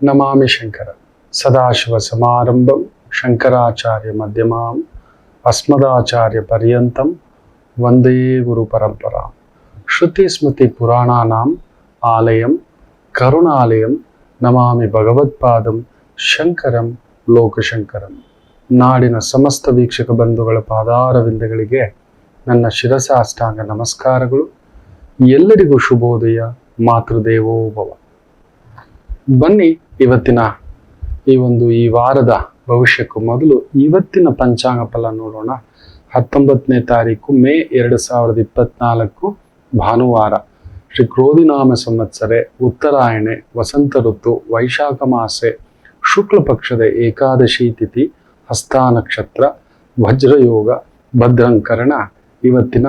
ನಮಾಮಿ ಶಂಕರ ಸದಾಶಿವ ಸಮಾರಂಭಂ ಶಂಕರಾಚಾರ್ಯ ಮಧ್ಯಮಾಂ ಅಸ್ಮದಾಚಾರ್ಯ ಪರ್ಯಂತಂ ವಂದೇ ಗುರು ಪರಂಪರಾ. ಶ್ರುತಿ ಸ್ಮೃತಿ ಪುರಾಣಾನಾಂ ಆಲಯಂ ಕರುಣಾಲಯಂ ನಮಾಮಿ ಭಗವತ್ಪಾದಂ ಶಂಕರಂ ಲೋಕಶಂಕರಂ. ನಾಡಿನ ಸಮಸ್ತ ವೀಕ್ಷಕ ಬಂಧುಗಳ ಪಾದಾರವಿಂದಗಳಿಗೆ ನನ್ನ ಶಿರಸಾಷ್ಟಾಂಗ ನಮಸ್ಕಾರಗಳು. ಎಲ್ಲರಿಗೂ ಶುಭೋದಯ. ಮಾತೃದೇವೋಭವ. ಬನ್ನಿ, ಇವತ್ತಿನ ಈ ವಾರದ ಭವಿಷ್ಯಕ್ಕೂ ಮೊದಲು ಇವತ್ತಿನ ಪಂಚಾಂಗ ಫಲ ನೋಡೋಣ. 19ನೇ ತಾರೀಕು ಮೇ 2024 ಭಾನುವಾರ. ಶ್ರೀ ಕ್ರೋಧಿನಾಮ ಸಂವತ್ಸರೆ, ಉತ್ತರಾಯಣೆ, ವಸಂತ ಋತು, ವೈಶಾಖ ಮಾಸೆ, ಶುಕ್ಲ ಪಕ್ಷದ ಏಕಾದಶಿ ತಿಥಿ, ಹಸ್ತ ನಕ್ಷತ್ರ, ವಜ್ರಯೋಗ, ಭದ್ರಂಕರಣ. ಇವತ್ತಿನ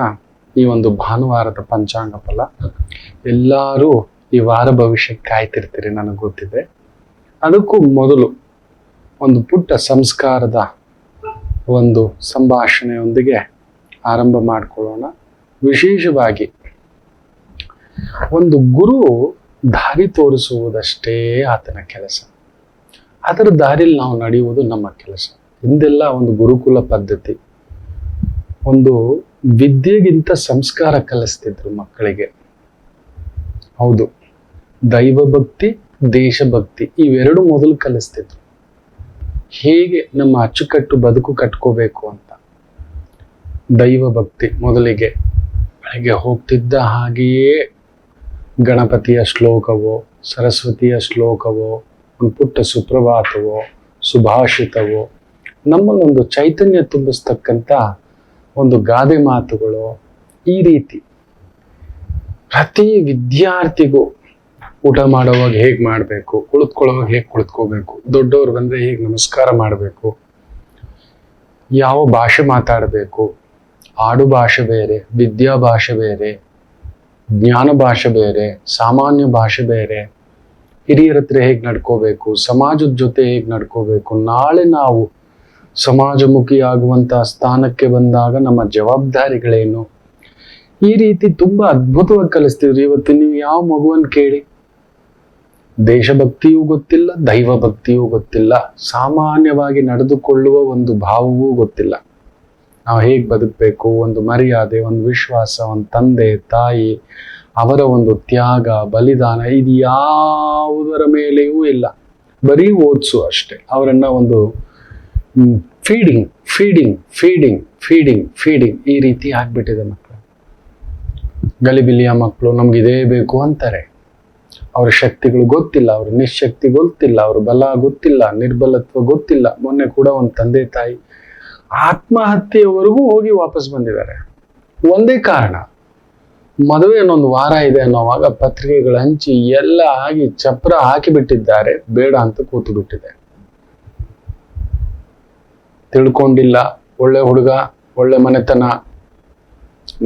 ಈ ಒಂದು ಭಾನುವಾರದ ಪಂಚಾಂಗ ಫಲ. ಎಲ್ಲರೂ ಈ ವಾರ ಭವಿಷ್ಯಕ್ಕೆ ಕಾಯ್ತಿರ್ತೀರಿ, ನನಗೆ ಗೊತ್ತಿದೆ. ಅದಕ್ಕೂ ಮೊದಲು ಒಂದು ಪುಟ್ಟ ಸಂಸ್ಕಾರದ ಒಂದು ಸಂಭಾಷಣೆಯೊಂದಿಗೆ ಆರಂಭ ಮಾಡಿಕೊಳ್ಳೋಣ. ವಿಶೇಷವಾಗಿ ಒಂದು ಗುರು ದಾರಿ ತೋರಿಸುವುದಷ್ಟೇ ಆತನ ಕೆಲಸ. ಅದರ ದಾರಿಯಲ್ಲಿ ನಾವು ನಡೆಯುವುದು ನಮ್ಮ ಕೆಲಸ. ಹಿಂದೆಲ್ಲ ಒಂದು ಗುರುಕುಲ ಪದ್ಧತಿ, ಒಂದು ವಿದ್ಯೆಗಿಂತ ಸಂಸ್ಕಾರ ಕಲಿಸ್ತಿದ್ರು ಮಕ್ಕಳಿಗೆ. ಹೌದು, ದೈವ ಭಕ್ತಿ, ದೇಶಭಕ್ತಿ ಇವೆರಡು ಮೊದಲು ಕಲಿಸ್ತಿದ್ರು. ಹೇಗೆ ನಮ್ಮ ಅಚ್ಚುಕಟ್ಟು ಬದುಕು ಕಟ್ಕೋಬೇಕು ಅಂತ. ದೈವ ಭಕ್ತಿ ಮೊದಲಿಗೆ ಬೆಳಗ್ಗೆ ಹೋಗ್ತಿದ್ದ ಹಾಗೆಯೇ ಗಣಪತಿಯ ಶ್ಲೋಕವೋ, ಸರಸ್ವತಿಯ ಶ್ಲೋಕವೋ, ಒಂದು ಪುಟ್ಟ ಸುಪ್ರಭಾತವೋ, ಸುಭಾಷಿತವೋ, ನಮ್ಮಲ್ಲೊಂದು ಚೈತನ್ಯ ತುಂಬಿಸ್ತಕ್ಕಂಥ ಒಂದು ಗಾದೆ ಮಾತುಗಳು. ಈ ರೀತಿ ಪ್ರತಿ ವಿದ್ಯಾರ್ಥಿಗೂ ಊಟ ಮಾಡುವಾಗ ಹೇಗೆ ಮಾಡಬೇಕು, ಕುಳಿತುಕೊಳ್ಳುವಾಗ ಹೇಗೆ ಕುಳಿತುಕೋಬೇಕು, ದೊಡ್ಡವ್ರು ಬಂದರೆ ಹೇಗೆ ನಮಸ್ಕಾರ ಮಾಡಬೇಕು, ಯಾವ ಭಾಷೆ ಮಾತಾಡಬೇಕು, ಆಡು ಭಾಷೆ ಬೇರೆ, ವಿದ್ಯಾ ಭಾಷೆ ಬೇರೆ, ಜ್ಞಾನ ಭಾಷೆ ಬೇರೆ, ಸಾಮಾನ್ಯ ಭಾಷೆ ಬೇರೆ, ಹಿರಿಯರ ಹತ್ರ ಹೇಗೆ ನಡ್ಕೋಬೇಕು, ಸಮಾಜದ ಜೊತೆ ಹೇಗೆ ನಡ್ಕೋಬೇಕು, ನಾಳೆ ನಾವು ಸಮಾಜಮುಖಿ ಆಗುವಂತಹ ಸ್ಥಾನಕ್ಕೆ ಬಂದಾಗ ನಮ್ಮ ಜವಾಬ್ದಾರಿಗಳೇನು, ಈ ರೀತಿ ತುಂಬಾ ಅದ್ಭುತವಾಗಿ ಕಲಿಸ್ತಿದ್ರು. ಇವತ್ತು ನೀವು ಯಾವ ಮಗುವನ್ನು ಕೇಳಿ, ದೇಶಭಕ್ತಿಯೂ ಗೊತ್ತಿಲ್ಲ, ದೈವ ಭಕ್ತಿಯೂ ಗೊತ್ತಿಲ್ಲ, ಸಾಮಾನ್ಯವಾಗಿ ನಡೆದುಕೊಳ್ಳುವ ಒಂದು ಭಾವವೂ ಗೊತ್ತಿಲ್ಲ. ನಾವು ಹೇಗೆ ಬದುಕಬೇಕು, ಒಂದು ಮರ್ಯಾದೆ, ಒಂದು ವಿಶ್ವಾಸ, ಒಂದು ತಂದೆ ತಾಯಿ ಅವರ ಒಂದು ತ್ಯಾಗ ಬಲಿದಾನ, ಇದು ಯಾವುದರ ಮೇಲೆಯೂ ಇಲ್ಲ. ಬರೀ ಓದಿಸು ಅಷ್ಟೆ. ಅವರನ್ನ ಒಂದು feeding feeding feeding feeding feeding ಈ ರೀತಿ ಆಗ್ಬಿಟ್ಟಿದೆ ಮಕ್ಕಳು. ಗಲಿಬಿಲಿಯ ಮಕ್ಕಳು ನಮ್ಗಿದೇ ಬೇಕು ಅಂತಾರೆ. ಅವ್ರ ಶಕ್ತಿಗಳು ಗೊತ್ತಿಲ್ಲ, ಅವ್ರ ನಿಶಕ್ತಿ ಗೊತ್ತಿಲ್ಲ, ಅವ್ರ ಬಲ ಗೊತ್ತಿಲ್ಲ, ನಿರ್ಬಲತ್ವ ಗೊತ್ತಿಲ್ಲ. ಮೊನ್ನೆ ಕೂಡ ಒಂದು ತಂದೆ ತಾಯಿ ಆತ್ಮಹತ್ಯೆಯವರೆಗೂ ಹೋಗಿ ವಾಪಸ್ ಬಂದಿದ್ದಾರೆ. ಒಂದೇ ಕಾರಣ, ಮದುವೆ ಇನ್ನೊಂದು ವಾರ ಇದೆ ಅನ್ನೋವಾಗ ಪತ್ರಿಕೆಗಳು ಹಂಚಿ ಎಲ್ಲ ಆಗಿ ಚಪ್ರ ಹಾಕಿಬಿಟ್ಟಿದ್ದಾರೆ, ಬೇಡ ಅಂತ ಕೂತು ಬಿಟ್ಟಿದೆ. ತಿಳ್ಕೊಂಡಿಲ್ಲ. ಒಳ್ಳೆ ಹುಡುಗ, ಒಳ್ಳೆ ಮನೆತನ,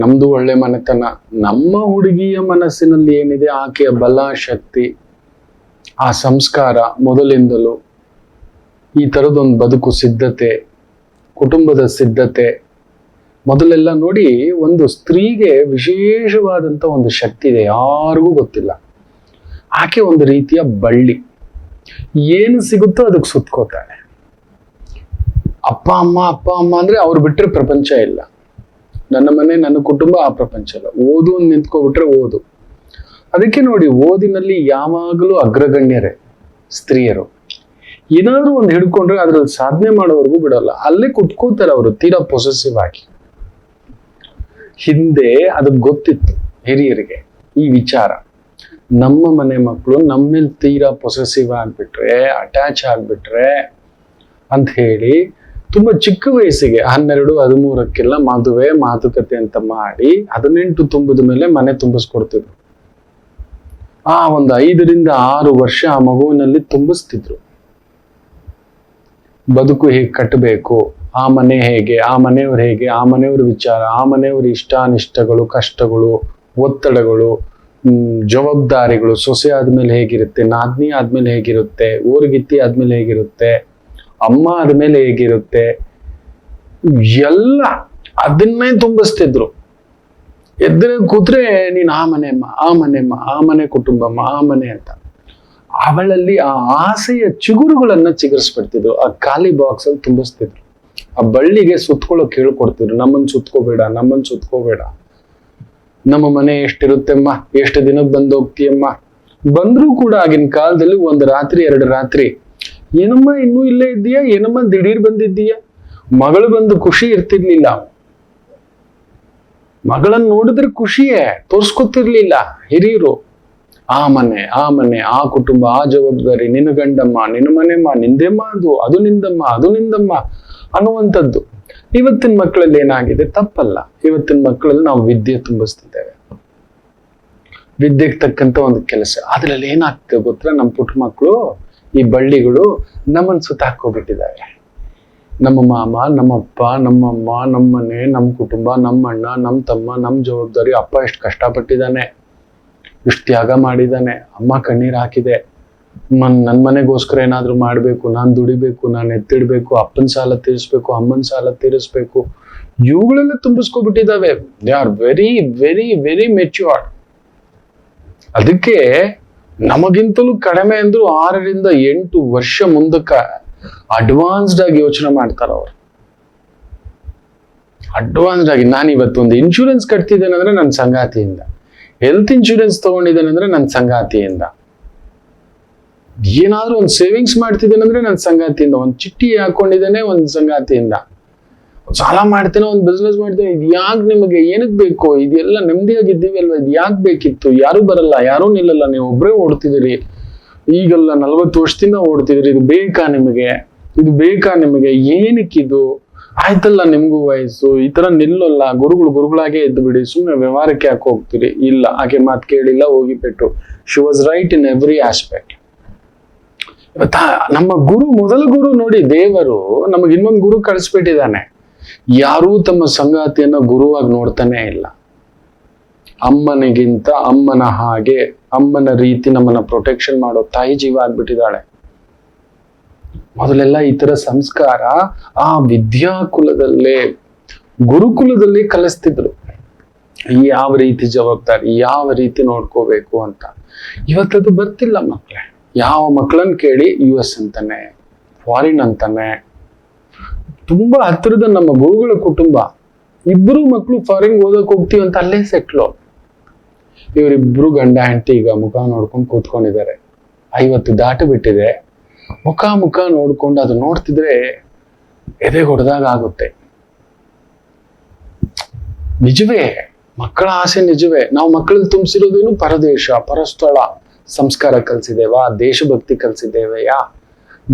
ನಮ್ದು ಒಳ್ಳೆ ಮನೆತನ. ನಮ್ಮ ಹುಡುಗಿಯ ಮನಸ್ಸಿನಲ್ಲಿ ಏನಿದೆ, ಆಕೆಯ ಬಲ, ಶಕ್ತಿ, ಆ ಸಂಸ್ಕಾರ ಮೊದಲಿಂದಲೂ ಈ ಥರದೊಂದು ಬದುಕು ಸಿದ್ಧತೆ, ಕುಟುಂಬದ ಸಿದ್ಧತೆ. ಮೊದಲೆಲ್ಲ ನೋಡಿ, ಒಂದು ಸ್ತ್ರೀಗೆ ವಿಶೇಷವಾದಂಥ ಒಂದು ಶಕ್ತಿ ಇದೆ, ಯಾರಿಗೂ ಗೊತ್ತಿಲ್ಲ. ಆಕೆ ಒಂದು ರೀತಿಯ ಬಳ್ಳಿ, ಏನು ಸಿಗುತ್ತೋ ಅದಕ್ಕೆ ಸುತ್ಕೋತಾಳೆ. ಅಪ್ಪ ಅಮ್ಮ ಅಂದ್ರೆ ಅವ್ರು ಬಿಟ್ಟರೆ ಪ್ರಪಂಚ ಇಲ್ಲ. ನನ್ನ ಮನೆ, ನನ್ನ ಕುಟುಂಬ, ಆ ಪ್ರಪಂಚ ಇಲ್ಲ. ಓದು ಅಂತ ನಿಂತ್ಕೊಬಿಟ್ರೆ ಓದು. ಅದಕ್ಕೆ ನೋಡಿ, ಓದಿನಲ್ಲಿ ಯಾವಾಗಲೂ ಅಗ್ರಗಣ್ಯರೇ ಸ್ತ್ರೀಯರು. ಏನಾದ್ರು ಒಂದು ಹಿಡ್ಕೊಂಡ್ರೆ ಅದ್ರಲ್ಲಿ ಸಾಧನೆ ಮಾಡೋವರೆಗೂ ಬಿಡಲ್ಲ, ಅಲ್ಲೇ ಕುತ್ಕೋತಾರೆ ಅವರು, ತೀರಾ ಪೊಸೆಸಿವ್ ಆಗಿ. ಹಿಂದೆ ಅದಕ್ಕೆ ಗೊತ್ತಿತ್ತು ಹಿರಿಯರಿಗೆ ಈ ವಿಚಾರ. ನಮ್ಮ ಮನೆ ಮಕ್ಕಳು ನಮ್ಮೇಲೆ ತೀರಾ ಪೊಸೆಸಿವ್ ಆಗ್ಬಿಟ್ರೆ, ಅಟ್ಯಾಚ್ ಆಗ್ಬಿಟ್ರೆ ಅಂತ ಹೇಳಿ ತುಂಬಾ ಚಿಕ್ಕ ವಯಸ್ಸಿಗೆ 12-13 ಮದುವೆ ಮಾತುಕತೆ ಅಂತ ಮಾಡಿ 18 ತುಂಬಿದ ಮೇಲೆ ಮನೆ ತುಂಬಿಸ್ಕೊಡ್ತಿದ್ರು. ಆ ಒಂದು 5-6 ವರ್ಷ ಆ ಮಗುವಿನಲ್ಲಿ ತುಂಬಿಸ್ತಿದ್ರು. ಬದುಕು ಹೇಗೆ ಕಟ್ಟಬೇಕು, ಆ ಮನೆ ಹೇಗೆ, ಆ ಮನೆಯವ್ರು ಹೇಗೆ, ಆ ಮನೆಯವ್ರ ವಿಚಾರ, ಆ ಮನೆಯವ್ರ ಇಷ್ಟಾನಿಷ್ಟಗಳು, ಕಷ್ಟಗಳು, ಒತ್ತಡಗಳು, ಜವಾಬ್ದಾರಿಗಳು, ಸೊಸೆ ಆದ್ಮೇಲೆ ಹೇಗಿರುತ್ತೆ, ನಾದ್ನಿ ಆದ್ಮೇಲೆ ಹೇಗಿರುತ್ತೆ, ಊರ್ಗಿತ್ತಿ ಆದ್ಮೇಲೆ ಹೇಗಿರುತ್ತೆ, ಅಮ್ಮ ಆದ್ಮೇಲೆ ಹೇಗಿರುತ್ತೆ, ಎಲ್ಲ ಅದನ್ನೇ ತುಂಬಿಸ್ತಿದ್ರು. ಎದ್ರೆ ಕೂತ್ರೆ ನೀನ್ ಆ ಮನೆ ಅಮ್ಮ, ಆ ಮನೆ ಅಮ್ಮ, ಆ ಮನೆ ಕುಟುಂಬಮ್ಮ, ಆ ಮನೆ ಅಂತ. ಅವಳಲ್ಲಿ ಆ ಆಸೆಯ ಚಿಗುರುಗಳನ್ನ ಚಿಗುರಿಸ್ಬಿಡ್ತಿದ್ರು. ಆ ಖಾಲಿ ಬಾಕ್ಸ್ ಅಲ್ಲಿ ತುಂಬಿಸ್ತಿದ್ರು. ಆ ಬಳ್ಳಿಗೆ ಸುತ್ಕೊಳ್ಳೋಕೆ ಹೇಳ್ಕೊಡ್ತಿದ್ರು, ನಮ್ಮನ್ ಸುತ್ಕೋಬೇಡ, ನಮ್ಮನ್ ಸುತ್ಕೋಬೇಡ, ನಮ್ಮ ಮನೆ ಎಷ್ಟಿರುತ್ತೆಮ್ಮ, ಎಷ್ಟು ದಿನಕ್ಕೆ ಬಂದು ಹೋಗ್ತೀಯಮ್ಮ. ಬಂದ್ರೂ ಕೂಡ ಆಗಿನ ಕಾಲದಲ್ಲಿ 1 ರಾತ್ರಿ 2 ರಾತ್ರಿ, ಏನಮ್ಮ ಇನ್ನೂ ಇಲ್ಲೇ ಇದ್ದೀಯಾ, ಏನಮ್ಮ ದಿಢೀರ್ ಬಂದಿದ್ದೀಯಾ. ಮಗಳು ಬಂದು ಖುಷಿ ಇರ್ತಿರ್ಲಿಲ್ಲ. ಮಗಳನ್ನ ನೋಡಿದ್ರೆ ಖುಷಿಯೇ ತೋರ್ಸ್ಕೊತಿರ್ಲಿಲ್ಲ ಹಿರಿಯರು. ಆ ಮನೆ, ಆ ಕುಟುಂಬ, ಆ ಜವಾಬ್ದಾರಿ, ನಿನ್ನ ಗಂಡಮ್ಮ, ನಿನ್ನ ಮನೆಮ್ಮ, ನಿಂದೆಮ್ಮ, ಅದು ನಿಂದಮ್ಮ, ಅದು ನಿಂದಮ್ಮ ಅನ್ನುವಂಥದ್ದು. ಇವತ್ತಿನ ಮಕ್ಕಳಲ್ಲಿ ಏನಾಗಿದೆ? ತಪ್ಪಲ್ಲ. ಇವತ್ತಿನ ಮಕ್ಕಳಲ್ಲಿ ನಾವು ವಿದ್ಯೆ ತುಂಬಿಸ್ತಿದ್ದೇವೆ, ವಿದ್ಯೆಗೆ ತಕ್ಕಂತ ಒಂದು ಕೆಲಸ. ಅದ್ರಲ್ಲಿ ಏನಾಗ್ತದೆ ಗೊತ್ತಾ? ನಮ್ಮ ಪುಟ್ಟ ಮಕ್ಕಳು, ಈ ಬಳ್ಳಿಗಳು ನಮ್ಮನ್ನು ಸುತ್ತಾಕೋಬಿಟ್ಟಿದ್ದಾರೆ. ನಮ್ಮ ಮಾಮ, ನಮ್ಮಪ್ಪ, ನಮ್ಮಮ್ಮ, ನಮ್ಮನೆ, ನಮ್ಮ ಕುಟುಂಬ, ನಮ್ಮ ಅಣ್ಣ, ನಮ್ಮ ತಮ್ಮ, ನಮ್ಮ ಜವಾಬ್ದಾರಿ. ಅಪ್ಪ ಎಷ್ಟು ಕಷ್ಟಪಟ್ಟಿದ್ದಾನೆ, ಇಷ್ಟು ತ್ಯಾಗ ಮಾಡಿದ್ದಾನೆ, ಅಮ್ಮ ಕಣ್ಣೀರ್ ಹಾಕಿದೆ, ನನ್ನ ಮನೆಗೋಸ್ಕರ ಏನಾದ್ರೂ ಮಾಡ್ಬೇಕು, ನಾನು ದುಡಿಬೇಕು, ನಾನು ಎತ್ತಿಡ್ಬೇಕು, ಅಪ್ಪನ ಸಾಲ ತೀರಿಸ್ಬೇಕು, ಅಮ್ಮನ ಸಾಲ ತೀರಿಸ್ಬೇಕು. ಇವುಗಳೆಲ್ಲ ತುಂಬಿಸ್ಕೊಬಿಟ್ಟಿದ್ದಾವೆ. They are very very very mature. ಅದಕ್ಕೆ ನಮಗಿಂತಲೂ ಕಡಿಮೆ ಅಂದ್ರು 6 ರಿಂದ 8 ವರ್ಷ ಮುಂದಕ್ಕ ಅಡ್ವಾನ್ಸ್ಡ್ ಆಗಿ ಯೋಚನೆ ಮಾಡ್ತಾರ ಅವ್ರು. ಅಡ್ವಾನ್ಸ್ಡ್ ಆಗಿ, ನಾನು ಇವತ್ತೊಂದು ಇನ್ಶೂರೆನ್ಸ್ ಕಟ್ತಿದ್ದೇನೆ ಅಂದ್ರೆ ನನ್ನ ಸಂಗಾತಿಯಿಂದ, ಹೆಲ್ತ್ ಇನ್ಶೂರೆನ್ಸ್ ತಗೊಂಡಿದ್ದೇನೆ ಅಂದ್ರೆ ನನ್ನ ಸಂಗಾತಿಯಿಂದ, ಏನಾದ್ರೂ ಒಂದು ಸೇವಿಂಗ್ಸ್ ಮಾಡ್ತಿದ್ದೇನೆ ಅಂದ್ರೆ ನನ್ನ ಸಂಗಾತಿಯಿಂದ, ಒಂದು ಚಿಟ್ಟಿ ಹಾಕೊಂಡಿದ್ದೇನೆ ಒಂದು ಸಂಗಾತಿಯಿಂದ, ಸಾಲ ಮಾಡ್ತೇನೆ, ಒಂದು ಬಿಸ್ನೆಸ್ ಮಾಡ್ತೇನೆ. ಇದು ಯಾಕೆ ನಿಮಗೆ, ಏನಕ್ಕೆ ಬೇಕು? ಇದೆಲ್ಲ ನೆಮ್ಮದಿಯಾಗಿದ್ದೀವಿ ಅಲ್ವಾ, ಇದು ಯಾಕೆ ಬೇಕಿತ್ತು? ಯಾರು ಬರಲ್ಲ, ಯಾರೂ ನಿಲ್ಲಲ್ಲ, ನೀವು ಒಬ್ಬರೇ ಓಡ್ತಿದ್ದೀರಿ, ಈಗೆಲ್ಲ 40 ವರ್ಷದಿಂದ ಓಡ್ತಿದ್ದೀರಿ. ಇದು ಬೇಕಾ ನಿಮಗೆ? ಇದು ಬೇಕಾ ನಿಮಗೆ? ಏನಕ್ಕಿದು? ಆಯ್ತಲ್ಲ, ನಿಮ್ಗೂ ವಯಸ್ಸು, ಈ ತರ ನಿಲ್ಲಲ್ಲ. ಗುರುಗಳಾಗೆ ಎದ್ದು ಬಿಡಿ, ಸುಮ್ಮನೆ ವ್ಯವಹಾರಕ್ಕೆ ಯಾಕೆ ಹೋಗ್ತೀರಿ? ಇಲ್ಲ, ಆಕೆ ಮಾತು ಕೇಳಿಲ್ಲ, ಹೋಗಿ ಪೆಟ್ಟು. She was right in every aspect. ನಮ್ಮ ಮೊದಲ ಗುರು ನೋಡಿ, ದೇವರು ನಮಗೆ ಇನ್ನೊಂದು ಗುರು ಕಳಿಸ್ಬಿಟ್ಟಿದ್ದಾನೆ. ಯಾರೂ ತಮ್ಮ ಸಂಗಾತಿಯನ್ನ ಗುರುವಾಗಿ ನೋಡ್ತಾನೆ ಇಲ್ಲ. ಅಮ್ಮನಿಗಿಂತ ಅಮ್ಮನ ಹಾಗೆ, ಅಮ್ಮನ ರೀತಿ ನಮ್ಮನ್ನ ಪ್ರೊಟೆಕ್ಷನ್ ಮಾಡೋ ತಾಯಿ ಜೀವ ಆಗ್ಬಿಟ್ಟಿದ್ದಾಳೆ. ಮೊದಲೆಲ್ಲ ಈ ತರ ಸಂಸ್ಕಾರ ಆ ವಿದ್ಯಾಕುಲದಲ್ಲೇ, ಗುರುಕುಲದಲ್ಲಿ ಕಲಿಸ್ತಿದ್ರು. ಯಾವ ರೀತಿ ಜವಾಬ್ದಾರಿ, ಯಾವ ರೀತಿ ನೋಡ್ಕೋಬೇಕು ಅಂತ. ಇವತ್ತದು ಬರ್ತಿಲ್ಲ ಮಕ್ಕಳೇ. ಯಾವ ಮಕ್ಕಳನ್ನ ಕೇಳಿ US ಅಂತಾನೆ, ಫಾರಿನ್ ಅಂತಾನೆ. ತುಂಬಾ ಹತ್ತಿರದ ನಮ್ಮ ಗುರುಗಳ ಕುಟುಂಬ, 2 ಮಕ್ಕಳು ಫಾರಿನ್ ಓದಕ್ ಹೋಗ್ತೀವಿ ಅಂತ ಅಲ್ಲೇ ಸೆಟ್ಲು. ಇವರಿಬ್ರು ಗಂಡ ಹೆಂಡತಿ ಈಗ ಮುಖ ನೋಡ್ಕೊಂಡು ಕೂತ್ಕೊಂಡಿದ್ದಾರೆ. 50 ದಾಟಿ ಬಿಟ್ಟಿದೆ. ಮುಖ ನೋಡ್ಕೊಂಡು ಅದು ನೋಡ್ತಿದ್ರೆ ಎದೆ ಹೊಡೆದಾಗ ಆಗುತ್ತೆ. ನಿಜವೇ, ಮಕ್ಕಳ ಆಸೆ ನಿಜವೇ. ನಾವು ಮಕ್ಕಳಲ್ಲಿ ತುಂಬಿಸಿರೋದೇನು? ಪರದೇಶ, ಪರಸ್ಥಳ ಸಂಸ್ಕಾರ ಕಲಿಸಿದ್ದೇವಾ? ದೇಶಭಕ್ತಿ ಕಲಿಸಿದ್ದೇವೆಯಾ?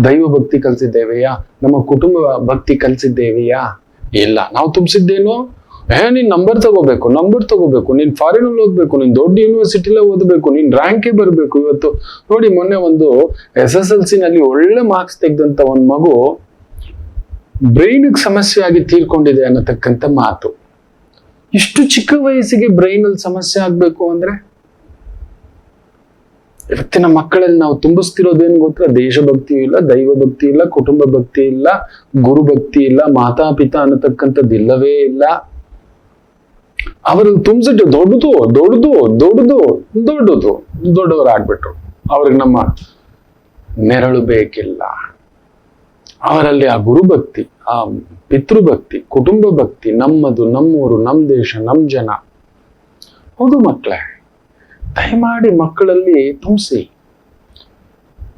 ದೈವ ಭಕ್ತಿ ಕಲಿಸಿದ್ದೇವೆಯಾ? ನಮ್ಮ ಕುಟುಂಬ ಭಕ್ತಿ ಕಲಿಸಿದ್ದೇವೆಯಾ? ಇಲ್ಲ. ನಾವು ತುಂಬಿಸಿದ್ದೇನು? ನೀನ್ ನಂಬರ್ ತಗೋಬೇಕು, ನೀನ್ ಫಾರಿನ್ ಅಲ್ಲಿ ಓದ್ಬೇಕು, ನೀನ್ ದೊಡ್ಡ ಯೂನಿವರ್ಸಿಟಿಲೇ ಓದಬೇಕು, ನೀನ್ ರ್ಯಾಂಕೇ ಬರ್ಬೇಕು. ಇವತ್ತು ನೋಡಿ, ಮೊನ್ನೆ ಒಂದು SSLC ನಲ್ಲಿ ಒಳ್ಳೆ ಮಾರ್ಕ್ಸ್ ತೆಗೆದಂತ ಒಂದ್ ಮಗು ಬ್ರೈನ್ ಸಮಸ್ಯೆ ಆಗಿ ತೀರ್ಕೊಂಡಿದೆ ಅನ್ನತಕ್ಕಂಥ ಮಾತು. ಇಷ್ಟು ಚಿಕ್ಕ ವಯಸ್ಸಿಗೆ ಬ್ರೈನ್ ಅಲ್ಲಿ ಸಮಸ್ಯೆ ಆಗ್ಬೇಕು ಅಂದ್ರೆ, ಇವತ್ತಿನ ಮಕ್ಕಳಲ್ಲಿ ನಾವು ತುಂಬಿಸ್ತಿರೋದೇನು ಗೊತ್ತಾ? ದೇಶಭಕ್ತಿ ಇಲ್ಲ, ದೈವ ಭಕ್ತಿ ಇಲ್ಲ, ಕುಟುಂಬ ಭಕ್ತಿ ಇಲ್ಲ, ಗುರು ಭಕ್ತಿ ಇಲ್ಲ, ಮಾತಾಪಿತಾ ಅನ್ನತಕ್ಕಂಥದ್ದು ಇಲ್ಲವೇ ಇಲ್ಲ. ಅವರಲ್ಲಿ ತುಂಬಿಸಿಟ್ಟು ದೊಡ್ಡವರಾಗ್ಬಿಟ್ರು. ಅವ್ರಿಗೆ ನಮ್ಮ ನೆರಳು ಬೇಕಿಲ್ಲ. ಅವರಲ್ಲಿ ಆ ಗುರುಭಕ್ತಿ, ಆ ಪಿತೃಭಕ್ತಿ, ಕುಟುಂಬ ಭಕ್ತಿ, ನಮ್ಮದು, ನಮ್ಮೂರು, ನಮ್ಮ ದೇಶ, ನಮ್ಮ ಜನ. ಹೌದು ಮಕ್ಕಳೇ, ದಯಮಾಡಿ ಮಕ್ಕಳಲ್ಲಿ ತುಂಬಿಸಿ.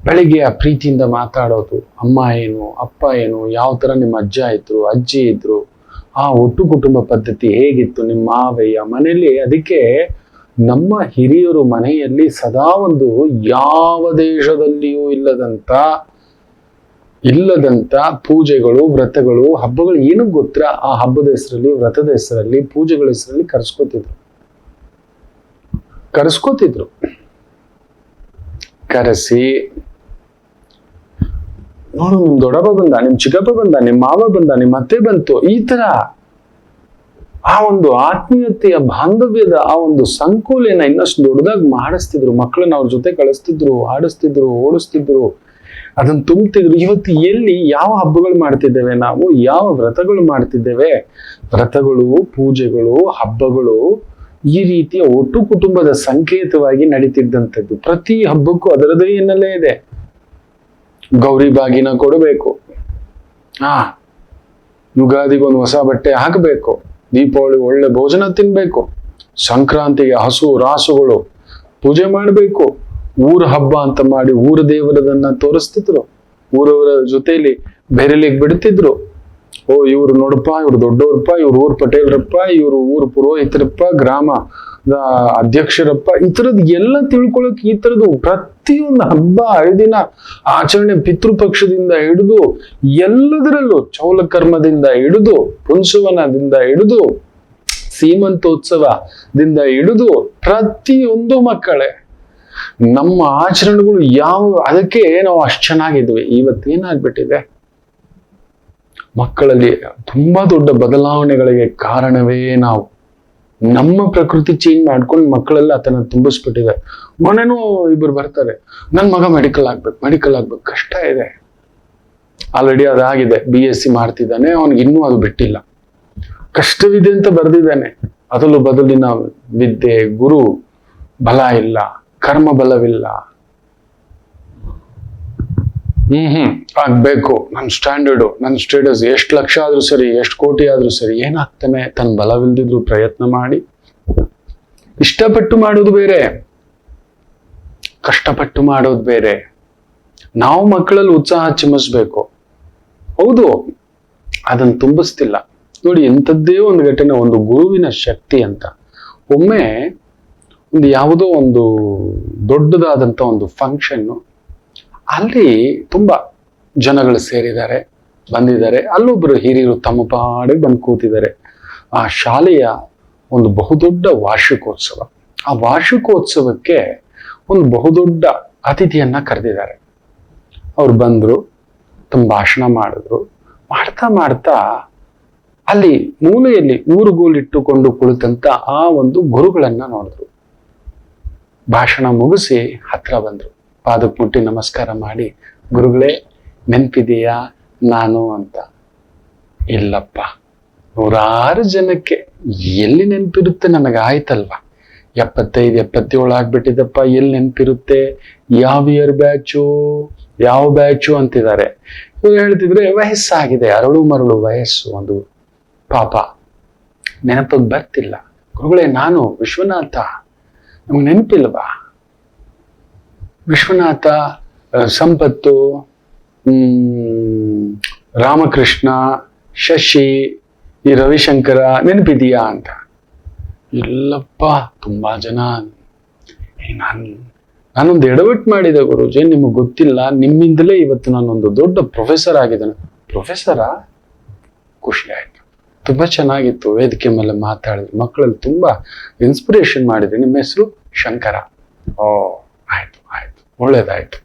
ಬೆಳಿಗ್ಗೆ ಆ ಪ್ರೀತಿಯಿಂದ ಮಾತಾಡೋದು, ಅಮ್ಮ ಏನು, ಅಪ್ಪ ಏನು, ಯಾವ ತರ ನಿಮ್ಮ ಅಜ್ಜ ಇದ್ರು, ಅಜ್ಜಿ ಇದ್ರು, ಆ ಒಟ್ಟು ಕುಟುಂಬ ಪದ್ಧತಿ ಹೇಗಿತ್ತು, ನಿಮ್ಮ ಮಾವಯ್ಯ ಮನೆಯಲ್ಲಿ. ಅದಕ್ಕೆ ನಮ್ಮ ಹಿರಿಯರು ಮನೆಯಲ್ಲಿ ಸದಾ ಒಂದು ಯಾವ ದೇಶದಲ್ಲಿಯೂ ಇಲ್ಲದಂತ ಪೂಜೆಗಳು, ವ್ರತಗಳು, ಹಬ್ಬಗಳು. ಏನಕ್ಕೆ ಗೊತ್ತಾ? ಆ ಹಬ್ಬದ ಹೆಸರಲ್ಲಿ, ವ್ರತದ ಹೆಸರಲ್ಲಿ, ಪೂಜೆಗಳ ಹೆಸರಲ್ಲಿ ಕರೆಸ್ಕೋತಿದ್ರು. ಕರೆಸಿ, ನೋಡು, ನಿಮ್ ದೊಡ್ಡಪ್ಪ ಬಂದ, ನಿಮ್ ಚಿಕ್ಕಪ್ಪ ಬಂದ, ನಿಮ್ ಮಾವ ಬಂದ, ನಿಮ್ ಅತ್ತೆ ಬಂತು. ಈ ತರ ಆ ಒಂದು ಆತ್ಮೀಯತೆಯ, ಬಾಂಧವ್ಯದ ಆ ಒಂದು ಸಂಕುಲನ ಇನ್ನಷ್ಟು ದೊಡ್ಡದಾಗಿ ಮಾಡಿಸ್ತಿದ್ರು. ಮಕ್ಕಳನ್ನ ಅವ್ರ ಜೊತೆ ಕಳಿಸ್ತಿದ್ರು, ಆಡಿಸ್ತಿದ್ರು, ಓಡಿಸ್ತಿದ್ರು, ಅದನ್ನ ತುಂಬ್ತಿದ್ರು. ಇವತ್ತು ಎಲ್ಲಿ, ಯಾವ ಹಬ್ಬಗಳು ಮಾಡ್ತಿದ್ದೇವೆ ನಾವು, ಯಾವ ವ್ರತಗಳು ಮಾಡ್ತಿದ್ದೇವೆ? ವ್ರತಗಳು, ಪೂಜೆಗಳು, ಹಬ್ಬಗಳು ಈ ರೀತಿಯ ಒಟ್ಟು ಕುಟುಂಬದ ಸಂಕೇತವಾಗಿ ನಡೀತಿದ್ದಂಥದ್ದು. ಪ್ರತಿ ಹಬ್ಬಕ್ಕೂ ಅದರದೇ ಹಿನ್ನೆಲೆ ಇದೆ. ಗೌರಿ ಬಾಗಿನ ಕೊಡಬೇಕು, ಯುಗಾದಿಗೊಂದು ಹೊಸ ಬಟ್ಟೆ ಹಾಕಬೇಕು, ದೀಪಾವಳಿ ಒಳ್ಳೆ ಭೋಜನ ತಿನ್ಬೇಕು, ಸಂಕ್ರಾಂತಿಗೆ ಹಸು ರಾಸುಗಳು ಪೂಜೆ ಮಾಡಬೇಕು, ಊರ ಹಬ್ಬ ಅಂತ ಮಾಡಿ ಊರ ದೇವರದನ್ನ ತೋರಿಸ್ತಿದ್ರು, ಊರವರ ಜೊತೆಯಲ್ಲಿ ಬೆರಲಿಗೆ ಬಿಡ್ತಿದ್ರು. ಓ ಇವ್ರು ನೋಡಪ್ಪ, ಇವ್ರು ದೊಡ್ಡವ್ರಪ್ಪ, ಇವ್ರು ಊರ್ ಪಟೇಲ್ರಪ್ಪ, ಇವ್ರು ಊರ್ ಪುರೋಹಿತರಪ್ಪ, ಗ್ರಾಮದ ಅಧ್ಯಕ್ಷರಪ್ಪ, ಈ ತರದ್ ಎಲ್ಲ ತಿಳ್ಕೊಳಕ್ ಈ ತರದ್ದು ಪ್ರತಿಯೊಂದು ಹಬ್ಬ ಹರಿದಿನ ಆಚರಣೆ, ಪಿತೃಪಕ್ಷದಿಂದ ಹಿಡಿದು ಎಲ್ಲದರಲ್ಲೂ ಚೌಲಕರ್ಮದಿಂದ ಹಿಡಿದು ಪುಂಸವನದಿಂದ ಹಿಡಿದು ಸೀಮಂತೋತ್ಸವದಿಂದ ಹಿಡಿದು ಪ್ರತಿಯೊಂದು ಮಕ್ಕಳೇ ನಮ್ಮ ಆಚರಣೆಗಳು ಅದಕ್ಕೆ ನಾವು ಅಷ್ಟು ಚೆನ್ನಾಗಿದ್ವಿ. ಇವತ್ತೇನಾಗ್ಬಿಟ್ಟಿದೆ, ಮಕ್ಕಳಲ್ಲಿ ತುಂಬಾ ದೊಡ್ಡ ಬದಲಾವಣೆಗಳಿಗೆ ಕಾರಣವೇ ನಾವು. ನಮ್ಮ ಪ್ರಕೃತಿ ಚೇಂಜ್ ಮಾಡ್ಕೊಂಡು ಮಕ್ಕಳೆಲ್ಲ ಅದನ್ನ ತುಂಬಿಸ್ಬಿಟ್ಟಿದೆ. ಮೊನ್ನೆನೂ ಇಬ್ಬರು ಬರ್ತಾರೆ, ನನ್ ಮಗ ಮೆಡಿಕಲ್ ಆಗ್ಬೇಕು, ಕಷ್ಟ ಇದೆ. ಆಲ್ರೆಡಿ ಅದಾಗಿದೆ, BSc ಮಾಡ್ತಿದ್ದಾನೆ, ಅವನಿಗೆ ಇನ್ನೂ ಅದು ಬಿಟ್ಟಿಲ್ಲ. ಕಷ್ಟವಿದೆ ಅಂತ ಬರ್ದಿದ್ದಾನೆ. ಅದರಲ್ಲೂ ಬದಲಿನ ವಿದ್ಯೆ, ಗುರು ಬಲ ಇಲ್ಲ, ಕರ್ಮ ಬಲವಿಲ್ಲ. ಆಗ್ಬೇಕು, ನನ್ನ ಸ್ಟ್ಯಾಂಡರ್ಡು, ನನ್ನ ಸ್ಟೇಟಸ್, ಎಷ್ಟು ಲಕ್ಷ ಆದ್ರೂ ಸರಿ, ಎಷ್ಟು ಕೋಟಿ ಆದ್ರೂ ಸರಿ, ಏನಾಗ್ತಾನೆ, ತನ್ನ ಬಲವಿಲ್ದಿದ್ರು ಪ್ರಯತ್ನ ಮಾಡಿ ಇಷ್ಟಪಟ್ಟು ಮಾಡೋದು ಬೇರೆ, ಕಷ್ಟಪಟ್ಟು ಮಾಡೋದು ಬೇರೆ. ನಾವು ಮಕ್ಕಳಲ್ಲಿ ಉತ್ಸಾಹ ಚಿಮ್ಮಿಸ್ಬೇಕು. ಹೌದು, ಅದನ್ನು ತುಂಬಿಸ್ತಿಲ್ಲ. ನೋಡಿ, ಎಂಥದ್ದೇ ಒಂದು ಘಟನೆ, ಒಂದು ಗುರುವಿನ ಶಕ್ತಿ ಅಂತ. ಒಮ್ಮೆ ಒಂದು ಯಾವುದೋ ಒಂದು ದೊಡ್ಡದಾದಂಥ ಒಂದು ಫಂಕ್ಷನ್ನು, ಅಲ್ಲಿ ತುಂಬಾ ಜನಗಳು ಬಂದಿದ್ದಾರೆ. ಅಲ್ಲೊಬ್ರು ಹಿರಿಯರು ತಮ್ಮ ಪಾಡಿಗೆ ಬಂದು ಕೂತಿದ್ದಾರೆ. ಆ ಶಾಲೆಯ ಒಂದು ಬಹುದೊಡ್ಡ ವಾರ್ಷಿಕೋತ್ಸವ. ಆ ವಾರ್ಷಿಕೋತ್ಸವಕ್ಕೆ ಒಂದು ಬಹುದೊಡ್ಡ ಅತಿಥಿಯನ್ನ ಕರೆದಿದ್ದಾರೆ. ಅವ್ರು ಬಂದ್ರು, ತಮ್ಮ ಭಾಷಣ ಮಾಡಿದ್ರು. ಮಾಡ್ತಾ ಅಲ್ಲಿ ಮೂಲೆಯಲ್ಲಿ ಊರುಗೋಲಿಟ್ಟುಕೊಂಡು ಕುಳಿತಂತ ಆ ಒಂದು ಗುರುಗಳನ್ನ ನೋಡಿದ್ರು. ಭಾಷಣ ಮುಗಿಸಿ ಹತ್ರ ಬಂದ್ರು, ಪಾದಕ್ಕೆ ಮುಟ್ಟಿ ನಮಸ್ಕಾರ ಮಾಡಿ, ಗುರುಗಳೇ ನೆನ್ಪಿದೆಯಾ ನಾನು ಅಂತ. ಇಲ್ಲಪ್ಪ, 100 ಜನಕ್ಕೆ ಎಲ್ಲಿ ನೆನ್ಪಿರುತ್ತೆ, ನನಗಾಯ್ತಲ್ವಾ, 75 77 ಆಗ್ಬಿಟ್ಟಿದಪ್ಪ, ಎಲ್ಲಿ ನೆನ್ಪಿರುತ್ತೆ, ಯಾವ ಇಯರ್ ಬ್ಯಾಚು ಅಂತಿದ್ದಾರೆ. ಇವ್ರು ಹೇಳ್ತಿದ್ರೆ, ವಯಸ್ಸಾಗಿದೆ, ಅರಳು ಮರಳು ವಯಸ್ಸು, ಒಂದು ಪಾಪ ನೆನಪಿಗೆ ಬರ್ತಿಲ್ಲ. ಗುರುಗಳೇ, ನಾನು ವಿಶ್ವನಾಥ, ನಮ್ಗೆ ನೆನಪಿಲ್ವಾ? ವಿಶ್ವನಾಥ, ಸಂಪತ್ತು, ರಾಮಕೃಷ್ಣ, ಶಶಿ, ಈ ರವಿಶಂಕರ ನೆನಪಿದೆಯಾ ಅಂತ. ಇಲ್ಲಪ್ಪ, ತುಂಬಾ ಜನ. ನಾನೊಂದು ಎಡವಟ್ಟು ಮಾಡಿದೆ ಗುರುಜಿ, ನಿಮಗೆ ಗೊತ್ತಿಲ್ಲ, ನಿಮ್ಮಿಂದಲೇ ಇವತ್ತು ನಾನೊಂದು ದೊಡ್ಡ ಪ್ರೊಫೆಸರ್ ಆಗಿದ್ದೇನೆ. ಪ್ರೊಫೆಸರಾ? ಖುಷಿ ಆಯ್ತು, ತುಂಬಾ ಚೆನ್ನಾಗಿತ್ತು. ವೇದಿಕೆ ಮೇಲೆ ಮಾತಾಡಿದ್ರು, ಮಕ್ಕಳಲ್ಲಿ ತುಂಬಾ ಇನ್ಸ್ಪಿರೇಷನ್ ಮಾಡಿದ್ರಿ. ನಿಮ್ಮ ಹೆಸರು ಶಂಕರ? ಓ, ಆಯ್ತು, ಒಳ್ಳೇದಾಯ್ತು.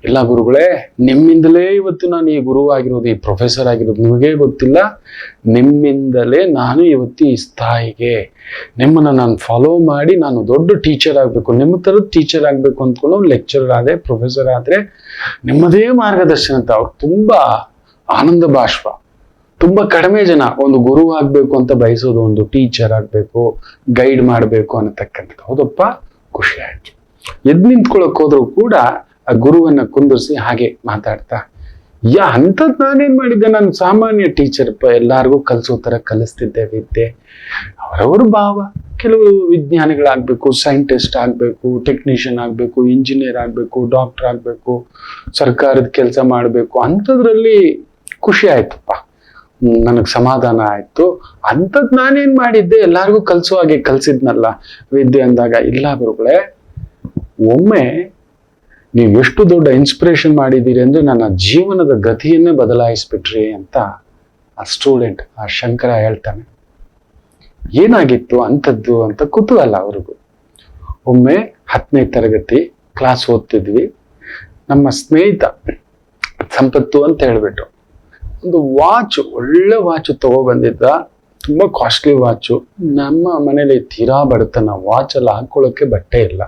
ಇಲ್ಲ ಗುರುಗಳೇ, ನಿಮ್ಮಿಂದಲೇ ಇವತ್ತು ನಾನು ಈ ಗುರು ಆಗಿರೋದು, ಈ ಪ್ರೊಫೆಸರ್ ಆಗಿರೋದು. ನಿಮಗೇ ಗೊತ್ತಿಲ್ಲ, ನಿಮ್ಮಿಂದಲೇ ನಾನು ಇವತ್ತು ಈ ಸ್ಥಾಯಿಗೆ, ನಿಮ್ಮನ್ನ ನಾನು ಫಾಲೋ ಮಾಡಿ ನಾನು ದೊಡ್ಡ ಟೀಚರ್ ಆಗ್ಬೇಕು, ನಿಮ್ಮ ತರದ ಟೀಚರ್ ಆಗ್ಬೇಕು ಅಂದ್ಕೊಂಡು ಲೆಕ್ಚರರ್ ಆದ್ರೆ, ಪ್ರೊಫೆಸರ್ ಆದ್ರೆ, ನಿಮ್ಮದೇ ಮಾರ್ಗದರ್ಶನ ಅಂತ. ಅವ್ರು ತುಂಬಾ ಆನಂದ ಬಾಷ್ಪ. ತುಂಬಾ ಕಡಿಮೆ ಜನ ಒಂದು ಗುರು ಆಗ್ಬೇಕು ಅಂತ ಬಯಸೋದು, ಒಂದು ಟೀಚರ್ ಆಗ್ಬೇಕು, ಗೈಡ್ ಮಾಡ್ಬೇಕು ಅನ್ನತಕ್ಕಂಥದ್ದು. ಹೌದಪ್ಪ, ಖುಷಿ ಆಯ್ತು. ಎದ್ ನಿಂತ್ಕೊಳಕ್ ಹೋದ್ರು ಕೂಡ ಆ ಗುರುವನ್ನ ಕುಂದಿರ್ಸಿ ಹಾಗೆ ಮಾತಾಡ್ತಾ, ಅಂಥದ್ ನಾನೇನ್ ಮಾಡಿದ್ದೆ, ನಾನು ಸಾಮಾನ್ಯ ಟೀಚರ್ಪ್ಪ, ಎಲ್ಲಾರ್ಗೂ ಕಲಿಸೋ ತರ ಕಲಿಸ್ತಿದ್ದೆ ವಿದ್ಯೆ. ಅವರವ್ರ ಭಾವ, ಕೆಲವು ವಿಜ್ಞಾನಿಗಳಾಗ್ಬೇಕು, ಸೈಂಟಿಸ್ಟ್ ಆಗ್ಬೇಕು, ಟೆಕ್ನಿಷಿಯನ್ ಆಗ್ಬೇಕು, ಇಂಜಿನಿಯರ್ ಆಗ್ಬೇಕು, ಡಾಕ್ಟರ್ ಆಗ್ಬೇಕು, ಸರ್ಕಾರದ ಕೆಲಸ ಮಾಡ್ಬೇಕು, ಅಂಥದ್ರಲ್ಲಿ ಖುಷಿ ಆಯ್ತಪ್ಪ, ನನಗ್ ಸಮಾಧಾನ ಆಯ್ತು. ಅಂಥದ್ ನಾನೇನ್ ಮಾಡಿದ್ದೆ, ಎಲ್ಲಾರ್ಗೂ ಕಲಿಸೋ ಹಾಗೆ ಕಲ್ಸಿದ್ನಲ್ಲ ವಿದ್ಯೆ ಅಂದಾಗ. ಇಲ್ಲ ಗುರುಗಳೇ, ಒಮ್ಮೆ ನೀವು ಎಷ್ಟು ದೊಡ್ಡ ಇನ್ಸ್ಪಿರೇಷನ್ ಮಾಡಿದ್ದೀರಿ ಅಂದ್ರೆ ನನ್ನ ಜೀವನದ ಗತಿಯನ್ನೇ ಬದಲಾಯಿಸ್ಬಿಟ್ರಿ ಅಂತ ಆ ಸ್ಟೂಡೆಂಟ್, ಆ ಶಂಕರ ಹೇಳ್ತಾನೆ. ಏನಾಗಿತ್ತು ಅಂಥದ್ದು ಅಂತ ಕುತೂಹಲ ಅವ್ರಿಗೂ. ಒಮ್ಮೆ 10ನೇ ತರಗತಿ ಕ್ಲಾಸ್ ಓದ್ತಿದ್ವಿ. ನಮ್ಮ ಸ್ನೇಹಿತ ಸಂಪತ್ತು ಅಂತ ಹೇಳ್ಬಿಟ್ಟು ಒಂದು ವಾಚ್, ಒಳ್ಳೆ ವಾಚ್ ತಗೊಬಂದಿದ್ದ. ತುಂಬಾ ಕಾಸ್ಟ್ಲಿ ವಾಚು. ನಮ್ಮ ಮನೇಲಿ ತೀರಾ ಬಡತನ, ವಾಚ್ ಎಲ್ಲ ಹಾಕೊಳ್ಳೋಕೆ ಬಟ್ಟೆ ಇಲ್ಲ,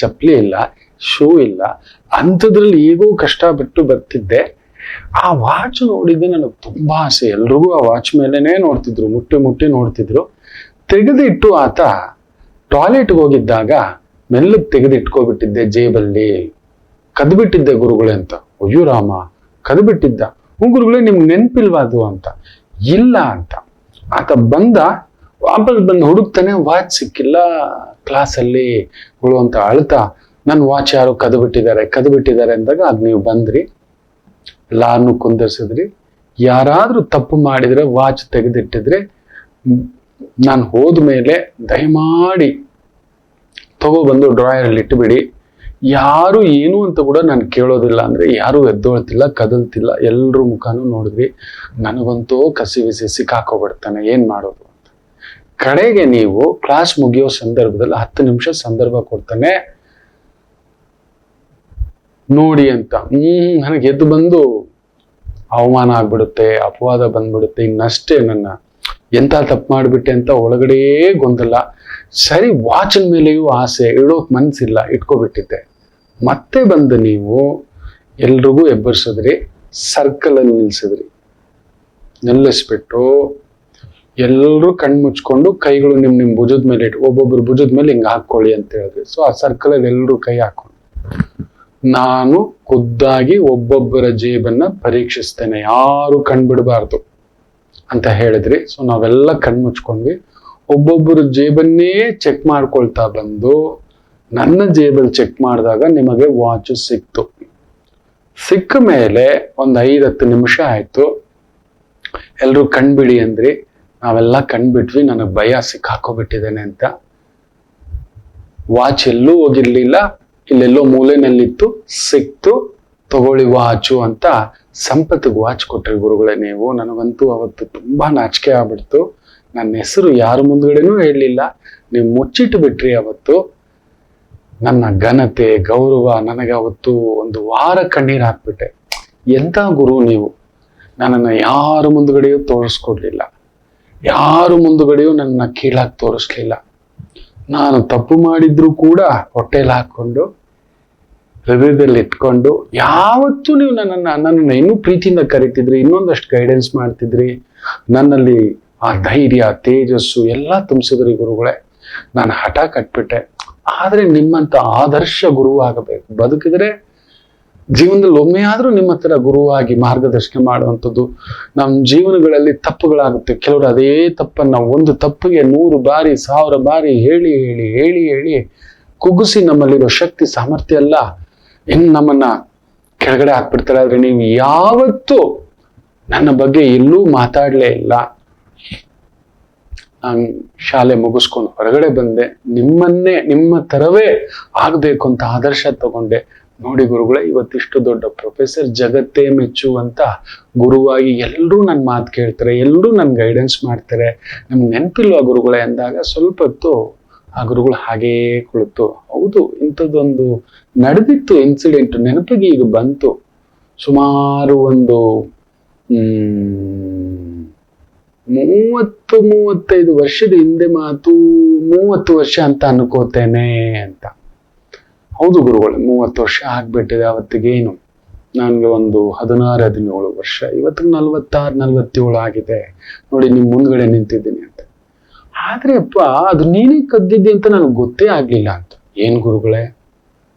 ಚಪ್ಪಲಿ ಇಲ್ಲ, ಶೂ ಇಲ್ಲ. ಅಂಥದ್ರಲ್ಲಿ ಈಗೂ ಕಷ್ಟಪಟ್ಟು ಬರ್ತಿದ್ದೆ. ಆ ವಾಚ್ ನೋಡಿದ್ದೆ, ನನಗೆ ತುಂಬಾ ಆಸೆ. ಎಲ್ರಿಗೂ ಆ ವಾಚ್ ಮೇಲೆನೆ ನೋಡ್ತಿದ್ರು, ಮುಟ್ಟಿ ನೋಡ್ತಿದ್ರು. ತೆಗೆದಿಟ್ಟು ಆತ ಟಾಯ್ಲೆಟ್ಗೆ ಹೋಗಿದ್ದಾಗ ಮೆಲ್ಲಗೆ ತೆಗೆದಿಟ್ಕೊಬಿಟ್ಟಿದ್ದೆ ಜೇಬಲ್ಲಿ, ಕದ್ಬಿಟ್ಟಿದ್ದೆ ಗುರುಗಳೇ ಅಂತ. ಅಯ್ಯೋ ರಾಮ, ಕದ್ಬಿಟ್ಟಿದ್ದ? ಗುರುಗಳೇ ನಿಮ್ಗೆ ನೆನ್ಪಿಲ್ವಾ ಅದು ಅಂತ. ಇಲ್ಲ ಅಂತ. ಆತ ವಾಪಸ್ ಬಂದು ಹುಡುಕ್ತಾನೆ, ವಾಚ್ ಸಿಕ್ಕಿಲ್ಲ ಕ್ಲಾಸಲ್ಲಿ. ಅಂತ ಅಳ್ತಾ, ನನ್ನ ವಾಚ್ ಯಾರು ಕದ್ಬಿಟ್ಟಿದ್ದಾರೆ ಅಂದಾಗ ಅದ್ ನೀವು ಬಂದ್ರಿ, ಎಲ್ಲಾರನ್ನು ಕುಂದರ್ಸಿದ್ರಿ. ಯಾರಾದ್ರೂ ತಪ್ಪು ಮಾಡಿದ್ರೆ, ವಾಚ್ ತೆಗೆದಿಟ್ಟಿದ್ರೆ, ನಾನು ಹೋದ್ಮೇಲೆ ದಯಮಾಡಿ ತಗೊಬಂದು ಡ್ರಾಯರಲ್ಲಿ ಇಟ್ಟುಬಿಡಿ. ಯಾರು ಏನು ಅಂತ ಕೂಡ ನಾನು ಕೇಳೋದಿಲ್ಲ ಅಂದ್ರೆ ಯಾರು ಎದ್ದೊಳ್ತಿಲ್ಲ, ಕದಲ್ತಿಲ್ಲ. ಎಲ್ರೂ ಮುಖಾನು ನೋಡಿದ್ವಿ. ನನಗಂತೂ ಕಸಿವಿಸಿ ಸಿಕ್ಕಾಕೋಬಿಡ್ತಾನೆ, ಏನ್ ಮಾಡೋದು ಅಂತ. ಕಡೆಗೆ ನೀವು ಕ್ಲಾಸ್ ಮುಗಿಯೋ ಸಂದರ್ಭದಲ್ಲಿ 10 ನಿಮಿಷ ಸಂದರ್ಭ ಕೊಡ್ತಾನೆ, ನೋಡಿ ಅಂತ. ನನಗೆ ಎದ್ದು ಬಂದು ಅವಮಾನ ಆಗ್ಬಿಡುತ್ತೆ, ಅಪವಾದ ಬಂದ್ಬಿಡುತ್ತೆ. ಇನ್ನಷ್ಟೇ ನನ್ನ ಎಂತ ತಪ್ಪು ಮಾಡ್ಬಿಟ್ಟೆ ಅಂತ ಒಳಗಡೆ ಗೊಂದಲ. ಸರಿ, ವಾಚಿನ ಮೇಲೆಯೂ ಆಸೆ, ಇಡೋಕ್ ಮನ್ಸಿಲ್ಲ, ಇಟ್ಕೊಬಿಟ್ಟಿದ್ದೆ. ಮತ್ತೆ ಬಂದು ನೀವು ಎಲ್ರಿಗೂ ಎಬ್ಬರ್ಸಿದ್ರಿ, ಸರ್ಕಲ್ ಅಲ್ಲಿ ನಿಲ್ಲಿಸ್ಬಿಟ್ಟು ಎಲ್ಲರೂ ಕಣ್ ಮುಚ್ಕೊಂಡು ಕೈಗಳು ನಿಮ್ ಭುಜದ ಮೇಲೆ ಇಟ್ಟು, ಒಬ್ಬೊಬ್ರು ಭುಜದ ಮೇಲೆ ಹಿಂಗ್ ಹಾಕೊಳ್ಳಿ ಅಂತ ಹೇಳಿದ್ರಿ. ಸೊ ಆ ಸರ್ಕಲ್ ಅಲ್ಲಿ ಎಲ್ಲರೂ ಕೈ ಹಾಕೊಂಡು, ನಾನು ಖುದ್ದಾಗಿ ಒಬ್ಬೊಬ್ಬರ ಜೇಬನ್ನ ಪರೀಕ್ಷಿಸ್ತೇನೆ, ಯಾರು ಕಣ್ಬಿಡಬಾರ್ದು ಅಂತ ಹೇಳಿದ್ರಿ. ಸೊ ನಾವೆಲ್ಲ ಕಣ್ ಮುಚ್ಕೊಂಡ್ವಿ. ಒಬ್ಬೊಬ್ಬರು ಜೇಬನ್ನೇ ಚೆಕ್ ಮಾಡ್ಕೊಳ್ತಾ ಬಂದು ನನ್ನ ಜೇಬಲ್ಲಿ ಚೆಕ್ ಮಾಡಿದಾಗ ನಿಮಗೆ ವಾಚ್ ಸಿಕ್ತು. ಸಿಕ್ಕ ಮೇಲೆ ಒಂದ್ 5-10 ನಿಮಿಷ ಆಯ್ತು. ಎಲ್ರು ಕಣ್ಬಿಡಿ ಅಂದ್ರಿ, ನಾವೆಲ್ಲ ಕಣ್ಬಿಟ್ವಿ. ನನಗೆ ಭಯ, ಸಿಕ್ಕಾಕೋಬಿಟ್ಟಿದ್ದೇನೆ ಅಂತ. ವಾಚ್ ಎಲ್ಲೂ ಹೋಗಿರ್ಲಿಲ್ಲ, ಇಲ್ಲೆಲ್ಲೋ ಮೂಲೆನಲ್ಲಿತ್ತು, ಸಿಕ್ತು, ತಗೊಳ್ಳಿ ವಾಚು ಅಂತ ಸಂಪತ್ತಿಗೆ ವಾಚ್ ಕೊಟ್ರಿ ಗುರುಗಳೇ ನೀವು. ನನಗಂತೂ ಅವತ್ತು ತುಂಬಾ ನಾಚಿಕೆ ಆಗ್ಬಿಡ್ತು. ನನ್ನ ಹೆಸರು ಯಾರ ಮುಂದ್ಗಡೆನೂ ಹೇಳಲಿಲ್ಲ, ನೀವು ಮುಚ್ಚಿಟ್ಟು ಬಿಟ್ರಿ. ಅವತ್ತು ನನ್ನ ಘನತೆ, ಗೌರವ, ನನಗೆ ಅವತ್ತು 1 ವಾರ ಕಣ್ಣೀರ್ ಹಾಕ್ಬಿಟ್ಟೆ. ಎಂತ ಗುರು ನೀವು, ನನ್ನನ್ನು ಯಾರ ಮುಂದ್ಗಡೆಯೂ ತೋರಿಸ್ಕೊಡ್ಲಿಲ್ಲ, ಯಾರು ಮುಂದ್ಗಡೆಯೂ ನನ್ನ ಕೀಳಾಗಿ ತೋರಿಸ್ಲಿಲ್ಲ. ನಾನು ತಪ್ಪು ಮಾಡಿದ್ರು ಕೂಡ ಹೊಟ್ಟೆಲಿ ಹಾಕೊಂಡು, ಹೃದಯದಲ್ಲಿ ಇಟ್ಕೊಂಡು, ಯಾವತ್ತೂ ನೀವು ನನ್ನನ್ನು ಇನ್ನೂ ಪ್ರೀತಿಯಿಂದ ಕರಿತಿದ್ರಿ, ಇನ್ನೊಂದಷ್ಟು ಗೈಡೆನ್ಸ್ ಮಾಡ್ತಿದ್ರಿ. ನನ್ನಲ್ಲಿ ಆ ಧೈರ್ಯ, ತೇಜಸ್ಸು ಎಲ್ಲ ತುಂಬಿಸಿದ್ರಿ ಗುರುಗಳೇ. ನಾನು ಹಠ ಕಟ್ಬಿಟ್ಟೆ. ಆದ್ರೆ ನಿಮ್ಮಂತ ಆದರ್ಶ ಗುರು ಆಗಬೇಕು. ಬದುಕಿದ್ರೆ ಜೀವನದಲ್ಲಿ ಒಮ್ಮೆ ಆದ್ರೂ ನಿಮ್ಮ ಹತ್ರ ಗುರುವಾಗಿ ಮಾರ್ಗದರ್ಶನ ಮಾಡುವಂಥದ್ದು. ನಮ್ಮ ಜೀವನಗಳಲ್ಲಿ ತಪ್ಪುಗಳಾಗುತ್ತೆ. ಕೆಲವರು ಅದೇ ತಪ್ಪನ್ನ, ಒಂದು ತಪ್ಪಿಗೆ 100 ಬಾರಿ 1000 ಬಾರಿ ಹೇಳಿ ಹೇಳಿ ಹೇಳಿ ಹೇಳಿ ಕುಗ್ಗಿಸಿ ನಮ್ಮಲ್ಲಿರೋ ಶಕ್ತಿ, ಸಾಮರ್ಥ್ಯ ಎಲ್ಲ ಹೆಂಗ್ ನಮ್ಮನ್ನ ಕೆಳಗಡೆ ಹಾಕ್ಬಿಡ್ತಾರೆ. ಆದ್ರೆ ನೀವು ಯಾವತ್ತೂ ನನ್ನ ಬಗ್ಗೆ ಎಲ್ಲೂ ಮಾತಾಡ್ಲೇ ಇಲ್ಲ. ನಾನು ಶಾಲೆ ಮುಗಿಸ್ಕೊಂಡು ಹೊರಗಡೆ ಬಂದೆ, ನಿಮ್ಮ ತರವೇ ಆಗ್ಬೇಕು ಅಂತ ಆದರ್ಶ ತಗೊಂಡೆ. ನೋಡಿ ಗುರುಗಳೇ, ಇವತ್ತಿಷ್ಟು ದೊಡ್ಡ ಪ್ರೊಫೆಸರ್, ಜಗತ್ತೇ ಮೆಚ್ಚುವಂತ ಗುರುವಾಗಿ ಎಲ್ಲರೂ ನನ್ನ ಮಾತು ಕೇಳ್ತಾರೆ, ಎಲ್ಲರೂ ನನ್ ಗೈಡೆನ್ಸ್ ಮಾಡ್ತಾರೆ. ನಮ್ಗೆ ನೆನಪಿಲ್ವಾ ಗುರುಗಳೇ ಅಂದಾಗ ಸ್ವಲ್ಪ ಹೊತ್ತು ಆ ಗುರುಗಳು ಹಾಗೇ ಕುಳಿತು, ಹೌದು ಇಂಥದ್ದೊಂದು ನಡೆದಿತ್ತು ಇನ್ಸಿಡೆಂಟ್, ನೆನಪಿಗೆ ಈಗ ಬಂತು. ಸುಮಾರು ಒಂದು 30-35 ವರ್ಷದ ಹಿಂದೆ ಮಾತು, 30 ವರ್ಷ ಅಂತ ಅನ್ಕೋತೇನೆ ಅಂತ. ಹೌದು ಗುರುಗಳು, 30 ವರ್ಷ ಆಗ್ಬಿಟ್ಟಿದೆ. ಅವತ್ತಿಗೇನು ನನ್ಗೆ ಒಂದು 16-17 ವರ್ಷ, ಇವತ್ತಿಗೆ 46-47 ಆಗಿದೆ. ನೋಡಿ, ನಿಮ್ ಮುಂದ್ಗಡೆ ನಿಂತಿದ್ದೀನಿ ಅಂತ. ಆದ್ರೆ ಅಪ್ಪ, ಅದು ನೀನೇ ಕದ್ದಿದ್ದೆ ಅಂತ ನನಗೆ ಗೊತ್ತೇ ಆಗ್ಲಿಲ್ಲ ಅಂತ. ಏನ್ ಗುರುಗಳೇ,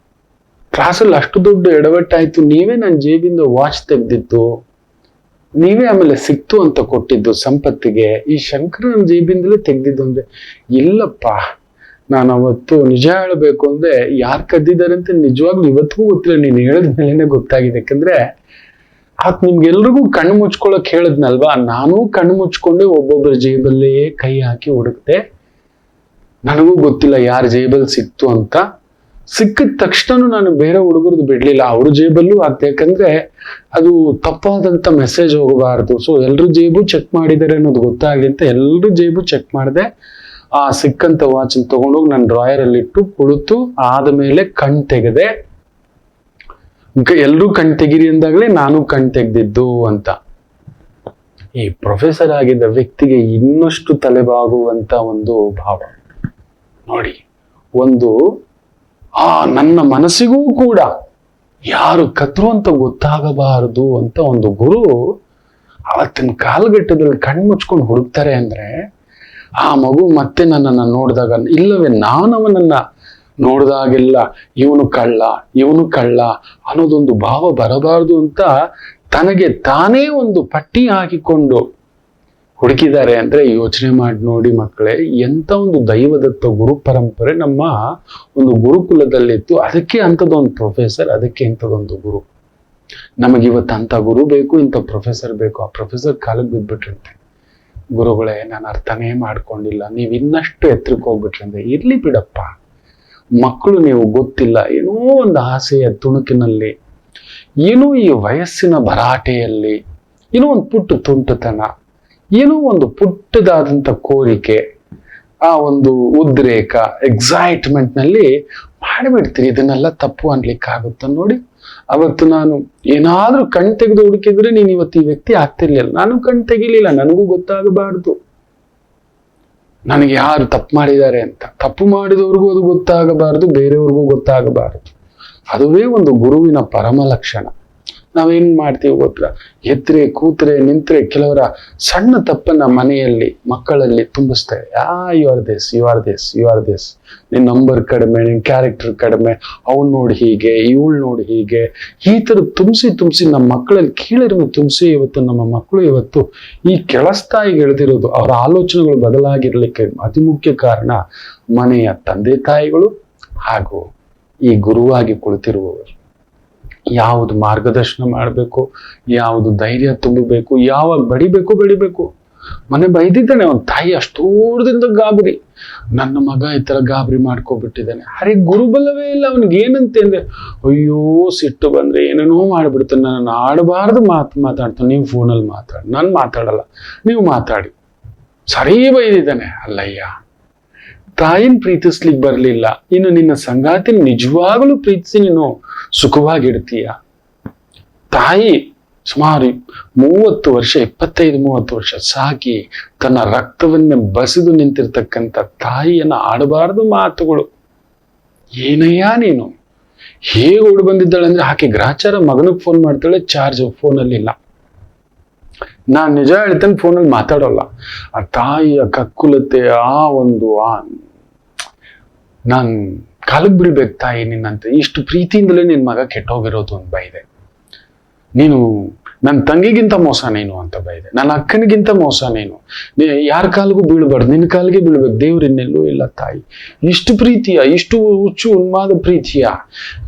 ಕ್ಲಾಸಲ್ಲಿ ಅಷ್ಟು ದೊಡ್ಡ ಎಡವಟ್ಟಾಯ್ತು, ನೀವೇ ನನ್ನ ಜೇಬಿಂದ ವಾಚ್ ತೆಗ್ದಿತ್ತು, ನೀವೇ ಆಮೇಲೆ ಸಿಕ್ತು ಅಂತ ಕೊಟ್ಟಿದ್ದು ಸಂಪತ್ತಿಗೆ, ಈ ಶಂಕರನ ಜೇಬಿಂದಲೇ ತೆಗ್ದಿದ್ದು ಅಂದ್ರೆ. ಇಲ್ಲಪ್ಪ, ನಾನು ಅವತ್ತು ನಿಜ ಹೇಳಬೇಕು ಅಂದ್ರೆ ಯಾರು ಕದ್ದಿದ್ದಾರೆ ಅಂತ ನಿಜವಾಗ್ಲೂ ಇವತ್ತಿಗೂ ಗೊತ್ತಿಲ್ಲ. ನೀನು ಹೇಳಿದ ಮೇಲೆನೆ ಗೊತ್ತಾಗಿದೆ. ಯಾಕಂದ್ರೆ ಆತ್ ನಿಮ್ಗೆಲ್ರಿಗೂ ಕಣ್ಣು ಮುಚ್ಕೊಳಕ್ ಹೇಳದ್ನಲ್ವಾ, ನಾನು ಕಣ್ಣು ಮುಚ್ಕೊಂಡೆ ಒಬ್ಬೊಬ್ಬರ ಜೇಬಲ್ಲೇ ಕೈ ಹಾಕಿ ಹುಡುಕ್ತೆ. ನನಗೂ ಗೊತ್ತಿಲ್ಲ ಯಾರ ಜೇಬಲ್ಲಿ ಸಿಕ್ತು ಅಂತ. ಸಿಕ್ಕಿದ ತಕ್ಷಣ ನಾನು ಬೇರೆ ಹುಡುಗರದ್ದು ಬಿಡ್ಲಿಲ್ಲ, ಅವ್ರ ಜೇಬಲ್ಲೂ ಹಾಕ್ತೆ. ಯಾಕಂದ್ರೆ ಅದು ತಪ್ಪಾದಂತ ಮೆಸೇಜ್ ಹೋಗಬಾರ್ದು. ಸೊ ಎಲ್ರ ಜೇಬು ಚೆಕ್ ಮಾಡಿದ್ದಾರೆ ಅನ್ನೋದು ಗೊತ್ತಾಗ್ಲಿ ಅಂತ ಎಲ್ರ ಜೇಬು ಚೆಕ್ ಮಾಡಿದೆ. ಆ ಸಿಕ್ಕಂತ ವಾಚ್ ತಗೊಂಡೋಗಿ ನಾನು ಡ್ರಾಯರ್ ಅಲ್ಲಿ ಇಟ್ಟು ಕುಳಿತು ಆದ್ಮೇಲೆ ಕಣ್ ತೆಗೆದೆ. ಎಲ್ರೂ ಕಣ್ ತೆಗಿರಿ ಅಂದಾಗ್ಲೇ ನಾನು ಕಣ್ ತೆಗ್ದಿದ್ದು ಅಂತ. ಈ ಪ್ರೊಫೆಸರ್ ಆಗಿದ್ದ ವ್ಯಕ್ತಿಗೆ ಇನ್ನಷ್ಟು ತಲೆಬಾಗುವಂತ ಒಂದು ಭಾವ ನೋಡಿ. ಒಂದು ನನ್ನ ಮನಸ್ಸಿಗೂ ಕೂಡ ಯಾರು ಕದ್ರು ಅಂತ ಗೊತ್ತಾಗಬಾರದು ಅಂತ ಒಂದು ಗುರು ಅವತ್ತಿನ ಕಾಲಘಟ್ಟದಲ್ಲಿ ಕಣ್ಣು ಮುಚ್ಕೊಂಡು ಹುಡುಕ್ತಾರೆ ಅಂದ್ರೆ ಆ ಮಗು ಮತ್ತೆ ನನ್ನನ್ನು ನೋಡಿದಾಗ, ಇಲ್ಲವೇ ನಾನು ಅವನನ್ನ ನೋಡಿದಾಗೆಲ್ಲ ಇವನು ಕಳ್ಳ ಅನ್ನೋದೊಂದು ಭಾವ ಬರಬಾರದು ಅಂತ ತನಗೆ ತಾನೇ ಒಂದು ಪಟ್ಟಿ ಹಾಕಿಕೊಂಡು ಹುಡುಕಿದ್ದಾರೆ ಅಂದ್ರೆ ಯೋಚನೆ ಮಾಡಿ ನೋಡಿ ಮಕ್ಕಳೇ, ಎಂತ ಒಂದು ದೈವದತ್ತ ಗುರು ಪರಂಪರೆ ನಮ್ಮ ಒಂದು ಗುರುಕುಲದಲ್ಲಿತ್ತು. ಅದಕ್ಕೆ ಅಂಥದ್ದೊಂದು ಪ್ರೊಫೆಸರ್, ಅದಕ್ಕೆ ಇಂಥದೊಂದು ಗುರು. ನಮಗಿವತ್ತು ಅಂತ ಗುರು ಬೇಕು, ಇಂಥ ಪ್ರೊಫೆಸರ್ ಬೇಕು. ಆ ಪ್ರೊಫೆಸರ್ ಕಾಲಿಗೆ ಬಿದ್ಬಿಟ್ರಂತೆ, ಗುರುಗಳೇ ನಾನು ಅರ್ಥನೇ ಮಾಡ್ಕೊಂಡಿಲ್ಲ, ನೀವು ಇನ್ನಷ್ಟು ಎತ್ತರಕ್ಕೆ ಹೋಗ್ಬಿಟ್ರಂತೆ. ಇರ್ಲಿ ಬಿಡಪ್ಪ, ಮಕ್ಕಳು ನೀವು ಗೊತ್ತಿಲ್ಲ, ಏನೋ ಒಂದು ಆಸೆಯ ತುಣುಕಿನಲ್ಲಿ, ಏನೋ ಈ ವಯಸ್ಸಿನ ಭರಾಟೆಯಲ್ಲಿ, ಏನೋ ಒಂದು ಪುಟ್ಟ ತುಂಟತನ, ಏನೋ ಒಂದು ಪುಟ್ಟದಾದಂಥ ಕೋರಿಕೆ, ಆ ಒಂದು ಉದ್ರೇಕ, ಎಕ್ಸೈಟ್ಮೆಂಟ್ ನಲ್ಲಿ ಮಾಡಿಬಿಡ್ತೀರಿ. ಇದನ್ನೆಲ್ಲ ತಪ್ಪು ಅನ್ಲಿಕ್ಕಾಗುತ್ತ ನೋಡಿ. ಅವತ್ತು ನಾನು ಏನಾದ್ರೂ ಕಣ್ ತೆಗೆದು ಹುಡುಕಿದ್ರೆ ನೀನು ಇವತ್ತು ಈ ವ್ಯಕ್ತಿ ಆಗ್ತಿರ್ಲಿಲ್ಲ. ನಾನು ಕಣ್ ತೆಗಿಲಿಲ್ಲ, ನನಗೂ ಗೊತ್ತಾಗಬಾರ್ದು ನನಗೆ ಯಾರು ತಪ್ಪು ಮಾಡಿದ್ದಾರೆ ಅಂತ. ತಪ್ಪು ಮಾಡಿದವ್ರಿಗೂ ಅದು ಗೊತ್ತಾಗಬಾರದು, ಬೇರೆಯವ್ರಿಗೂ ಗೊತ್ತಾಗಬಾರದು. ಅದುವೇ ಒಂದು ಗುರುವಿನ ಪರಮ ಲಕ್ಷಣ. ನಾವೇನ್ ಮಾಡ್ತೀವಿ ಗೊತ್ತಾ, ಎದ್ರೆ ಕೂತ್ರೆ ನಿಂತ್ರೆ ಕೆಲವರ ಸಣ್ಣ ತಪ್ಪನ್ನ ಮನೆಯಲ್ಲಿ ಮಕ್ಕಳಲ್ಲಿ ತುಂಬಿಸ್ತೇವೆ. ಯು ಆರ್ ದಿಸ್, ನಿನ್ ನಂಬರ್ ಕಡಿಮೆ, ನಿನ್ ಕ್ಯಾರೆಕ್ಟರ್ ಕಡಿಮೆ, ಅವ್ನ್ ನೋಡಿ ಹೀಗೆ, ಇವಳು ನೋಡಿ ಹೀಗೆ, ಈ ತರ ತುಂಬಿಸಿ ನಮ್ಮ ಮಕ್ಕಳಲ್ಲಿ ಕೀಳಿರುವ ತುಂಬಿಸಿ ಇವತ್ತು ನಮ್ಮ ಮಕ್ಕಳು ಇವತ್ತು ಈ ಕೆಳಸ್ಥಾಯಿಗೆ ಎಳೆದಿರೋದು. ಅವರ ಆಲೋಚನೆಗಳು ಬದಲಾಗಿರ್ಲಿಕ್ಕೆ ಅತಿ ಮುಖ್ಯ ಕಾರಣ ಮನೆಯ ತಂದೆ ತಾಯಿಗಳು ಹಾಗೂ ಈ ಗುರುವಾಗಿ ಕುಳಿತಿರುವವರು. ಯಾವುದು ಮಾರ್ಗದರ್ಶನ ಮಾಡಬೇಕು, ಯಾವುದು ಧೈರ್ಯ ತುಂಬಬೇಕು, ಯಾವಾಗ ಬಡಿಬೇಕು. ಮನೆ ಬೈದಿದ್ದಾನೆ ಅವನ ತಾಯಿ, ಅಷ್ಟೂರದಿಂದ ಗಾಬರಿ, ನನ್ನ ಮಗ ಈ ತರ ಗಾಬರಿ ಮಾಡ್ಕೊಬಿಟ್ಟಿದ್ದಾನೆ. ಅರೆ ಗುರುಬಲವೇ ಇಲ್ಲ ಅವನಿಗೆ. ಏನಂತೆ ಅಂದ್ರೆ, ಅಯ್ಯೋ ಸಿಟ್ಟು ಬಂದ್ರೆ ಏನೇನೋ ಮಾಡ್ಬಿಡ್ತಾನೆ, ನನ್ನ ಆಡಬಾರ್ದು ಮಾತಾಡ್ತಾನೆ. ನೀವು ಫೋನಲ್ಲಿ ಮಾತಾಡಿ, ನಾನು ಮಾತಾಡಲ್ಲ, ನೀವು ಮಾತಾಡಿ. ಸರಿ ಬೈದಿದ್ದಾನೆ. ಅಲ್ಲಯ್ಯ, ತಾಯಿನ ಪ್ರೀತಿಸ್ಲಿಕ್ಕೆ ಬರ್ಲಿಲ್ಲ, ಇನ್ನು ನಿನ್ನ ಸಂಗಾತಿನ ನಿಜವಾಗಲೂ ಪ್ರೀತಿಸಿ ನೀನು ಸುಖವಾಗಿಡ್ತೀಯ. ತಾಯಿ ಸುಮಾರು 30 ವರ್ಷ, 25-30 ವರ್ಷ ಸಾಕಿ ತನ್ನ ರಕ್ತವನ್ನೇ ಬಸಿದು ನಿಂತಿರ್ತಕ್ಕಂಥ ತಾಯಿಯನ್ನ ಆಡಬಾರದು ಮಾತುಗಳು. ಏನಯ್ಯ ನೀನು, ಹೇಗೆ ಓಡಿ ಬಂದಿದ್ದಾಳೆ ಅಂದ್ರೆ, ಆಕೆ ಗ್ರಾಚಾರ ಮಗನಿಗೆ ಫೋನ್ ಮಾಡ್ತಾಳೆ, ಚಾರ್ಜ್ ಫೋನಲ್ಲಿ ಇಲ್ಲ. ನಾನ್ ನಿಜ ಹೇಳ್ತೇನೆ, ಫೋನಲ್ಲಿ ಮಾತಾಡೋಲ್ಲ. ಆ ತಾಯಿಯ ಕಕ್ಕುಲತೆ, ನಾನ್ ಕಾಲಕ್ಕೆ ಬಿಡ್ಬೇಕು ತಾಯಿ ನಿನ್ನಂತೆ, ಇಷ್ಟು ಪ್ರೀತಿಯಿಂದಲೇ ನಿನ್ ಮಗ ಕೆಟ್ಟೋಗಿರೋದು ಅಂತ ಬೈದೆ. ನೀನು ನನ್ನ ತಂಗಿಗಿಂತ ಮೋಸ ನೀನು ಅಂತ ಬೈದೆ, ನನ್ನ ಅಕ್ಕನಿಗಿಂತ ಮೋಸ ನೀನು ಯಾರ ಕಾಲಿಗೂ ಬೀಳ್ಬಾರ್ದು, ನಿನ್ನ ಕಾಲಿಗೆ ಬೀಳ್ಬೇಕು, ದೇವ್ರು ಇನ್ನೆಲ್ಲೂ ಇಲ್ಲ ತಾಯಿ. ಇಷ್ಟು ಪ್ರೀತಿಯ, ಇಷ್ಟು ಹುಚ್ಚು ಉನ್ಮಾದ ಪ್ರೀತಿಯ.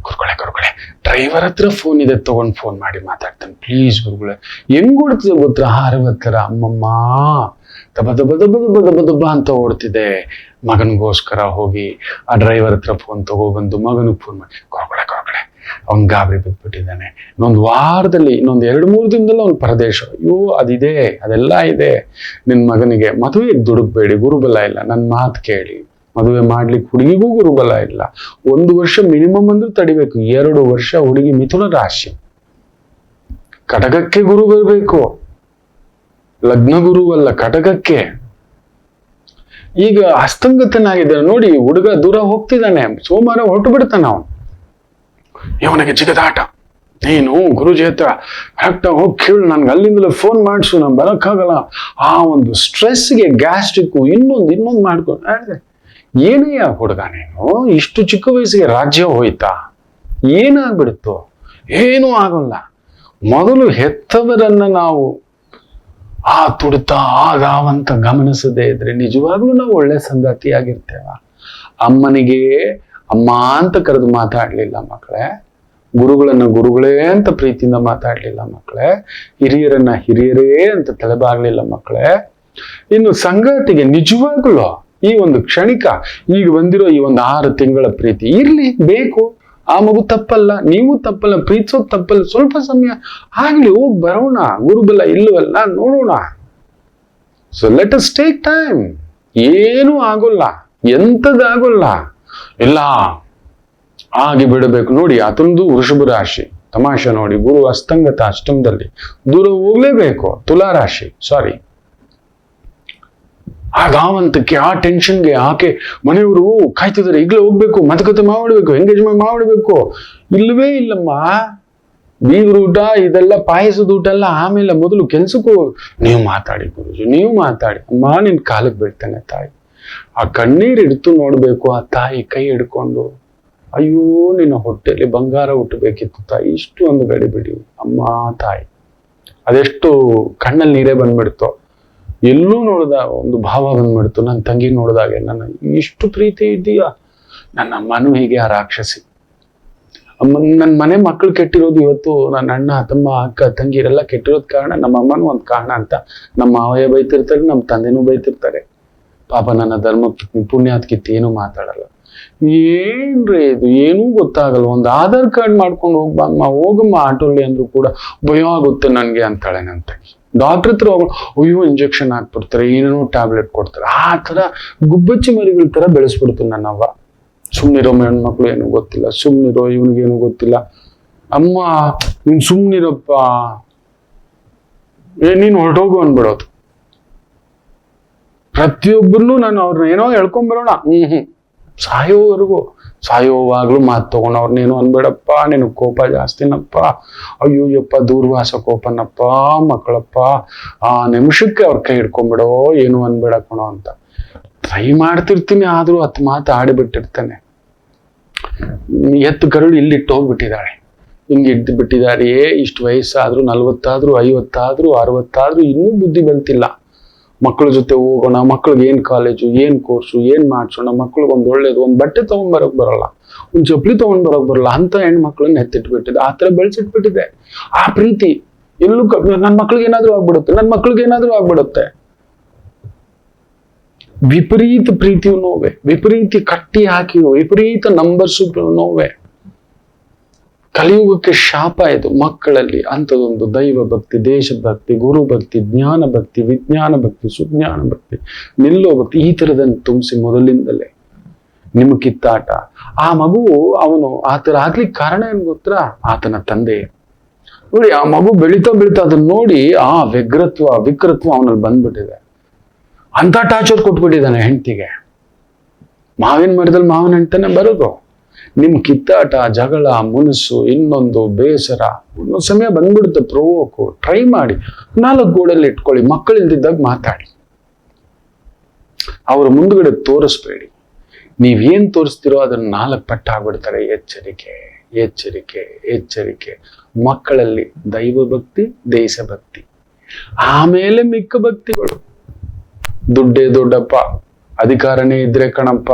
ಗುರುಗಳೇ ಡ್ರೈವರ್ ಹತ್ರ ಫೋನ್ ಇದೆ, ತಗೊಂಡು ಫೋನ್ ಮಾಡಿ ಮಾತಾಡ್ತಾನೆ ಪ್ಲೀಸ್ ಗುರುಗಳೇ. ಹೆಂಗ್ ಓಡ್ತಿದೆ ಗೊತ್ತಾ, ಹಾರವತ್ತರ ಅಮ್ಮಮ್ಮ ದಬ ಅಂತ ಓಡ್ತಿದೆ. ಮಗನಿಗೋಸ್ಕರ ಹೋಗಿ ಆ ಡ್ರೈವರ್ ಹತ್ರ ಫೋನ್ ತಗೊಬಂದು ಮಗನಿಗೆ ಫೋನ್ ಮಾಡಿ, ಕೊರಗಡೆ ಅವ್ನ್ ಗಾಬರಿ ಬಿದ್ಬಿಟ್ಟಿದ್ದಾನೆ. ಇನ್ನೊಂದು ವಾರದಲ್ಲಿ, ಇನ್ನೊಂದು 2-3 ದಿನದಲ್ಲಿ ಅವ್ನ ಪ್ರದೇಶ. ಅಯ್ಯೋ ಅದಿದೆ, ಅದೆಲ್ಲ ಇದೆ. ನಿನ್ ಮಗನಿಗೆ ಮದುವೆ ದುಡುಕ್ಬೇಡಿ, ಗುರುಬಲ ಇಲ್ಲ. ನನ್ನ ಮಾತು ಕೇಳಿ, ಮದುವೆ ಮಾಡ್ಲಿಕ್ಕೆ ಹುಡುಗಿಗೂ ಗುರುಬಲ ಇಲ್ಲ. 1 ವರ್ಷ ಮಿನಿಮಮ್ ಅಂದ್ರೆ ತಡಿಬೇಕು. 2 ವರ್ಷ ಹುಡುಗಿ ಮಿಥುನ ರಾಶಿ, ಕಟಕಕ್ಕೆ ಗುರು ಬರಬೇಕು, ಲಗ್ನ ಗುರುವಲ್ಲ ಕಟಕಕ್ಕೆ. ಈಗ ಹಸ್ತಂಗತನಾಗಿದ್ದಾನೆ ನೋಡಿ, ಹುಡುಗ ದೂರ ಹೋಗ್ತಿದ್ದಾನೆ, ಸೋಮವಾರ ಹೊರಟು ಬಿಡ್ತಾನ ಅವನು. ಇವನಿಗೆ ಜಿಗದಾಟ, ನೀನು ಗುರುಜಿ ಹತ್ರ ಕರೆಕ್ಟ್ ಹೋಗಿ ಕೇಳು, ನನ್ಗೆ ಅಲ್ಲಿಂದಲೇ ಫೋನ್ ಮಾಡಿಸು, ನಾನು ಬರೋಕ್ಕಾಗಲ್ಲ. ಆ ಒಂದು ಸ್ಟ್ರೆಸ್ಗೆ ಗ್ಯಾಸ್ಟ್ರಿಕ್ ಇನ್ನೊಂದು ಮಾಡ್ಕೊಂಡು ಏನಯ್ಯ ಹುಡುಗ ನೀನು, ಇಷ್ಟು ಚಿಕ್ಕ ವಯಸ್ಸಿಗೆ ರಾಜ್ಯ ಹೋಯ್ತಾ, ಏನಾಗ್ಬಿಡುತ್ತೋ? ಏನೂ ಆಗೋಲ್ಲ. ಮೊದಲು ಹೆತ್ತವರನ್ನ ನಾವು ಆ ತುಡಿತ ಆಗಾವಂತ ಗಮನಿಸದೇ ಇದ್ರೆ ನಿಜವಾಗ್ಲೂ ನಾವು ಒಳ್ಳೆ ಸಂಗಾತಿಯಾಗಿರ್ತೇವ. ಅಮ್ಮನಿಗೆ ಅಮ್ಮ ಅಂತ ಕರೆದು ಮಾತಾಡ್ಲಿಲ್ಲ ಮಕ್ಕಳೇ, ಗುರುಗಳನ್ನ ಗುರುಗಳೇ ಅಂತ ಪ್ರೀತಿಯಿಂದ ಮಾತಾಡ್ಲಿಲ್ಲ ಮಕ್ಕಳೇ, ಹಿರಿಯರನ್ನ ಹಿರಿಯರೇ ಅಂತ ತಲೆಬಾಗ್ಲಿಲ್ಲ ಮಕ್ಕಳೇ. ಇನ್ನು ಸಂಗಾತಿಗೆ ನಿಜವಾಗ್ಲೂ ಈ ಒಂದು ಕ್ಷಣಿಕ, ಈಗ ಬಂದಿರೋ ಈ ಒಂದು 6 ತಿಂಗಳ ಪ್ರೀತಿ ಇರ್ಲಿ, ಬೇಕು. ಆ ಮಗು ತಪ್ಪಲ್ಲ, ನೀವು ತಪ್ಪಲ್ಲ, ಪ್ರೀತಿಸೋದು ತಪ್ಪಲ್ಲ. ಸ್ವಲ್ಪ ಸಮಯ ಆಗ್ಲಿ, ಹೋಗಿ ಬರೋಣ, ಗುರುಬಲ ಇಲ್ಲವಲ್ಲ ನೋಡೋಣ. So let us take time. ಏನೂ ಆಗೋಲ್ಲ, ಎಂಥದ್ದಾಗೋಲ್ಲ, ಎಲ್ಲ ಆಗಿ ಬಿಡಬೇಕು. ನೋಡಿ ಆತಂದು ವೃಷಭ ರಾಶಿ, ತಮಾಷೆ ನೋಡಿ, ಗುರು ಅಸ್ತಂಗತ ಅಷ್ಟಮದಲ್ಲಿ, ದೂರ ಹೋಗ್ಲೇಬೇಕು. ತುಲಾ ರಾಶಿ, ಸಾರಿ, ಆ ಗಾವಂತಕ್ಕೆ, ಆ ಟೆನ್ಷನ್ಗೆ ಆಕೆ ಮನೆಯವರು ಕಾಯ್ತಿದ್ದಾರೆ, ಈಗಲೇ ಹೋಗ್ಬೇಕು, ಮಾತುಕತೆ ಮಾಡ್ಬಿಡ್ಬೇಕು, ಎಂಗೇಜ್ಮೆಂಟ್ ಮಾಡ್ಬಿಡ್ಬೇಕು. ಇಲ್ಲವೇ ಇಲ್ಲಮ್ಮ, ಬೀಗ್ರ ಊಟ ಇದೆಲ್ಲ ಪಾಯಸದ ಊಟ ಎಲ್ಲ ಆಮೇಲೆ, ಮೊದಲು ಕೆಲ್ಸಕ್ಕೂ ನೀವು ಮಾತಾಡಿ ಗುರುಜಿ, ನೀವು ಮಾತಾಡಿ. ಅಮ್ಮ ನಿನ್ ಕಾಲಕ್ಕೆ ಬೀಳ್ತಾನೆ ತಾಯಿ. ಆ ಕಣ್ಣೀರ್ ಹಿಡ್ತು ನೋಡ್ಬೇಕು ಆ ತಾಯಿ ಕೈ ಹಿಡ್ಕೊಂಡು, ಅಯ್ಯೋ ನಿನ್ನ ಹೊಟ್ಟೆಲಿ ಬಂಗಾರ ಹುಟ್ಟಬೇಕಿತ್ತು ತಾಯಿ, ಇಷ್ಟು ಒಂದು ಗಡಿ ಬಿಡಿ ಅಮ್ಮ ತಾಯಿ. ಅದೆಷ್ಟು ಕಣ್ಣಲ್ಲಿ ನೀರೇ ಬಂದ್ಬಿಡ್ತು. ಎಲ್ಲೂ ನೋಡ್ದ ಒಂದು ಭಾವ ಬಂದ್ಬಿಡ್ತು. ನನ್ನ ತಂಗಿ ನೋಡಿದಾಗೆ, ನನ್ನ ಇಷ್ಟು ಪ್ರೀತಿ ಇದೆಯಾ, ನನ್ನ ಅಮ್ಮನೂ ಹೀಗೆ ಆ ರಾಕ್ಷಸಿ. ನನ್ನ ಮನೆ ಮಕ್ಕಳು ಕೆಟ್ಟಿರೋದು ಇವತ್ತು, ನನ್ನ ಅಣ್ಣ ತಮ್ಮ ಅಕ್ಕ ತಂಗಿರೆಲ್ಲ ಕೆಟ್ಟಿರೋದ್ ಕಾರಣ ನಮ್ಮ ಅಮ್ಮನೂ ಒಂದ್ ಕಾರಣ ಅಂತ ನಮ್ಮ ಮಾವಯ್ಯ ಬೈತಿರ್ತಾರೆ, ನಮ್ಮ ತಂದೆನೂ ಬೈತಿರ್ತಾರೆ. ಪಾಪ ನನ್ನ ಧರ್ಮಕ್ಕೆ ಪುಣ್ಯಾತ್ಕಿತ್ತು ಏನೂ ಮಾತಾಡಲ್ಲ. ಏನ್ರಿ ಇದು ಏನೂ ಗೊತ್ತಾಗಲ್ಲ. ಒಂದು ಆಧಾರ್ ಕಾರ್ಡ್ ಮಾಡ್ಕೊಂಡು ಹೋಗ್ಬಮ್ಮ, ಹೋಗಮ್ಮ ಆಟೋಲ್ಲಿ ಅಂದ್ರು ಕೂಡ ಭಯ ಆಗುತ್ತೆ ನನ್ಗೆ ಅಂತಾಳೆ ನನ್ನ ತಂಗಿ. ಡಾಕ್ಟರ್ ಹತ್ರ ಹೋಗ, ಅಯ್ಯೋ ಇಂಜೆಕ್ಷನ್ ಹಾಕ್ಬಿಡ್ತಾರೆ, ಏನೇನೋ ಟ್ಯಾಬ್ಲೆಟ್ ಕೊಡ್ತಾರೆ. ಆ ತರ ಗುಬ್ಬಚ್ಚಿ ಮರಿಗಳ ತರ ಬೆಳೆಸ್ಬಿಡ್ತು ನನ್ನವ್ವ. ಸುಮ್ನಿರೋ ಹೆಣ್ಮಕ್ಳು ಏನು ಗೊತ್ತಿಲ್ಲ, ಸುಮ್ನಿರೋ ಇವನಿಗೇನು ಗೊತ್ತಿಲ್ಲ. ಅಮ್ಮ ನೀನ್ ಸುಮ್ನಿರಪ್ಪ, ನೀನ್ ಹೊರಟೋಗು ಅನ್ಬಿಡೋದು. ಪ್ರತಿಯೊಬ್ಬರನ್ನು ನಾನು ಅವ್ರನ್ನ ಏನೋ ಹೇಳ್ಕೊಂಬರೋಣ, ಸಾಯೋವರೆಗೂ, ಸಾಯೋವಾಗ್ಲೂ ಮಾತು ತಗೊಂಡು ಅವ್ರನ್ನೇನು ಅನ್ಬೇಡಪ್ಪ, ನಿನಗ್ ಕೋಪ ಜಾಸ್ತಿನಪ್ಪ, ಅಯ್ಯೋ ಯಪ್ಪ ದೂರ್ವಾಸ ಕೋಪನಪ್ಪ, ಮಕ್ಕಳಪ್ಪ, ಆ ನಿಮಿಷಕ್ಕೆ ಅವ್ರ ಕೈ ಹಿಡ್ಕೊಂಬಿಡೋ, ಏನು ಅನ್ಬೇಡ ಕಣೋ ಅಂತ ಟ್ರೈ ಮಾಡ್ತಿರ್ತೀನಿ. ಆದ್ರೂ ಹತ್ತು ಮಾತು ಆಡಿಬಿಟ್ಟಿರ್ತಾನೆ. ಎತ್ತು ಕರುಳು ಇಲ್ಲಿಟ್ಟು ಹೋಗ್ಬಿಟ್ಟಿದ್ದಾಳೆ, ಹಿಂಗೆ ಇದ್ದು ಬಿಟ್ಟಿದಾರೆಯೇ. ಇಷ್ಟು ವಯಸ್ಸಾದ್ರೂ 40 ಆದ್ರೂ 50 ಆದ್ರೂ 60 ಆದ್ರೂ ಇನ್ನೂ ಬುದ್ಧಿ ಬಂತಿಲ್ಲ. ಮಕ್ಕಳ ಜೊತೆ ಹೋಗೋಣ, ಮಕ್ಳಿಗೆ ಏನ್ ಕಾಲೇಜು, ಏನ್ ಕೋರ್ಸು, ಏನ್ ಮಾಡ್ಸೋಣ, ಮಕ್ಳಿಗೆ ಒಂದ್ ಒಳ್ಳೇದು, ಒಂದ್ ಬಟ್ಟೆ ತಗೊಂಡ್ಬರಕ್ ಬರಲ್ಲ, ಒಂದ್ ಚಪ್ಪಲಿ ತಗೊಂಡ್ಬರಕ್ ಬರಲ್ಲ ಅಂತ ಹೆಣ್ಮಕ್ಳನ್ನ ಎತ್ತಿಟ್ಬಿಟ್ಟಿದೆ. ಆ ತರ ಬೆಳೆಸಿಟ್ಬಿಟ್ಟಿದೆ. ಆ ಪ್ರೀತಿ ಎಲ್ಲೂ ನನ್ ಮಕ್ಳಿಗೆ ಏನಾದ್ರೂ ಆಗ್ಬಿಡುತ್ತೆ, ನನ್ ಮಕ್ಳಿಗೆ ಏನಾದ್ರೂ ಆಗ್ಬಿಡುತ್ತೆ. ವಿಪರೀತ ಪ್ರೀತಿಯು ನೋವೆ, ವಿಪರೀತ ಕಟ್ಟಿ ಹಾಕಿಯು, ವಿಪರೀತ ನಂಬರ್ಸು ನೋವೆ. ಕಲಿಯುಗಕ್ಕೆ ಶಾಪ ಇದು ಮಕ್ಕಳಲ್ಲಿ. ಅಂಥದೊಂದು ದೈವ ಭಕ್ತಿ, ದೇಶಭಕ್ತಿ, ಗುರು ಭಕ್ತಿ, ಜ್ಞಾನ ಭಕ್ತಿ, ವಿಜ್ಞಾನ ಭಕ್ತಿ, ಸುಜ್ಞಾನ ಭಕ್ತಿ, ನಿಲ್ಲೋ ಭಕ್ತಿ, ಈ ತರದನ್ನು ತುಂಬಿಸಿ ಮೊದಲಿಂದಲೇ ನಿಮ್ಮ ಕಿತ್ತಾಟ. ಆ ಮಗು ಅವನು ಆ ತರ ಆಗ್ಲಿಕ್ಕೆ ಕಾರಣ ಏನ್ ಗೊತ್ತಾ? ಆತನ ತಂದೆ. ನೋಡಿ, ಆ ಮಗು ಬೆಳೀತಾ ಬೆಳೀತಾ ಅದನ್ನ ನೋಡಿ ಆ ವಿಕೃತ್ವ ಅವನಲ್ಲಿ ಬಂದ್ಬಿಟ್ಟಿದೆ. ಅಂತ ಟಾರ್ಚರ್ ಕೊಟ್ಬಿಟ್ಟಿದ್ದಾನೆ ಹೆಂಡತಿಗೆ. ಮಾವಿನ ಮರದಲ್ಲಿ ಮಾವಿನ ಹಣ್ಣು ಬರೋದು. ನಿಮ್ ಕಿತ್ತಾಟ, ಜಗಳ, ಮುನಸ್ಸು, ಇನ್ನೊಂದು ಬೇಸರ, ಒಂದೊಂದು ಸಮಯ ಬಂದ್ಬಿಡುತ್ತೆ. ಪ್ರವೋಕು ಟ್ರೈ ಮಾಡಿ, 4 ಗೋಡೆಯಲ್ಲಿ ಇಟ್ಕೊಳ್ಳಿ. ಮಕ್ಕಳಿಲ್ದಿದ್ದಾಗ ಮಾತಾಡಿ, ಅವ್ರ ಮುಂದ್ಗಡೆ ತೋರಿಸ್ಬೇಡಿ. ನೀವೇನ್ ತೋರಿಸ್ತಿರೋ ಅದನ್ನ 4 ಪಟ್ಟ ಆಗ್ಬಿಡ್ತಾರೆ. ಎಚ್ಚರಿಕೆ, ಎಚ್ಚರಿಕೆ, ಎಚ್ಚರಿಕೆ. ಮಕ್ಕಳಲ್ಲಿ ದೈವ ಭಕ್ತಿ, ದೇಶಭಕ್ತಿ, ಆಮೇಲೆ ಮಿಕ್ಕ ಭಕ್ತಿಗಳು. ದುಡ್ಡೇ ದೊಡ್ಡಪ್ಪ, ಅಧಿಕಾರನೇ ಇದ್ರೆ ಕಣಪ್ಪ.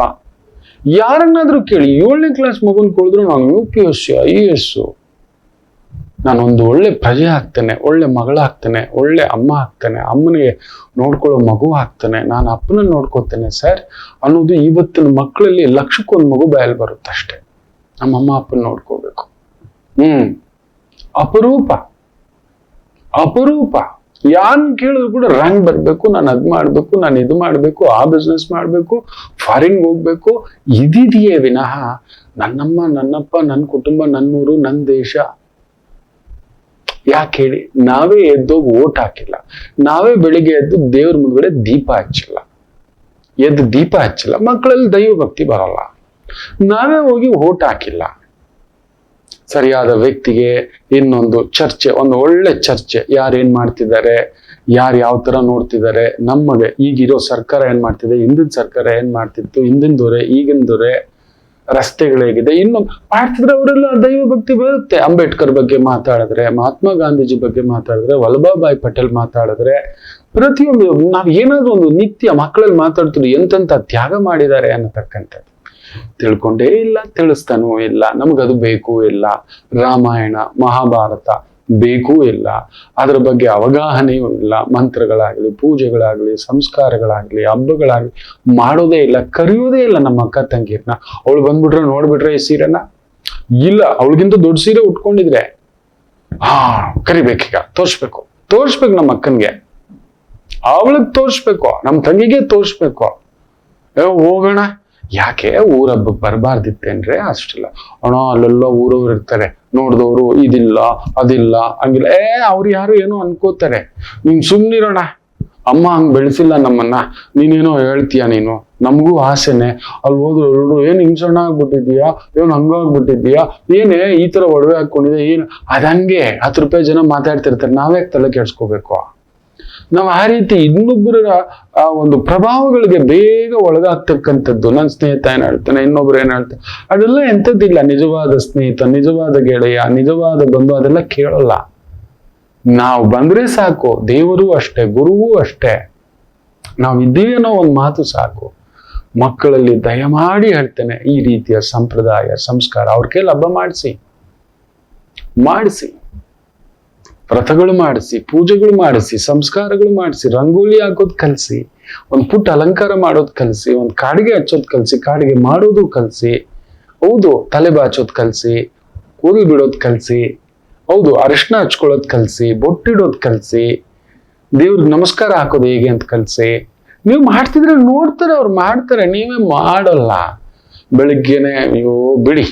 ಯಾರನ್ನಾದ್ರೂ ಕೇಳಿ, 7ನೇ ಕ್ಲಾಸ್ ಮಗುನ್ ಕೊಡಿದ್ರು ನಾನು UPSC IAS, ನಾನೊಂದು ಒಳ್ಳೆ ಪ್ರಜೆ ಆಗ್ತೇನೆ, ಒಳ್ಳೆ ಮಗಳಾಗ್ತೇನೆ, ಒಳ್ಳೆ ಅಮ್ಮ ಆಗ್ತೇನೆ, ಅಮ್ಮನಿಗೆ ನೋಡ್ಕೊಳ್ಳೋ ಮಗು ಆಗ್ತಾನೆ, ನಾನು ಅಪ್ಪನ ನೋಡ್ಕೋತೇನೆ ಸರ್ ಅನ್ನೋದು ಇವತ್ತಿನ ಮಕ್ಕಳಲ್ಲಿ 1,00,000 ಮಗು ಬಾಯಲ್ಲಿ ಬರುತ್ತಷ್ಟೆ. ನಮ್ಮಮ್ಮ ಅಪ್ಪನ ನೋಡ್ಕೋಬೇಕು. ಅಪರೂಪ ಅಪರೂಪ. ಯಾನ್ ಕೇಳಿದ್ರು ಕೂಡ ರ್ಯಾಂಕ್ ಬರ್ಬೇಕು, ನಾನು ಅದ್ ಮಾಡ್ಬೇಕು, ನಾನು ಇದು ಮಾಡ್ಬೇಕು, ಆ ಬಿಸ್ನೆಸ್ ಮಾಡ್ಬೇಕು, ಫಾರಿನ್ ಹೋಗ್ಬೇಕು, ಇದಿದೆಯೇ ವಿನಃ ನನ್ನಮ್ಮ, ನನ್ನಪ್ಪ, ನನ್ನ ಕುಟುಂಬ, ನನ್ನೂರು, ನನ್ನ ದೇಶ ಯಾಕೆ ಹೇಳಿ? ನಾವೇ ಎದ್ದೋಗಿ ಓಟ್ ಹಾಕಿಲ್ಲ, ನಾವೇ ಬೆಳಿಗ್ಗೆ ಎದ್ದು ದೇವ್ರ ಮುಂದ್ಗಡೆ ದೀಪ ಹಚ್ಚಿಲ್ಲ, ದೀಪ ಹಚ್ಚಿಲ್ಲ, ಮಕ್ಕಳಲ್ಲಿ ದೈವ ಭಕ್ತಿ ಬರಲ್ಲ. ನಾವೇ ಹೋಗಿ ಓಟ್ ಹಾಕಿಲ್ಲ. ಸರಿಯಾದ ವ್ಯಕ್ತಿಗೆ ಇನ್ನೊಂದು ಚರ್ಚೆ, ಒಂದು ಒಳ್ಳೆ ಚರ್ಚೆ, ಯಾರೇನ್ ಮಾಡ್ತಿದ್ದಾರೆ, ಯಾರು ಯಾವ ತರ ನೋಡ್ತಿದ್ದಾರೆ, ನಮಗೆ ಈಗಿರೋ ಸರ್ಕಾರ ಏನ್ ಮಾಡ್ತಿದೆ, ಹಿಂದಿನ ಸರ್ಕಾರ ಏನ್ ಮಾಡ್ತಿತ್ತು, ಹಿಂದಿನ ದೊರೆ, ಈಗಿನ ದೊರೆ, ರಸ್ತೆಗಳು ಹೇಗಿದೆ, ಇನ್ನೊಂದು ಮಾಡ್ತಿದ್ರೆ ಅವರೆಲ್ಲ ದೈವ ಭಕ್ತಿ ಬರುತ್ತೆ. ಅಂಬೇಡ್ಕರ್ ಬಗ್ಗೆ ಮಾತಾಡಿದ್ರೆ, ಮಹಾತ್ಮ ಗಾಂಧೀಜಿ ಬಗ್ಗೆ ಮಾತಾಡಿದ್ರೆ, ವಲ್ಲಭಭಾಯಿ ಪಟೇಲ್ ಮಾತಾಡಿದ್ರೆ, ಪ್ರತಿಯೊಂದು ನಾವ್ ಏನಾದ್ರು ಒಂದು ನಿತ್ಯ ಮಕ್ಕಳಲ್ಲಿ ಮಾತಾಡ್ತಿದ್ರು ಎಂತೆಂತ ತ್ಯಾಗ ಮಾಡಿದ್ದಾರೆ ಅನ್ನತಕ್ಕಂಥದ್ದು. ತಿಳ್ಕೊಂಡೇ ಇಲ್ಲ, ತಿಳಿಸ್ತಾನೂ ಇಲ್ಲ, ನಮಗದು ಬೇಕೂ ಇಲ್ಲ. ರಾಮಾಯಣ ಮಹಾಭಾರತ ಬೇಕೂ ಇಲ್ಲ, ಅದರ ಬಗ್ಗೆ ಅವಗಾಹನೆಯೂ ಇಲ್ಲ. ಮಂತ್ರಗಳಾಗ್ಲಿ, ಪೂಜೆಗಳಾಗ್ಲಿ, ಸಂಸ್ಕಾರಗಳಾಗ್ಲಿ, ಹಬ್ಬಗಳಾಗ್ಲಿ ಮಾಡೋದೇ ಇಲ್ಲ, ಕರೆಯೋದೇ ಇಲ್ಲ ನಮ್ಮ ಅಕ್ಕ ತಂಗಿರ್ನ. ಅವಳು ಬಂದ್ಬಿಟ್ರೆ ನೋಡ್ಬಿಟ್ರೆ ಈ ಸೀರೆನ ಇಲ್ಲ, ಅವಳಿಗಿಂತ ದೊಡ್ಡ ಸೀರೆ ಉಟ್ಕೊಂಡಿದ್ರೆ ಕರಿಬೇಕೀಗ, ತೋರ್ಸ್ಬೇಕು ನಮ್ಮ ಅಕ್ಕನ್ಗೆ, ಅವಳಿಗೆ ತೋರ್ಸ್ಬೇಕು, ನಮ್ಮ ತಂಗಿಗೆ ತೋರ್ಸ್ಬೇಕು. ಹೋಗೋಣ, ಯಾಕೆ ಊರ ಹಬ್ಬಕ್ಕೆ ಬರಬಾರ್ದಿತ್ತೇನ್ರೆ? ಅಷ್ಟಿಲ್ಲ ಅಣ್ಣ, ಅಲ್ಲೆಲ್ಲ ಊರವ್ರು ಇರ್ತಾರೆ, ನೋಡ್ದವ್ರು ಇದಿಲ್ಲ ಅದಿಲ್ಲ ಹಂಗಿಲ್ಲ. ಅವ್ರು ಯಾರು ಏನೋ ಅನ್ಕೋತಾರೆ. ನೀನ್ ಸುಮ್ನಿರೋಣ, ಅಮ್ಮ ಹಂಗ್ ಬೆಳೆಸಿಲ್ಲ ನಮ್ಮನ್ನ, ನೀನೇನೋ ಹೇಳ್ತೀಯ ನೀನು ನಮಗೂ ಆಸೆನೆ. ಅಲ್ಲಿ ಹೋದ್ರು ಏನ್ ಹಿಂಸಣ್ಣ ಆಗ್ಬಿಟ್ಟಿದ್ಯಾ, ಏನ್ ಹಂಗಾಗ್ಬಿಟ್ಟಿದ್ಯಾ, ಏನೇ ಈ ತರ ಒಡವೆ ಹಾಕೊಂಡಿದೆ, ಏನು ಅದಂಗೆ 10 ರೂಪಾಯಿ ಜನ ಮಾತಾಡ್ತಿರ್ತಾರೆ, ನಾವೇ ತಲೆ ಕೆಡ್ಸ್ಕೋಬೇಕು. ನಾವು ಆ ರೀತಿ ಇನ್ನೊಬ್ಬರ ಆ ಒಂದು ಪ್ರಭಾವಗಳಿಗೆ ಬೇಗ ಒಳಗಾಗ್ತಕ್ಕಂಥದ್ದು. ನನ್ನ ಸ್ನೇಹಿತ ಏನ್ ಹೇಳ್ತಾನೆ, ಇನ್ನೊಬ್ರು ಏನ್ ಹೇಳ್ತಾನೆ, ಅದೆಲ್ಲ ಎಂಥದ್ದಿಲ್ಲ. ನಿಜವಾದ ಸ್ನೇಹಿತ, ನಿಜವಾದ ಗೆಳೆಯ, ನಿಜವಾದ ಬಂಧು ಅದೆಲ್ಲ ಕೇಳಲ್ಲ. ನಾವು ಬಂದ್ರೆ ಸಾಕು. ದೇವರು ಅಷ್ಟೇ, ಗುರುವೂ ಅಷ್ಟೇ. ನಾವು ಇದ್ದೀವಿ ಅನ್ನೋ ಒಂದು ಮಾತು ಸಾಕು. ಮಕ್ಕಳಲ್ಲಿ ದಯಮಾಡಿ ಹೇಳ್ತೇನೆ, ಈ ರೀತಿಯ ಸಂಪ್ರದಾಯ ಸಂಸ್ಕಾರ ಅವ್ರ ಕೈಲಿ ಹಬ್ಬ ಮಾಡಿಸಿ, ವ್ರತಗಳು ಮಾಡಿಸಿ, ಪೂಜೆಗಳು ಮಾಡಿಸಿ, ಸಂಸ್ಕಾರಗಳು ಮಾಡಿಸಿ, ರಂಗೋಲಿ ಹಾಕೋದ್ ಕಲ್ಸಿ, ಒಂದ್ ಪುಟ್ಟ ಅಲಂಕಾರ ಮಾಡೋದ್ ಕಲ್ಸಿ, ಒಂದ್ ಕಾಡಿಗೆ ಹಚ್ಚೋದ್ ಕಲ್ಸಿ, ಕಾಡಿಗೆ ಮಾಡೋದು ಕಲ್ಸಿ, ಹೌದು ತಲೆ ಬಾಚೋದ್ ಕಲ್ಸಿ, ಕೂದಲು ಬಿಡೋದ್ ಕಲ್ಸಿ, ಹೌದು ಅರಿಶಿನ ಹಚ್ಕೊಳ್ಳೋದ್ ಕಲ್ಸಿ, ಬೊಟ್ಟಿಡೋದ್ ಕಲ್ಸಿ, ದೇವ್ರಿಗೆ ನಮಸ್ಕಾರ ಹಾಕೋದು ಹೇಗೆ ಅಂತ ಕಲ್ಸಿ. ನೀವು ಮಾಡ್ತಿದ್ರೆ ನೋಡ್ತಾರೆ, ಅವ್ರು ಮಾಡ್ತಾರೆ, ನೀವೇ ಮಾಡಲ್ಲ. ಬೆಳಿಗ್ಗೆನೆ ಅಯ್ಯೋ ಬಿಡಿ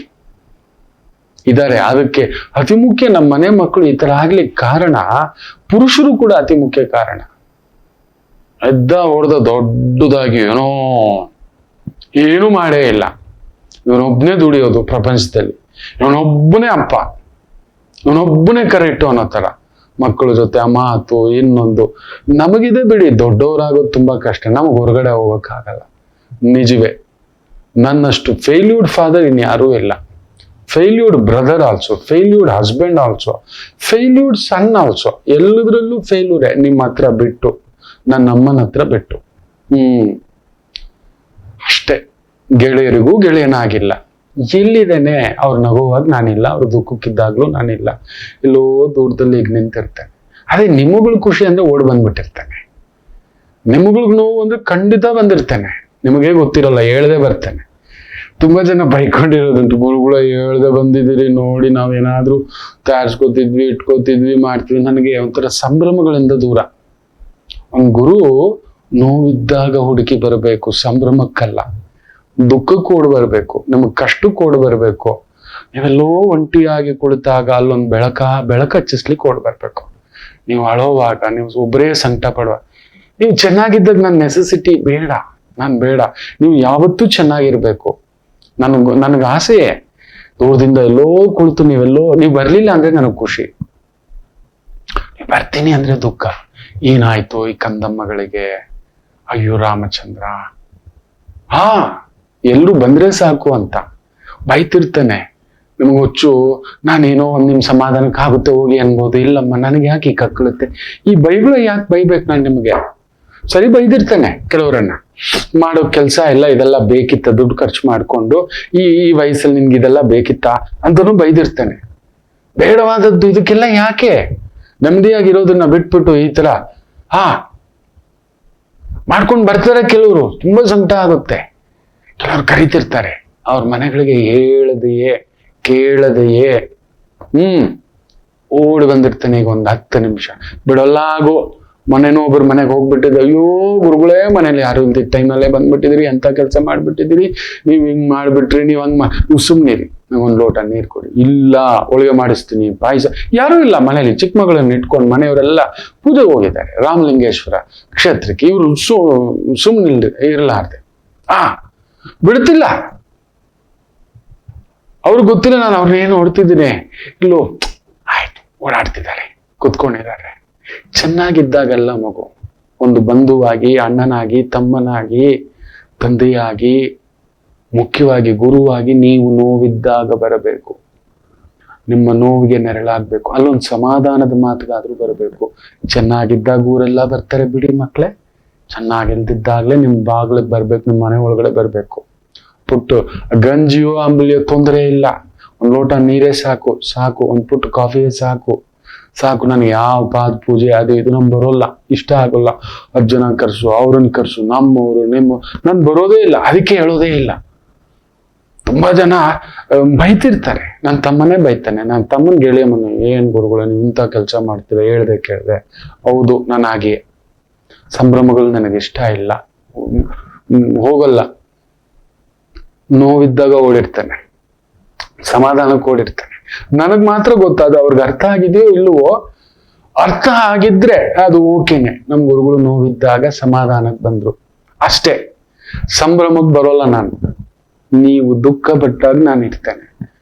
ಇದಾರೆ. ಅದಕ್ಕೆ ಅತಿ ಮುಖ್ಯ ನಮ್ಮ ಮನೆ ಮಕ್ಕಳು ಈ ತರ ಆಗ್ಲಿಕ್ಕೆ ಕಾರಣ, ಪುರುಷರು ಕೂಡ ಅತಿ ಮುಖ್ಯ ಕಾರಣ. ಹೊಡೆದ ದೊಡ್ಡದಾಗಿ ಏನು ಮಾಡೇ ಇಲ್ಲ, ಇವನೊಬ್ಬನೇ ದುಡಿಯೋದು ಪ್ರಪಂಚದಲ್ಲಿ, ಇವನೊಬ್ಬನೇ ಅಪ್ಪ, ಇವನೊಬ್ಬನೇ ಕರೆಕ್ಟು ಅನ್ನೋ ತರ. ಮಕ್ಕಳ ಜೊತೆ ಆ ಮಾತು ಇನ್ನೊಂದು. ನಮಗಿದೆ ಬಿಡಿ, ದೊಡ್ಡವರಾಗೋದು ತುಂಬಾ ಕಷ್ಟ, ನಮಗ್ ಹೊರಗಡೆ ಹೋಗಕ್ಕಾಗಲ್ಲ. ನಿಜವೇ, ನನ್ನಷ್ಟು ಫೇಲ್ಯೂರ್ಡ್ ಫಾದರ್ ಇನ್ಯಾರೂ ಇಲ್ಲ. ಫೇಲ್ಯೂರ್ಡ್ ಬ್ರದರ್ ಆಲ್ಸೋ, ಫೇಲ್ಯೂರ್ಡ್ ಹಸ್ಬೆಂಡ್ ಆಲ್ಸೋ, ಫೇಲ್ಯೂರ್ಡ್ ಸನ್ ಆಲ್ಸೋ. ಎಲ್ಲದರಲ್ಲೂ ಫೇಲ್ಯೂರೇ. ನಿಮ್ಮ ಹತ್ರ ಬಿಟ್ಟು, ನನ್ನ ಅಮ್ಮನ ಹತ್ರ ಬಿಟ್ಟು. ಅಷ್ಟೇ. ಗೆಳೆಯರಿಗೂ ಗೆಳೆಯನಾಗಿಲ್ಲ. ಎಲ್ಲಿದ್ದೇನೆ, ಅವ್ರು ನಗುವಾಗ ನಾನಿಲ್ಲ, ಅವ್ರ ದುಃಖಕ್ಕಿದ್ದಾಗ್ಲೂ ನಾನಿಲ್ಲ, ಎಲ್ಲೋ ದೂರದಲ್ಲಿ ಈಗ ನಿಂತಿರ್ತೇನೆ. ಅದೇ ನಿಮಗಳು ಖುಷಿ ಅಂದ್ರೆ ಓಡ್ ಬಂದ್ಬಿಟ್ಟಿರ್ತೇನೆ, ನಿಮಗಳಿಗೆ ನೋವು ಅಂದ್ರೆ ಖಂಡಿತ ಬಂದಿರ್ತೇನೆ. ನಿಮಗೆ ಗೊತ್ತಿರಲ್ಲ, ಹೇಳ್ದೆ ಬರ್ತೇನೆ. ತುಂಬಾ ಜನ ಬೈಕೊಂಡಿರೋದುಂಟು, ಗುರುಗಳು ಹೇಳ್ದೆ ಬಂದಿದ್ದೀರಿ ನೋಡಿ, ನಾವೇನಾದ್ರೂ ತಯಾರಿಸ್ಕೋತಿದ್ವಿ, ಇಟ್ಕೋತಿದ್ವಿ, ಮಾಡ್ತಿದ್ವಿ. ನನಗೆ ಒಂಥರ ಸಂಭ್ರಮಗಳಿಂದ ದೂರ. ಒಂದ್ ಗುರು ನೋವಿದ್ದಾಗ ಹುಡುಕಿ ಬರಬೇಕು, ಸಂಭ್ರಮಕ್ಕಲ್ಲ. ದುಃಖಕ್ಕೂ ಓಡ್ ಬರ್ಬೇಕು, ನಿಮಗ್ ಕಷ್ಟಕ್ಕೂ ಓಡ್ ಬರ್ಬೇಕು. ನೀವೆಲ್ಲೋ ಒಂಟಿಯಾಗಿ ಕುಳಿತಾಗ ಅಲ್ಲೊಂದು ಬೆಳಕ ಹಚ್ಚಿಸ್ಲಿಕ್ಕೆ ಓಡ್ ಬರ್ಬೇಕು. ನೀವು ಅಳೋವಾಗ, ನೀವು ಒಬ್ಬರೇ ಸಂಕಟ ಪಡುವ, ನೀವು ಚೆನ್ನಾಗಿದ್ದಾಗ ನನ್ನ ನೆಸೆಸಿಟಿ ಬೇಡ, ಬೇಡ. ನೀವು ಯಾವತ್ತೂ ಚೆನ್ನಾಗಿರ್ಬೇಕು. ನನಗೆ ಆಸೆಯೇ. ದೂರದಿಂದ ಎಲ್ಲೋ ಕುಳಿತು ನೀವು ಬರ್ಲಿಲ್ಲ ಅಂದ್ರೆ ನನಗ್ ಖುಷಿ, ನೀವು ಬರ್ತೀನಿ ಅಂದ್ರೆ ದುಃಖ. ಏನಾಯ್ತು ಈ ಕಂದಮ್ಮಗಳಿಗೆ, ಅಯ್ಯೋ ರಾಮಚಂದ್ರ, ಎಲ್ರು ಬಂದ್ರೆ ಸಾಕು ಅಂತ ಬೈತಿರ್ತಾನೆ. ನಿಮ್ಗೆ ಹುಚ್ಚು, ನಾನೇನೋ ಒಂದ್ ನಿಮ್ ಸಮಾಧಾನಕ್ಕೆ ಆಗುತ್ತೆ ಹೋಗಿ ಅನ್ಬೋದು. ಇಲ್ಲಮ್ಮ, ನನಗೆ ಯಾಕೆ ಈ ಕಕ್ಕಳುತ್ತೆ, ಈ ಬೈಗಳು ಯಾಕೆ ಬೈಬೇಕು ನಾನು ನಿಮ್ಗೆ? ಸರಿ ಬೈದಿರ್ತಾನೆ ಕೆಲವರನ್ನ, ಮಾಡೋ ಕೆಲಸ ಎಲ್ಲ ಇದೆಲ್ಲ ಬೇಕಿತ್ತ, ದುಡ್ಡು ಖರ್ಚು ಮಾಡ್ಕೊಂಡು ಈ ವಯಸ್ಸಲ್ಲಿ ನಿನ್ಗೆ ಇದೆಲ್ಲ ಬೇಕಿತ್ತ ಅಂತನೂ ಬೈದಿರ್ತಾನೆ. ಬೇಡವಾದದ್ದು ಇದಕ್ಕೆಲ್ಲ ಯಾಕೆ? ನೆಮ್ಮದಿಯಾಗಿರೋದನ್ನ ಬಿಟ್ಬಿಟ್ಟು ಈ ತರ ಮಾಡ್ಕೊಂಡು ಬರ್ತಾರೆ ಕೆಲವರು. ತುಂಬಾ ಸಂಕಟ ಆಗುತ್ತೆ. ಕೆಲವ್ರು ಕರಿತಿರ್ತಾರೆ ಅವ್ರ ಮನೆಗಳಿಗೆ, ಹೇಳದೆಯೇ ಕೇಳದೆಯೇ ಓಡಿ ಬಂದಿರ್ತಾನೆ. ಈಗ ಒಂದು 10 ನಿಮಿಷ ಬಿಡೋಲ್ಲಾಗೋ. ಮೊನ್ನೆನೋ ಒಬ್ಬರು ಮನೆಗೆ ಹೋಗ್ಬಿಟ್ಟಿದ್ದೆ, ಅಯ್ಯೋ ಗುರುಗಳೇ ಮನೇಲಿ ಯಾರು ಇಲ್ದಿದ್ದ ಟೈಮಲ್ಲೇ ಬಂದ್ಬಿಟ್ಟಿದ್ರಿ, ಎಂತ ಕೆಲಸ ಮಾಡ್ಬಿಟ್ಟಿದ್ದೀರಿ, ನೀವ್ ಹಿಂಗ್ ಮಾಡ್ಬಿಟ್ರಿ, ನೀವ್ ನೀವು ಸುಮ್ನಿರಿ, ನಂಗೊಂದು ಲೋಟ ನೀರು ಕೊಡಿ. ಇಲ್ಲ, ಹೋಳಿಗೆ ಮಾಡಿಸ್ತೀನಿ, ಪಾಯಸ. ಯಾರೂ ಇಲ್ಲ ಮನೇಲಿ. ಚಿಕ್ಕ ಮಗಳನ್ನ ಇಟ್ಕೊಂಡು ಮನೆಯವರೆಲ್ಲ ಪೂಜೆಗೆ ಹೋಗಿದ್ದಾರೆ ರಾಮಲಿಂಗೇಶ್ವರ ಕ್ಷೇತ್ರಕ್ಕೆ. ಇವ್ರು ಸುಮ್ನಿಲ್ ಇರಲಾರ್ದೆ ಬಿಡ್ತಿಲ್ಲ. ಅವ್ರಿಗೆ ಗೊತ್ತಿಲ್ಲ ನಾನು ಅವ್ರನ್ನೇನು ಹೊಡ್ತಿದ್ದೀನಿ, ಇಲ್ಲೋ ಆಯ್ತು ಓಡಾಡ್ತಿದ್ದಾರೆ, ಕುತ್ಕೊಂಡಿದ್ದಾರೆ. ಚೆನ್ನಾಗಿದ್ದಾಗೆಲ್ಲ ಮಗು ಒಂದು ಬಂಧುವಾಗಿ, ಅಣ್ಣನಾಗಿ, ತಮ್ಮನಾಗಿ, ತಂದೆಯಾಗಿ, ಮುಖ್ಯವಾಗಿ ಗುರುವಾಗಿ ನೀವು ನೋವಿದ್ದಾಗ ಬರಬೇಕು. ನಿಮ್ಮ ನೋವಿಗೆ ನೆರಳಾಗ್ಬೇಕು. ಅಲ್ಲೊಂದು ಸಮಾಧಾನದ ಮಾತುಗಾದ್ರೂ ಬರಬೇಕು. ಚೆನ್ನಾಗಿದ್ದಾಗ ಊರೆಲ್ಲ ಬರ್ತಾರೆ ಬಿಡಿ ಮಕ್ಳೇ. ಚೆನ್ನಾಗಿಲ್ದಿದ್ದಾಗ್ಲೇ ನಿಮ್ ಬಾಗ್ಲಿಗೆ ಬರ್ಬೇಕು, ನಿಮ್ಮ ಮನೆ ಒಳಗಡೆ ಬರ್ಬೇಕು. ಪುಟ್ಟು ಗಂಜಿಯೋ ಅಂಬಲಿಯೋ ತೊಂದರೆ ಇಲ್ಲ, ಒಂದ್ ಲೋಟ ನೀರೇ ಸಾಕು, ಒಂದ್ ಪುಟ್ಟು ಕಾಫಿಯೇ ಸಾಕು. ನನಗೆ ಯಾವ ಪಾದ ಪೂಜೆ ಅದು ಇದು ನಮ್ಗೆ ಬರೋಲ್ಲ, ಇಷ್ಟ ಆಗೋಲ್ಲ. ಅಜ್ಜನ ಕರ್ಸು, ಅವ್ರನ್ನ ಕರ್ಸು, ನಮ್ಮವ್ರು ನನ್ ಬರೋದೇ ಇಲ್ಲ, ಅದಕ್ಕೆ ಹೇಳೋದೇ ಇಲ್ಲ. ತುಂಬಾ ಜನ ಬೈತಿರ್ತಾರೆ. ನನ್ನ ತಮ್ಮನೇ ಬೈತಾನೆ, ನನ್ನ ತಮ್ಮನ್ ಗೆಳೆಯ ಮನೆ, ಏನ್ ಗುರುಗಳು ನೀವು ಇಂಥ ಕೆಲಸ ಮಾಡ್ತೀರ, ಹೇಳ್ದೆ ಕೇಳ್ದೆ. ಹೌದು, ನಾನು ಹಾಗೆಯೇ. ಸಂಭ್ರಮಗಳು ನನಗೆ ಇಷ್ಟ ಇಲ್ಲ, ಹೋಗಲ್ಲ. ನೋವಿದ್ದಾಗ ಓಡಿರ್ತಾನೆ, ಸಮಾಧಾನಕ್ಕೆ ಓಡಿರ್ತಾನೆ. ನನಗ್ ಮಾತ್ರ ಗೊತ್ತಾದ ಅವ್ರಿಗೆ ಅರ್ಥ ಆಗಿದೆಯೋ ಇಲ್ಲವೋ. ಅರ್ಥ ಆಗಿದ್ರೆ ಅದು ಓಕೆನೆ. ನಮ್ ಗುರುಗಳು ನೋವಿದ್ದಾಗ ಸಮಾಧಾನಕ್ಕೆ ಬಂದ್ರು ಅಷ್ಟೇ. ಸಂಭ್ರಮಕ್ಕೆ ಬರೋಲ್ಲ ನಾನು. ನೀವು ದುಃಖ ಪಟ್ಟಾಗ ನಾನು ಇರ್ತೇನೆ.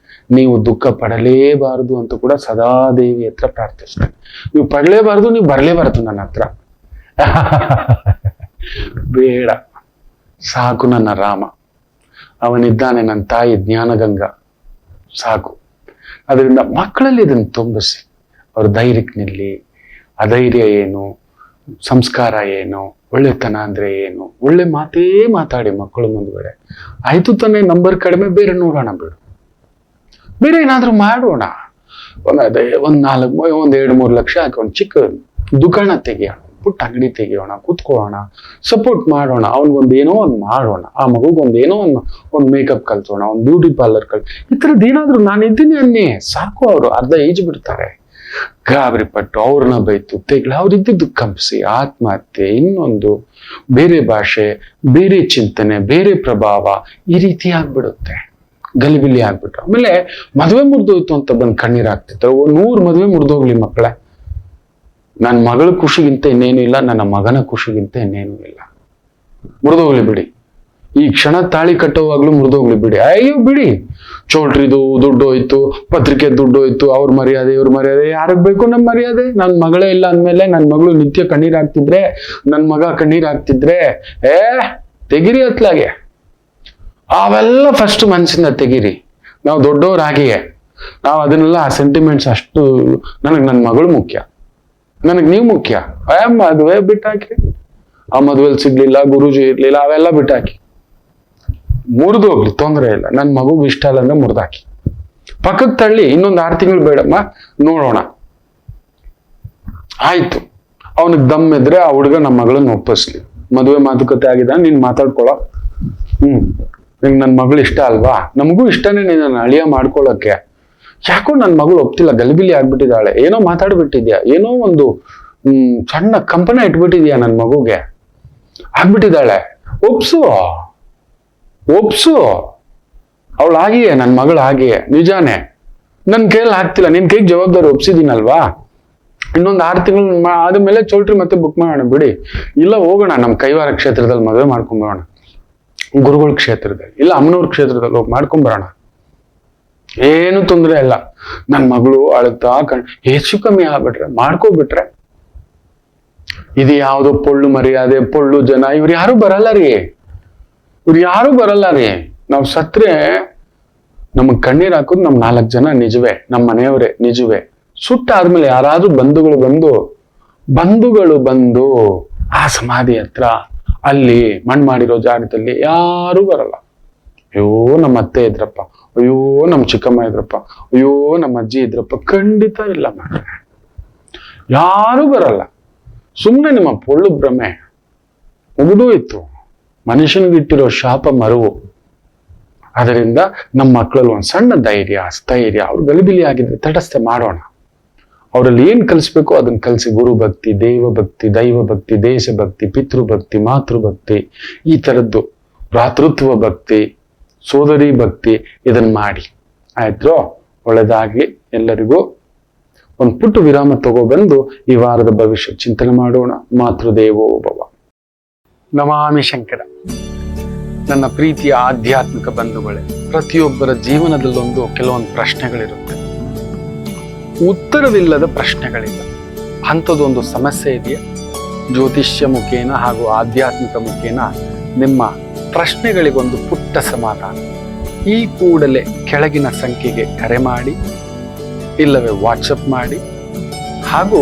ನೀವು ದುಃಖ ಪಡಲೇಬಾರದು ಅಂತ ಕೂಡ ಸದಾ ದೇವಿ ಹತ್ರ ಪ್ರಾರ್ಥಿಸ್ತೇನೆ. ನೀವು ಪಡಲೇಬಾರದು, ನೀವು ಬರಲೇಬಾರದು ನನ್ನ ಹತ್ರ. ಬೇಡ, ಸಾಕು ನನ್ನ ರಾಮ, ಅವನಿದ್ದಾನೆ, ನನ್ನ ತಾಯಿ ಜ್ಞಾನಗಂಗಾ, ಸಾಕು. ಅದರಿಂದ ಮಕ್ಕಳಲ್ಲಿ ಇದನ್ನು ತುಂಬಿಸಿ, ಅವ್ರ ಧೈರ್ಯಕ್ಕೆ ನಿಲ್ಲಿ. ಅಧೈರ್ಯ ಏನು, ಸಂಸ್ಕಾರ ಏನು, ಒಳ್ಳೆತನ ಅಂದ್ರೆ ಏನು, ಒಳ್ಳೆ ಮಾತೇ ಮಾತಾಡಿ ಮಕ್ಕಳು ಮುಂದ್ಗಡೆ. ಆಯ್ತು ತಾನೇ, ನಂಬರ್ ಕಡಿಮೆ, ಬೇರೆ ನೋಡೋಣ ಬಿಡು, ಬೇರೆ ಏನಾದ್ರೂ ಮಾಡೋಣ. ಒಂದ್ 2-3 ಲಕ್ಷ ಹಾಕಿ ಒಂದು ಚಿಕ್ಕ ದುಕಾಣ ತೆಗಿಯೋಣ, ಪುಟ್ಟ ಅಂಗಡಿ ತೆಗಿಯೋಣ, ಕೂತ್ಕೊಳ್ಳೋಣ, ಸಪೋರ್ಟ್ ಮಾಡೋಣ. ಅವ್ನಿಗೊಂದೇನೋ ಒಂದು ಮಾಡೋಣ, ಆ ಮಗುಗೊಂದೇನೋ ಒಂದು ಮೇಕಪ್ ಕಲ್ಸೋಣ, ಒಂದು ಬ್ಯೂಟಿ ಪಾರ್ಲರ್ ಈ ಥರದ್ದು ಏನಾದ್ರು ನಾನು ಇದ್ದೀನಿ ಅನ್ನೇ ಸಾಕು. ಅವರು ಅರ್ಧ ಏಜ್ ಬಿಡ್ತಾರೆ, ಗಾಬರಿ ಪಟ್ಟು ಅವ್ರನ್ನ ಬೈತು ತೆಗ್ಲ, ಅವ್ರಿದ್ದು ಕಂಪಿಸಿ ಆತ್ಮಹತ್ಯೆ, ಇನ್ನೊಂದು ಬೇರೆ ಭಾಷೆ, ಬೇರೆ ಚಿಂತನೆ, ಬೇರೆ ಪ್ರಭಾವ, ಈ ರೀತಿ ಆಗ್ಬಿಡುತ್ತೆ. ಗಲಿಬಿಲಿ ಆಗ್ಬಿಟ್ರು. ಆಮೇಲೆ ಮದುವೆ ಮುರಿದೋಯ್ತು ಅಂತ ಬಂದು ಕಣ್ಣೀರ್ ಆಗ್ತಿತ್ತು. 100 ಮದುವೆ ಮುರಿದೋಗ್ಲಿ ಮಕ್ಕಳೇ, ನನ್ನ ಮಗಳ ಖುಷಿಗಿಂತ ಇನ್ನೇನು ಇಲ್ಲ, ನನ್ನ ಮಗನ ಖುಷಿಗಿಂತ ಇನ್ನೇನು ಇಲ್ಲ. ಮುರಿದೋಗ್ಲಿ ಬಿಡಿ, ಈ ಕ್ಷಣ ತಾಳಿ ಕಟ್ಟೋವಾಗ್ಲೂ ಮುರಿದೋಗ್ಲಿ ಬಿಡಿ. ಅಯ್ಯೋ ಬಿಡಿ, ಚೌಲ್ಟ್ರಿದು ದುಡ್ಡು ಹೋಯ್ತು, ಪತ್ರಿಕೆ ದುಡ್ಡು ಹೋಯ್ತು, ಅವ್ರ ಮರ್ಯಾದೆ ಇವ್ರ ಮರ್ಯಾದೆ, ಯಾರಿಗ್ ಬೇಕು ನಮ್ಮ ಮರ್ಯಾದೆ? ನನ್ನ ಮಗಳೇ ಇಲ್ಲ ಅಂದ್ಮೇಲೆ ನನ್ನ ಮಗಳು ನಿತ್ಯ ಕಣ್ಣೀರ್ ಹಾಕ್ತಿದ್ರೆ, ನನ್ನ ಮಗ ಕಣ್ಣೀರ್ ಹಾಕ್ತಿದ್ರೆ, ತೆಗಿರಿ ಅತ್ಲಾಗೆ. ಅವೆಲ್ಲ ಫಸ್ಟ್ ಮನ್ಸಿಂದ ತೆಗೀರಿ. ನಾವು ದೊಡ್ಡವರಾಗಿಯೇ ನಾವು ಅದನ್ನೆಲ್ಲ, ಆ ಸೆಂಟಿಮೆಂಟ್ಸ್ ಅಷ್ಟು, ನನಗೆ ನನ್ನ ಮಗಳು ಮುಖ್ಯ, ನನಗೆ ನೀವು ಮುಖ್ಯ. ಮದುವೆ ಬಿಟ್ಟಾಕಿ, ಆ ಮದುವೆಲಿ ಸಿಗ್ಲಿಲ್ಲ, ಗುರುಜಿ ಇರ್ಲಿಲ್ಲ, ಅವೆಲ್ಲ ಬಿಟ್ಟಾಕಿ, ಮುರಿದು ಹೋಗ್ಲಿ, ತೊಂದರೆ ಇಲ್ಲ. ನನ್ನ ಮಗುಗೆ ಇಷ್ಟ ಇಲ್ಲ ಅಂದ್ರೆ ಮುರಿದಾಕಿ, ಪಕ್ಕಕ್ಕೆ ತಳ್ಳಿ, ಇನ್ನೊಂದು 6 ತಿಂಗಳು ಬೇಡಮ್ಮ, ನೋಡೋಣ. ಆಯ್ತು, ಅವನಿಗೆ ದಮ್ ಇದ್ರೆ ಆ ಹುಡುಗ ನಮ್ಮ ಮಗಳನ್ನ ಒಪ್ಪಿಸ್ಲಿ. ಮದುವೆ ಮಾತುಕತೆ ಆಗಿದ, ನೀನ್ ಮಾತಾಡ್ಕೊಳ. ನಿಂಗೆ ನನ್ನ ಮಗಳು ಇಷ್ಟ ಅಲ್ವಾ? ನಮಗೂ ಇಷ್ಟನೇ ನೀನು ಅಳಿಯ ಮಾಡ್ಕೊಳಕ್ಕೆ. ಯಾಕೋ ನನ್ನ ಮಗಳು ಒಪ್ತಿಲ್ಲ, ಗಲಿಬಿಲಿ ಆಗ್ಬಿಟ್ಟಿದ್ದಾಳೆ, ಏನೋ ಮಾತಾಡ್ಬಿಟ್ಟಿದ್ಯಾ, ಏನೋ ಒಂದು ಸಣ್ಣ ಕಂಪನ ಇಟ್ಬಿಟ್ಟಿದ್ಯಾ ನನ್ನ ಮಗುಗೆ, ಆಗ್ಬಿಟ್ಟಿದ್ದಾಳೆ. ಒಪ್ಸು, ಅವಳು ಆಗಿಯೇ, ನನ್ನ ಮಗಳು ಆಗಿಯೇ, ನಿಜಾನೇ. ನನ್ನ ಕೈಯಲ್ಲಿ ಆಗ್ತಿಲ್ಲ, ನಿನ್ ಕೈಗೆ ಜವಾಬ್ದಾರಿ ಒಪ್ಸಿದೀನಲ್ವಾ. ಇನ್ನೊಂದು 6 ತಿಂಗಳು ಆದ್ಮೇಲೆ ಚೌಲ್ಟ್ರಿ ಮತ್ತೆ ಬುಕ್ ಮಾಡೋಣ ಬಿಡಿ. ಇಲ್ಲ ಹೋಗೋಣ, ನಮ್ಮ ಕೈವಾರ ಕ್ಷೇತ್ರದಲ್ಲಿ ಮದುವೆ ಮಾಡ್ಕೊಂಬರೋಣ, ಗುರುಗಳ ಕ್ಷೇತ್ರದಲ್ಲಿ, ಇಲ್ಲ ಅಮ್ಮನವ್ರ ಕ್ಷೇತ್ರದಲ್ಲಿ ಹೋಗಿ ಮಾಡ್ಕೊಂಬರೋಣ. ಏನು ತೊಂದರೆ ಇಲ್ಲ. ನನ್ನ ಮಗಳು ಅಳ್ತಾ ಹೆಚ್ಚು ಕಮ್ಮಿ ಆಗ್ಬಿಟ್ರೆ, ಮಾಡ್ಕೋಬಿಟ್ರೆ, ಇದು ಯಾವ್ದೋ ಪೊಳ್ಳು ಮರ್ಯಾದೆ, ಪೊಳ್ಳು ಜನ, ಇವ್ರು ಯಾರು ಬರಲ್ಲ ರೀ. ನಾವು ಸತ್ರೆ ನಮಗ್ ಕಣ್ಣೀರ್ ಹಾಕೋದು ನಮ್ 4 ಜನ ನಿಜವೇ, ನಮ್ಮ ಮನೆಯವರೇ ನಿಜವೇ. ಸುಟ್ಟಾದ್ಮೇಲೆ ಯಾರಾದ್ರೂ ಬಂಧುಗಳು ಬಂದು ಆ ಸಮಾಧಿ ಹತ್ರ, ಅಲ್ಲಿ ಮಣ್ಣು ಮಾಡಿರೋ ಜಾಗದಲ್ಲಿ ಯಾರು ಬರಲ್ಲ. ಅಯ್ಯೋ ನಮ್ಮ ಅತ್ತೆ ಇದ್ರಪ್ಪ, ಅಯ್ಯೋ ನಮ್ಮ ಚಿಕ್ಕಮ್ಮ ಇದ್ರಪ್ಪ, ಅಯ್ಯೋ ನಮ್ಮ ಅಜ್ಜಿ ಇದ್ರಪ್ಪ, ಖಂಡಿತ ಇಲ್ಲ ಮಾಡ, ಯಾರು ಬರಲ್ಲ. ಸುಮ್ಮನೆ ನಿಮ್ಮ ಪೊಳ್ಳು ಭ್ರಮೆ ಮುಗಿದೂ ಇತ್ತು. ಮನುಷ್ಯನಿಗಿಟ್ಟಿರೋ ಶಾಪ ಮರುವು. ಅದರಿಂದ ನಮ್ಮ ಮಕ್ಕಳಲ್ಲಿ ಒಂದು ಸಣ್ಣ ಧೈರ್ಯ, ಸ್ಥೈರ್ಯ, ಅವ್ರು ಗಲಿಬಿಲಿ ಆಗಿದ್ರೆ ತಟಸ್ಥೆ ಮಾಡೋಣ. ಅವರಲ್ಲಿ ಏನ್ ಕಲಿಸ್ಬೇಕು ಅದನ್ನ ಕಲಿಸಿ, ಗುರುಭಕ್ತಿ, ದೇವಭಕ್ತಿ, ದೈವಭಕ್ತಿ, ದೇಶಭಕ್ತಿ, ಪಿತೃಭಕ್ತಿ, ಮಾತೃಭಕ್ತಿ, ಈ ತರದ್ದು ಭ್ರಾತೃತ್ವ ಭಕ್ತಿ, ಸೋದರಿ ಭಕ್ತಿ, ಇದನ್ನ ಮಾಡಿ. ಆಯ್ತು, ಒಳ್ಳೆದಾಗ್ಲಿ ಎಲ್ಲರಿಗೂ. ಒಂದು ಪುಟ್ಟ ವಿರಾಮ ತಗೊಬಂದು ಈ ವಾರದ ಭವಿಷ್ಯ ಚಿಂತನೆ ಮಾಡೋಣ. ಮಾತೃದೇವೋ ಭವ. ನಮಾಮಿ ಶಂಕರ. ನನ್ನ ಪ್ರೀತಿಯ ಆಧ್ಯಾತ್ಮಿಕ ಬಂಧುಗಳೇ, ಪ್ರತಿಯೊಬ್ಬರ ಜೀವನದಲ್ಲೊಂದು ಕೆಲವೊಂದು ಪ್ರಶ್ನೆಗಳಿರುತ್ತೆ, ಉತ್ತರವಿಲ್ಲದ ಪ್ರಶ್ನೆಗಳಿಲ್ಲ. ಅಂಥದ್ದೊಂದು ಸಮಸ್ಯೆ ಇದೆಯಾ? ಜ್ಯೋತಿಷ್ಯ ಮುಖೇನ ಹಾಗೂ ಆಧ್ಯಾತ್ಮಿಕ ಮುಖೇನ ನಿಮ್ಮ ಪ್ರಶ್ನೆಗಳಿಗೊಂದು ಪುಟ್ಟ ಸಮಾಧಾನ. ಈ ಕೂಡಲೇ ಕೆಳಗಿನ ಸಂಖ್ಯೆಗೆ ಕರೆ ಮಾಡಿ, ಇಲ್ಲವೇ ವಾಟ್ಸಪ್ ಮಾಡಿ, ಹಾಗೂ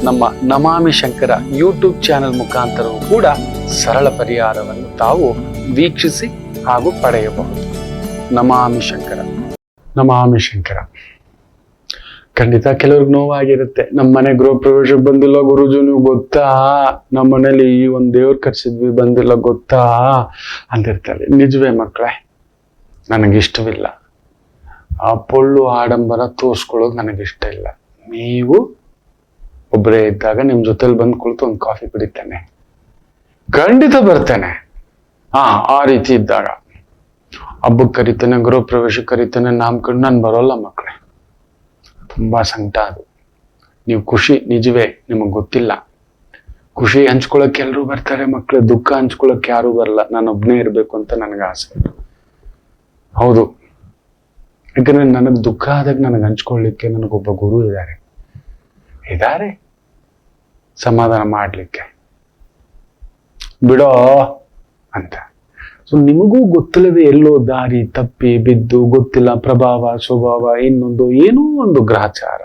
ನಮ್ಮ ನಮಾಮಿ ಶಂಕರ ಯೂಟ್ಯೂಬ್ ಚಾನೆಲ್ ಮುಖಾಂತರವೂ ಕೂಡ ಸರಳ ಪರಿಹಾರವನ್ನು ತಾವು ವೀಕ್ಷಿಸಿ ಹಾಗೂ ಪಡೆಯಬಹುದು. ನಮಾಮಿ ಶಂಕರ. ನಮಾಮಿ ಶಂಕರ. ಖಂಡಿತ ಕೆಲವ್ರಿಗೆ ನೋವಾಗಿರುತ್ತೆ. ನಮ್ಮ ಮನೆ ಗೃಹ ಪ್ರವೇಶಕ್ಕೆ ಬಂದಿಲ್ಲ ಗುರುಜು, ನೀವು ಗೊತ್ತಾ? ನಮ್ಮ ಮನೇಲಿ ಈ ಒಂದು ದೇವ್ರು ಕರ್ಸಿದ್ವಿ, ಬಂದಿಲ್ಲ ಗೊತ್ತಾ ಅಂತಿರ್ತಾರೆ. ನಿಜವೇ ಮಕ್ಕಳೇ, ನನಗಿಷ್ಟವಿಲ್ಲ ಆ ಪೊಳ್ಳು ಆಡಂಬರ ತೋರ್ಸ್ಕೊಳ್ಳೋದು, ನನಗಿಷ್ಟ ಇಲ್ಲ. ನೀವು ಒಬ್ಬರೇ ಇದ್ದಾಗ ನಿಮ್ ಜೊತೆಲಿ ಬಂದು ಕುಳಿತು ಒಂದು ಕಾಫಿ ಕುಡಿತೇನೆ, ಖಂಡಿತ ಬರ್ತೇನೆ. ಆ ರೀತಿ ಇದ್ದಾಗ ಹಬ್ಬಕ್ಕೆ ಕರಿತೇನೆ, ಗೃಹ ಪ್ರವೇಶಕ್ಕೆ ಕರಿತೇನೆ, ನಾಮಕರಣ. ನಾನು ಬರೋಲ್ಲ ಮಕ್ಕಳೇ, ತುಂಬಾ ಸಂಕಟ ಅದು. ನೀವು ಖುಷಿ ನಿಜವೇ, ನಿಮಗೆ ಗೊತ್ತಿಲ್ಲ. ಖುಷಿ ಹಂಚ್ಕೊಳಕ್ ಎಲ್ರು ಬರ್ತಾರೆ ಮಕ್ಳು, ದುಃಖ ಹಂಚ್ಕೊಳಕ್ ಯಾರು ಬರಲ್ಲ. ನಾನು ಒಬ್ನೇ ಇರ್ಬೇಕು ಅಂತ ನನಗೆ ಆಸೆ. ಹೌದು, ಯಾಕಂದ್ರೆ ನನಗ್ ದುಃಖ ಆದಾಗ ನನಗೆ ಹಂಚ್ಕೊಳ್ಳಿಕ್ಕೆ ನನಗೊಬ್ಬ ಗುರು ಇದ್ದಾರೆ ಸಮಾಧಾನ ಮಾಡ್ಲಿಕ್ಕೆ, ಬಿಡೋ ಅಂತ. ಸೊ ನಿಮಗೂ ಗೊತ್ತಿಲ್ಲದೆ ಎಲ್ಲೋ ದಾರಿ ತಪ್ಪಿ ಬಿದ್ದು, ಗೊತ್ತಿಲ್ಲ ಪ್ರಭಾವ ಸ್ವಭಾವ ಇನ್ನೊಂದು ಏನೋ ಒಂದು ಗ್ರಹಚಾರ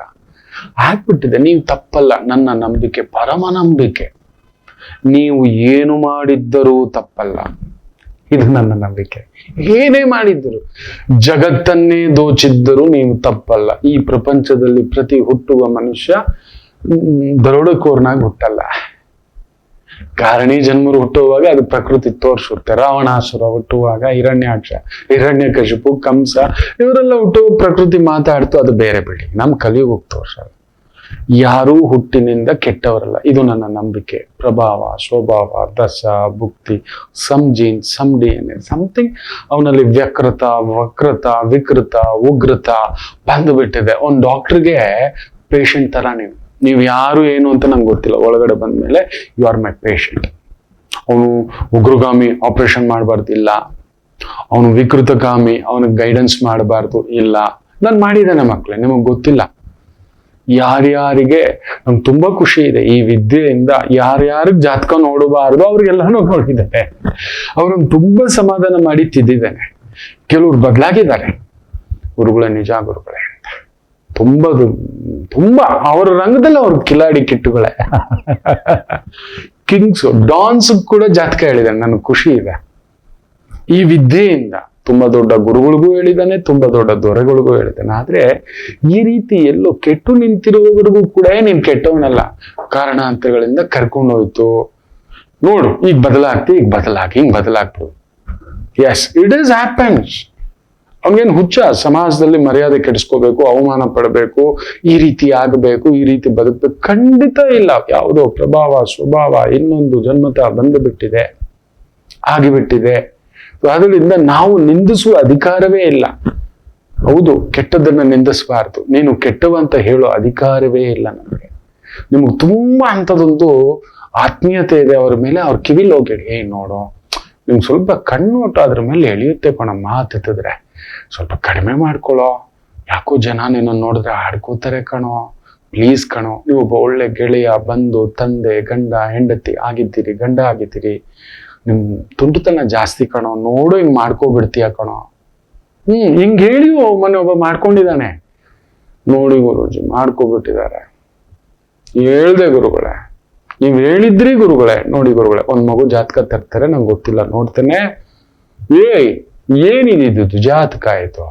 ಆಗ್ಬಿಟ್ಟಿದೆ. ನೀವು ತಪ್ಪಲ್ಲ, ನನ್ನ ನಂಬಿಕೆ ಪರಮ ನಂಬಿಕೆ. ನೀವು ಏನು ಮಾಡಿದ್ದರೂ ತಪ್ಪಲ್ಲ, ಇದು ನನ್ನ ನಂಬಿಕೆ. ಏನೇ ಮಾಡಿದ್ದರು, ಜಗತ್ತನ್ನೇ ದೋಚಿದ್ದರೂ ನೀವು ತಪ್ಪಲ್ಲ. ಈ ಪ್ರಪಂಚದಲ್ಲಿ ಪ್ರತಿ ಹುಟ್ಟುವ ಮನುಷ್ಯ ದರೋಡೆಕೋರ್ನಾಗಿ ಹುಟ್ಟಲ್ಲ. ಕಾರಣಿ ಜನ್ಮರು ಹುಟ್ಟುವಾಗ ಅದು ಪ್ರಕೃತಿ ತೋರಿಸುತ್ತೆ. ರಾವಣಾಸುರ ಹುಟ್ಟುವಾಗ, ಹಿರಣ್ಯಕಶಿಪು, ಕಂಸ ಇವರೆಲ್ಲ ಹುಟ್ಟುವ ಪ್ರಕೃತಿ ಮಾತಾಡ್ತು, ಅದು ಬೇರೆ ಬಿಡಿ. ನಮ್ ಕಲಿಯುಗ ತೋರ್ಸಲ್ಲ. ಯಾರೂ ಹುಟ್ಟಿನಿಂದ ಕೆಟ್ಟವರಲ್ಲ, ಇದು ನನ್ನ ನಂಬಿಕೆ. ಪ್ರಭಾವ ಸ್ವಭಾವ ದಶ ಭುಕ್ತಿ some gene some DNA something ಅವನಲ್ಲಿ ವಕ್ರತ ವಿಕೃತ ಉಗ್ರತ ಬಂದುಬಿಟ್ಟಿದೆ. ಒಂದು ಡಾಕ್ಟರ್ಗೆ ಪೇಷಂಟ್ ತರ ನೀವು ಯಾರು ಏನು ಅಂತ ನಂಗೆ ಗೊತ್ತಿಲ್ಲ, ಒಳಗಡೆ ಬಂದ್ಮೇಲೆ ಯು ಆರ್ ಮೈ ಪೇಷಂಟ್. ಅವನು ಉಗ್ರಗಾಮಿ, ಆಪರೇಷನ್ ಮಾಡಬಾರ್ದು ಇಲ್ಲ. ಅವನು ವಿಕೃತಗಾಮಿ, ಅವನಿಗೆ ಗೈಡೆನ್ಸ್ ಮಾಡಬಾರ್ದು ಇಲ್ಲ. ನಾನು ಮಾಡಿದ್ದೇನೆ ಮಕ್ಕಳೇ, ನಿಮಗೆ ಗೊತ್ತಿಲ್ಲ. ಯಾರ್ಯಾರಿಗೆ ನಂಗೆ ತುಂಬಾ ಖುಷಿ ಇದೆ ಈ ವಿದ್ಯೆಯಿಂದ, ಯಾರ್ಯಾರಿಗೆ ಜಾತಕ ನೋಡಬಾರ್ದು ಅವ್ರಿಗೆಲ್ಲಾನು ನೋಡಿದ್ದೇನೆ. ಅವ್ರನ್ನ ತುಂಬಾ ಸಮಾಧಾನ ಮಾಡಿ ತಿದ್ದಿದ್ದೇನೆ. ಕೆಲವ್ರು ಬದಲಾಗಿದ್ದಾರೆ. ಗುರುಗಳೇ, ನಿಜ ಗುರುಗಳೇ ಅಂತ ತುಂಬಾ ಅವರ ರಂಗದಲ್ಲಿ ಅವ್ರ ಕಿಲಾಡಿ ಕಿಟ್ಟುಗಳೇ. ಕಿಂಗ್ಸ್ ಡಾನ್ಸ್ ಕೂಡ ಜಾತಕ ಹೇಳಿದ್ದಾನೆ. ನನಗೆ ಖುಷಿ ಇದೆ ಈ ವಿದ್ಯೆಯಿಂದ. ತುಂಬಾ ದೊಡ್ಡ ಗುರುಗಳಿಗೂ ಹೇಳಿದ್ದಾನೆ, ತುಂಬಾ ದೊಡ್ಡ ದೊರೆಗಳಿಗೂ ಹೇಳಿದ್ದಾನೆ. ಆದ್ರೆ ಈ ರೀತಿ ಎಲ್ಲೋ ಕೆಟ್ಟು ನಿಂತಿರುವವರೆಗೂ ಕೂಡ ನೀನ್ ಕೆಟ್ಟವನಲ್ಲ, ಕಾರಣಾಂತರಗಳಿಂದ ಕರ್ಕೊಂಡೋಯ್ತು. ನೋಡು, ಈಗ ಹಿಂಗ್ ಬದಲಾಗ್ಬೋದು. Yes, it is happens. ಅವ್ನಿಗೇನು ಹುಚ್ಚ ಸಮಾಜದಲ್ಲಿ ಮರ್ಯಾದೆ ಕೆಡಿಸ್ಕೋಬೇಕು, ಅವಮಾನ ಪಡಬೇಕು, ಈ ರೀತಿ ಆಗಬೇಕು, ಈ ರೀತಿ ಬದುಕಬೇಕು? ಖಂಡಿತ ಇಲ್ಲ. ಯಾವುದೋ ಪ್ರಭಾವ ಸ್ವಭಾವ ಇನ್ನೊಂದು ಜನ್ಮತ ಬಂದುಬಿಟ್ಟಿದೆ, ಆಗಿಬಿಟ್ಟಿದೆ. ಅದರಿಂದ ನಾವು ನಿಂದಿಸುವ ಅಧಿಕಾರವೇ ಇಲ್ಲ. ಹೌದು, ಕೆಟ್ಟದನ್ನ ನಿಂದಿಸಬಾರ್ದು. ನೀನು ಕೆಟ್ಟವಂತ ಹೇಳೋ ಅಧಿಕಾರವೇ ಇಲ್ಲ ನಮಗೆ. ನಿಮ್ಗೆ ತುಂಬಾ ಅಂತದೊಂದು ಆತ್ಮೀಯತೆ ಇದೆ ಅವ್ರ ಮೇಲೆ, ಅವ್ರ ಕಿವಿಲ್ ಹೋಗಿ ನೋಡು, ನಿಮ್ಗೆ ಸ್ವಲ್ಪ ಕಣ್ಣೋಟ ಅದ್ರ ಮೇಲೆ ಎಳೆಯುತ್ತೆ ಕಣ, ಮಾತಿದ್ರೆ ಸ್ವಲ್ಪ ಕಡಿಮೆ ಮಾಡ್ಕೊಳ್ಳೋ. ಯಾಕೋ ಜನ ನಿನ್ನ ನೋಡಿದ್ರೆ ಆಡ್ಕೋತಾರೆ ಕಣೋ, ಪ್ಲೀಸ್ ಕಣೋ. ನೀವೊಬ್ಬ ಒಳ್ಳೆ ಗೆಳೆಯ, ಬಂಧು, ತಂದೆ, ಗಂಡ ಹೆಂಡತಿ ಆಗಿದ್ದೀರಿ, ಗಂಡ ಆಗಿದ್ದೀರಿ. ನಿಮ್ ತುಂಟತನ ಜಾಸ್ತಿ ಕಣೋ, ನೋಡು ಹಿಂಗ್ ಮಾಡ್ಕೋಬಿಡ್ತೀಯ ಕಣೋ. ಹಿಂಗ್ ಹೇಳಿ ಮೊನ್ನೆ ಒಬ್ಬ ಮಾಡ್ಕೊಂಡಿದ್ದಾನೆ. ನೋಡಿ ಗುರುಜಿ ಮಾಡ್ಕೋಬಿಟ್ಟಿದ್ದಾರೆ. ಹೇಳ್ದೆ ಗುರುಗಳೇ, ನೀವ್ ಹೇಳಿದ್ರಿ ಗುರುಗಳೇ. ನೋಡಿ ಗುರುಗಳೇ, ಒಂದ್ ಮಗು ಜಾತಕ ತರ್ತಾರೆ, ನಂಗೆ ಗೊತ್ತಿಲ್ಲ, ನೋಡ್ತೇನೆ. ಏನಿದ್ದು ಜಾತಕ ಆಯ್ತು,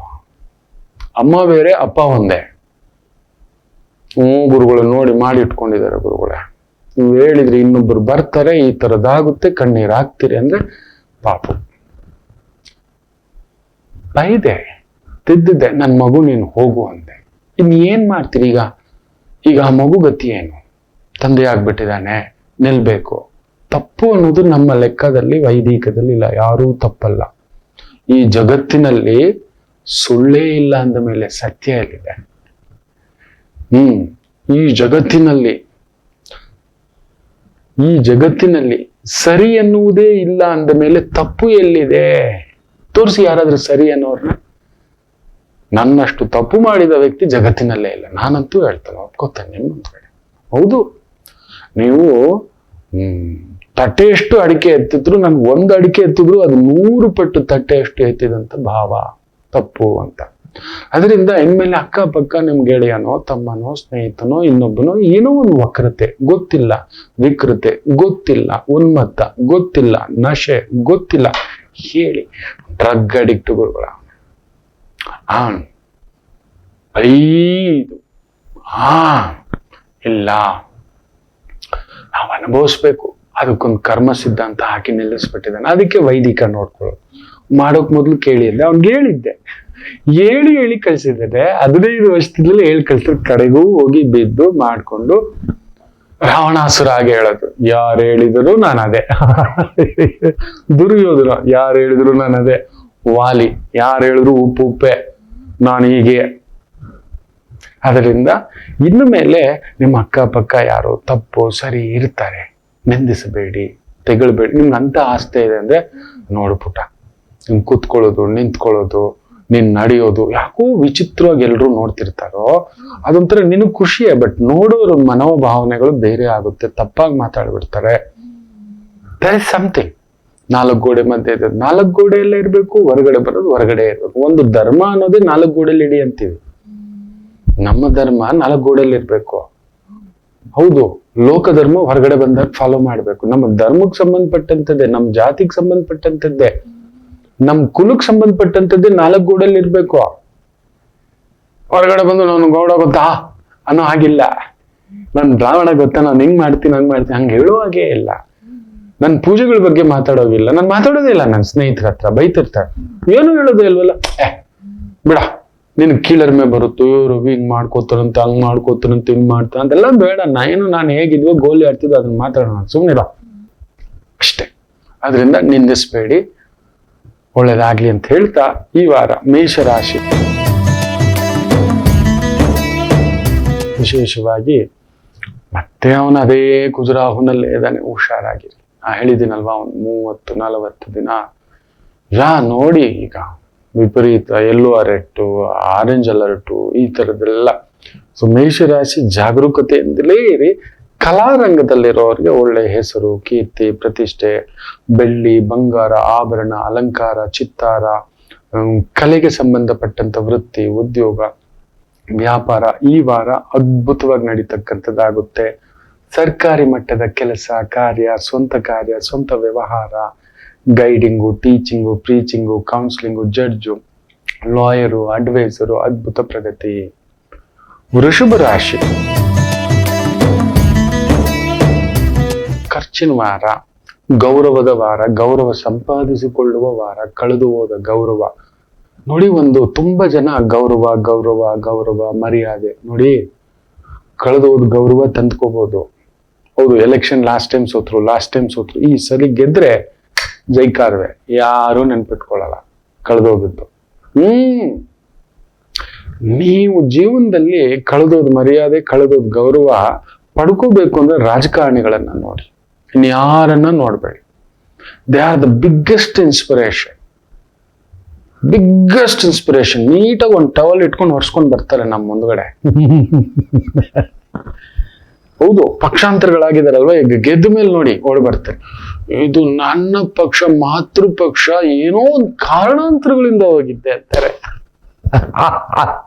ಅಮ್ಮ ಬೇರೆ ಅಪ್ಪ ಒಂದೇ. ಗುರುಗಳು ನೋಡಿ ಮಾಡಿ ಇಟ್ಕೊಂಡಿದ್ದಾರೆ ಗುರುಗಳೇ. ನೀವು ಹೇಳಿದ್ರಿ ಇನ್ನೊಬ್ರು ಬರ್ತಾರೆ, ಈ ತರದಾಗುತ್ತೆ, ಕಣ್ಣೀರ್ ಹಾಕ್ತೀರಿ ಅಂದ್ರೆ ಪಾಪು. ಬೈದೆ, ತಿದ್ದಿದ್ದೆ, ನನ್ ಮಗು ನೀನು ಹೋಗು ಅಂದೆ. ಇನ್ ಏನ್ ಮಾಡ್ತೀರಿ ಈಗ ಆ ಮಗು ಗತಿ ಏನು? ತಂದೆ ಆಗ್ಬಿಟ್ಟಿದ್ದಾನೆ, ನಿಲ್ಬೇಕು. ತಪ್ಪು ಅನ್ನೋದು ನಮ್ಮ ಲೆಕ್ಕದಲ್ಲಿ, ವೈದಿಕದಲ್ಲಿ ಇಲ್ಲ. ಯಾರೂ ತಪ್ಪಲ್ಲ. ಈ ಜಗತ್ತಿನಲ್ಲಿ ಸುಳ್ಳೇ ಇಲ್ಲ ಅಂದ ಮೇಲೆ ಸತ್ಯ ಎಲ್ಲಿದೆ? ಈ ಜಗತ್ತಿನಲ್ಲಿ ಸರಿ ಅನ್ನುವುದೇ ಇಲ್ಲ ಅಂದ ಮೇಲೆ ತಪ್ಪು ಎಲ್ಲಿದೆ? ತೋರಿಸಿ ಯಾರಾದ್ರೂ ಸರಿ ಅನ್ನೋರ್ನ. ನನ್ನಷ್ಟು ತಪ್ಪು ಮಾಡಿದ ವ್ಯಕ್ತಿ ಜಗತ್ತಿನಲ್ಲೇ ಇಲ್ಲ. ನಾನಂತೂ ಹೇಳ್ತೇನೆ, ಒಪ್ಕೋತೇನೆ ನಿಮ್ಮಂತ. ಹೌದು, ನೀವು ತಟ್ಟೆಯಷ್ಟು ಅಡಿಕೆ ಎತ್ತಿದ್ರು, ನನ್ಗೆ ಒಂದು ಅಡಿಕೆ ಎತ್ತಿದ್ರು ಅದು 100 ಪಟ್ಟು ತಟ್ಟೆಯಷ್ಟು ಎತ್ತಿದಂತ ಭಾವ ತಪ್ಪು ಅಂತ. ಅದರಿಂದ ಇನ್ಮೇಲೆ ಅಕ್ಕಪಕ್ಕ ನಿಮ್ ಗೆಳೆಯನೋ, ತಮ್ಮನೋ, ಸ್ನೇಹಿತನೋ, ಇನ್ನೊಬ್ಬನೋ ಏನೋ ಒಂದು ವಕ್ರತೆ ಗೊತ್ತಿಲ್ಲ, ವಿಕೃತೆ ಗೊತ್ತಿಲ್ಲ, ಉನ್ಮತ್ತ ಗೊತ್ತಿಲ್ಲ, ನಶೆ ಗೊತ್ತಿಲ್ಲ, ಹೇಳಿ ಡ್ರಗ್ ಅಡಿಕ್ಟ್ ಗುರುಗಳ ಇಲ್ಲ, ನಾವು ಅನುಭವಿಸ್ಬೇಕು. ಅದಕ್ಕೊಂದು ಕರ್ಮ ಸಿದ್ಧಾಂತ ಹಾಕಿ ನಿಲ್ಲಿಸ್ಬಿಟ್ಟಿದ್ದಾನೆ. ಅದಕ್ಕೆ ವೈದಿಕ ನೋಡ್ಕೊಳ್ಳೋದು. ಮಾಡೋಕ್ ಮೊದ್ಲು ಕೇಳಿದ್ದೆ, ಅವ್ನಿಗೆ ಹೇಳಿದ್ದೆ, ಹೇಳಿ ಕಳ್ಸಿದ್ದಾರೆ. 15 ವರ್ಷದಲ್ಲಿ ಹೇಳಿ ಕಳ್ಸಿದ್ರೆ ಕಡೆಗೂ ಹೋಗಿ ಬಿದ್ದು ಮಾಡ್ಕೊಂಡು ರಾವಣಾಸುರ ಆಗಿ ಹೇಳೋದು. ಯಾರು ಹೇಳಿದ್ರು ನಾನು ಅದೇ. ದುರ್ಯೋಧನ ಯಾರು ಹೇಳಿದ್ರು ನಾನು ಅದೇ. ವಾಲಿ ಯಾರು ಹೇಳಿದ್ರು ಉಪ್ಪೆ, ನಾನು ಹೀಗೆ. ಅದರಿಂದ ಇನ್ನು ಮೇಲೆ ನಿಮ್ಮ ಅಕ್ಕಪಕ್ಕ ಯಾರು ತಪ್ಪು ಸರಿ ಇರ್ತಾರೆ, ನಿಂದಿಸಬೇಡಿ, ತೆಗಳ್ಬೇಡಿ. ನಿಮ್ಗೆ ಅಂತ ಆಸ್ತಿ ಇದೆ ಅಂದ್ರೆ ನೋಡು ಪುಟ, ನಿಮ್ ಕೂತ್ಕೊಳ್ಳೋದು, ನಿಂತ್ಕೊಳ್ಳೋದು, ನೀನ್ ನಡೆಯೋದು ಯಾಕೋ ವಿಚಿತ್ರವಾಗಿ ಎಲ್ರು ನೋಡ್ತಿರ್ತಾರೋ ಅದೊಂಥರ ನಿನಗ್ ಖುಷಿಯೇ. ಬಟ್ ನೋಡೋರ ಮನೋಭಾವನೆಗಳು ಬೇರೆ ಆಗುತ್ತೆ, ತಪ್ಪಾಗಿ ಮಾತಾಡ್ಬಿಡ್ತಾರೆ. There is something. 4 ಗೋಡೆ ಮಧ್ಯೆ ಇದೆ, 4 ಗೋಡೆಯಲ್ಲೇ ಇರ್ಬೇಕು, ಹೊರಗಡೆ ಬರೋದು ಹೊರಗಡೆ ಇರ್ಬೇಕು. ಒಂದು ಧರ್ಮ ಅನ್ನೋದೇ 4 ಗೋಡೆಯಲ್ಲಿ ಇಡಿ ಅಂತೀವಿ. ನಮ್ಮ ಧರ್ಮ 4 ಗೋಡೆಯಲ್ಲಿ ಇರ್ಬೇಕು. ಹೌದು, ಲೋಕ ಧರ್ಮ ಹೊರಗಡೆ ಬಂದಾಗ ಫಾಲೋ ಮಾಡ್ಬೇಕು. ನಮ್ಮ ಧರ್ಮಕ್ಕೆ ಸಂಬಂಧಪಟ್ಟಂತದ್ದೇ, ನಮ್ಮ ಜಾತಿಗೆ ಸಂಬಂಧಪಟ್ಟಂತದ್ದೇ, ನಮ್ ಕುಲಕ್ಕೆ ಸಂಬಂಧಪಟ್ಟಂತದ್ದೇ 4 ಗೋಡೆಯಲ್ಲಿ ಇರ್ಬೇಕು. ಹೊರಗಡೆ ಬಂದು ನಾನು ಗೌಡ ಗೊತ್ತಾ ಅನ್ನೋ ಹಾಗಿಲ್ಲ, ನನ್ ಬ್ರಾಹ್ಮಣ ಗೊತ್ತಾ, ನಾನು ಹಿಂಗ್ ಮಾಡ್ತೀನಿ ಹಂಗ್ ಮಾಡ್ತೀನಿ ಹಂಗೆ ಹೇಳೋ ಹಾಗೆ ಇಲ್ಲ. ನನ್ ಪೂಜೆಗಳ ಬಗ್ಗೆ ಮಾತಾಡೋಗಿಲ್ಲ, ನಾನು ಮಾತಾಡೋದೇ ಇಲ್ಲ. ನನ್ನ ಸ್ನೇಹಿತರ ಹತ್ರ ಬೈತಿರ್ತಾರೆ, ಏನು ಹೇಳೋದೇ ಇಲ್ವಲ್ಲ, ಬಿಡ ನಿನ್ ಕೀಳರಿಮೆ ಬರುತ್ತೋ, ಇವ್ರು ಹಿಂಗ್ ಮಾಡ್ಕೋತಾರಂತ ಹಂಗ್ ಮಾಡ್ಕೋತಾರಂತ ಹಿಂಗ್ ಮಾಡ್ತಾರ ಅಂತೆಲ್ಲ ಬೇಡ. ನಾನು ಹೇಗಿದ್ವೋ ಗೋಲಿ ಆಡ್ತಿದ್ವೋ ಅದನ್ನ ಮಾತಾಡೋಣ, ಸುಮ್ಮನಿರ ಅಷ್ಟೇ. ಅದರಿಂದ ನಿಂದಿಸ್ಬೇಡಿ, ಒಳ್ಳೇದಾಗ್ಲಿ ಅಂತ ಹೇಳ್ತಾ ಈ ವಾರ ಮೇಷರಾಶಿ ವಿಶೇಷವಾಗಿ ಮತ್ತೆ ಅವನ ಅದೇ ಕುಜರಾಹುನಲ್ಲೇ ಇದ್ದಾನೆ, ಹುಷಾರಾಗಿರಿ. ಹೇಳಿದ್ದೀನಲ್ವಾ, ಒಂದು 30-40 ದಿನ ನೋಡಿ ಈಗ ವಿಪರೀತ ಯೆಲ್ಲೋ ಅಲರ್ಟು, ಆರೆಂಜ್ ಅಲರ್ಟು, ಈ ತರದೆಲ್ಲ. ಸೊ ಮೇಷರಾಶಿ ಜಾಗರೂಕತೆಯಿಂದಲೇ ಇರಿ. ಕಲಾರಂಗದಲ್ಲಿರೋರಿಗೆ ಒಳ್ಳೆ ಹೆಸರು, ಕೀರ್ತಿ, ಪ್ರತಿಷ್ಠೆ, ಬೆಳ್ಳಿ, ಬಂಗಾರ, ಆಭರಣ, ಅಲಂಕಾರ, ಚಿತ್ತಾರ, ಕಲೆಗೆ ಸಂಬಂಧಪಟ್ಟಂತ ವೃತ್ತಿ, ಉದ್ಯೋಗ, ವ್ಯಾಪಾರ ಈ ವಾರ ಅದ್ಭುತವಾಗಿ ನಡೀತಕ್ಕಂಥದ್ದಾಗುತ್ತೆ. ಸರ್ಕಾರಿ ಮಟ್ಟದ ಕೆಲಸ ಕಾರ್ಯ, ಸ್ವಂತ ವ್ಯವಹಾರ, guiding, teaching, preaching, counselling, judge, lawyer, adviser, ಅದ್ಭುತ ಪ್ರಗತಿ. ವೃಷಭ ರಾಶಿ ಖರ್ಚಿನ ವಾರ, ಗೌರವದ ವಾರ, ಗೌರವ ಸಂಪಾದಿಸಿಕೊಳ್ಳುವ ವಾರ, ಕಳೆದು ಹೋದ ಗೌರವ ನೋಡಿ. ತುಂಬಾ ಜನ ಗೌರವ ಮರ್ಯಾದೆ ನೋಡಿ, ಕಳೆದು ಹೋದ ಗೌರವ ತಂದ್ಕೋಬಹುದು. ಹೌದು, ಎಲೆಕ್ಷನ್ ಲಾಸ್ಟ್ ಟೈಮ್ ಸೋತ್ರು, ಈ ಸರಿ ಗೆದ್ರೆ ಜೈಕಾರವೇ, ಯಾರು ನೆನ್ಪಿಟ್ಕೊಳ್ಳಲ್ಲ ಕಳೆದೋಗಿದ್ದು. ನೀವು ಜೀವನದಲ್ಲಿ ಕಳೆದೋದ್ ಮರ್ಯಾದೆ, ಕಳೆದೋದ್ ಗೌರವ ಪಡ್ಕೋಬೇಕು ಅಂದ್ರೆ ರಾಜಕಾರಣಿಗಳನ್ನ ನೋಡಿ, ಇನ್ಯಾರನ್ನ ನೋಡ್ಬೇಡಿ. They are the biggest inspiration. ನೀಟಾಗಿ ಒಂದು ಟವಲ್ ಇಟ್ಕೊಂಡು ಹೊರ್ಸ್ಕೊಂಡ್ ಬರ್ತಾರೆ ನಮ್ಮ ಮುಂದ್ಗಡೆ. ಹೌದು, ಪಕ್ಷಾಂತರಗಳಾಗಿದಾರಲ್ವಾ, ಈಗ ಗೆದ್ದ ಮೇಲೆ ನೋಡಿ ಓಡಿ ಬರ್ತಾರೆ, ಇದು ನನ್ನ ಪಕ್ಷ, ಮಾತೃ ಪಕ್ಷ, ಏನೋ ಒಂದು ಕಾರಣಾಂತರಗಳಿಂದ ಹೋಗಿದ್ದೆ ಅಂತಾರೆ.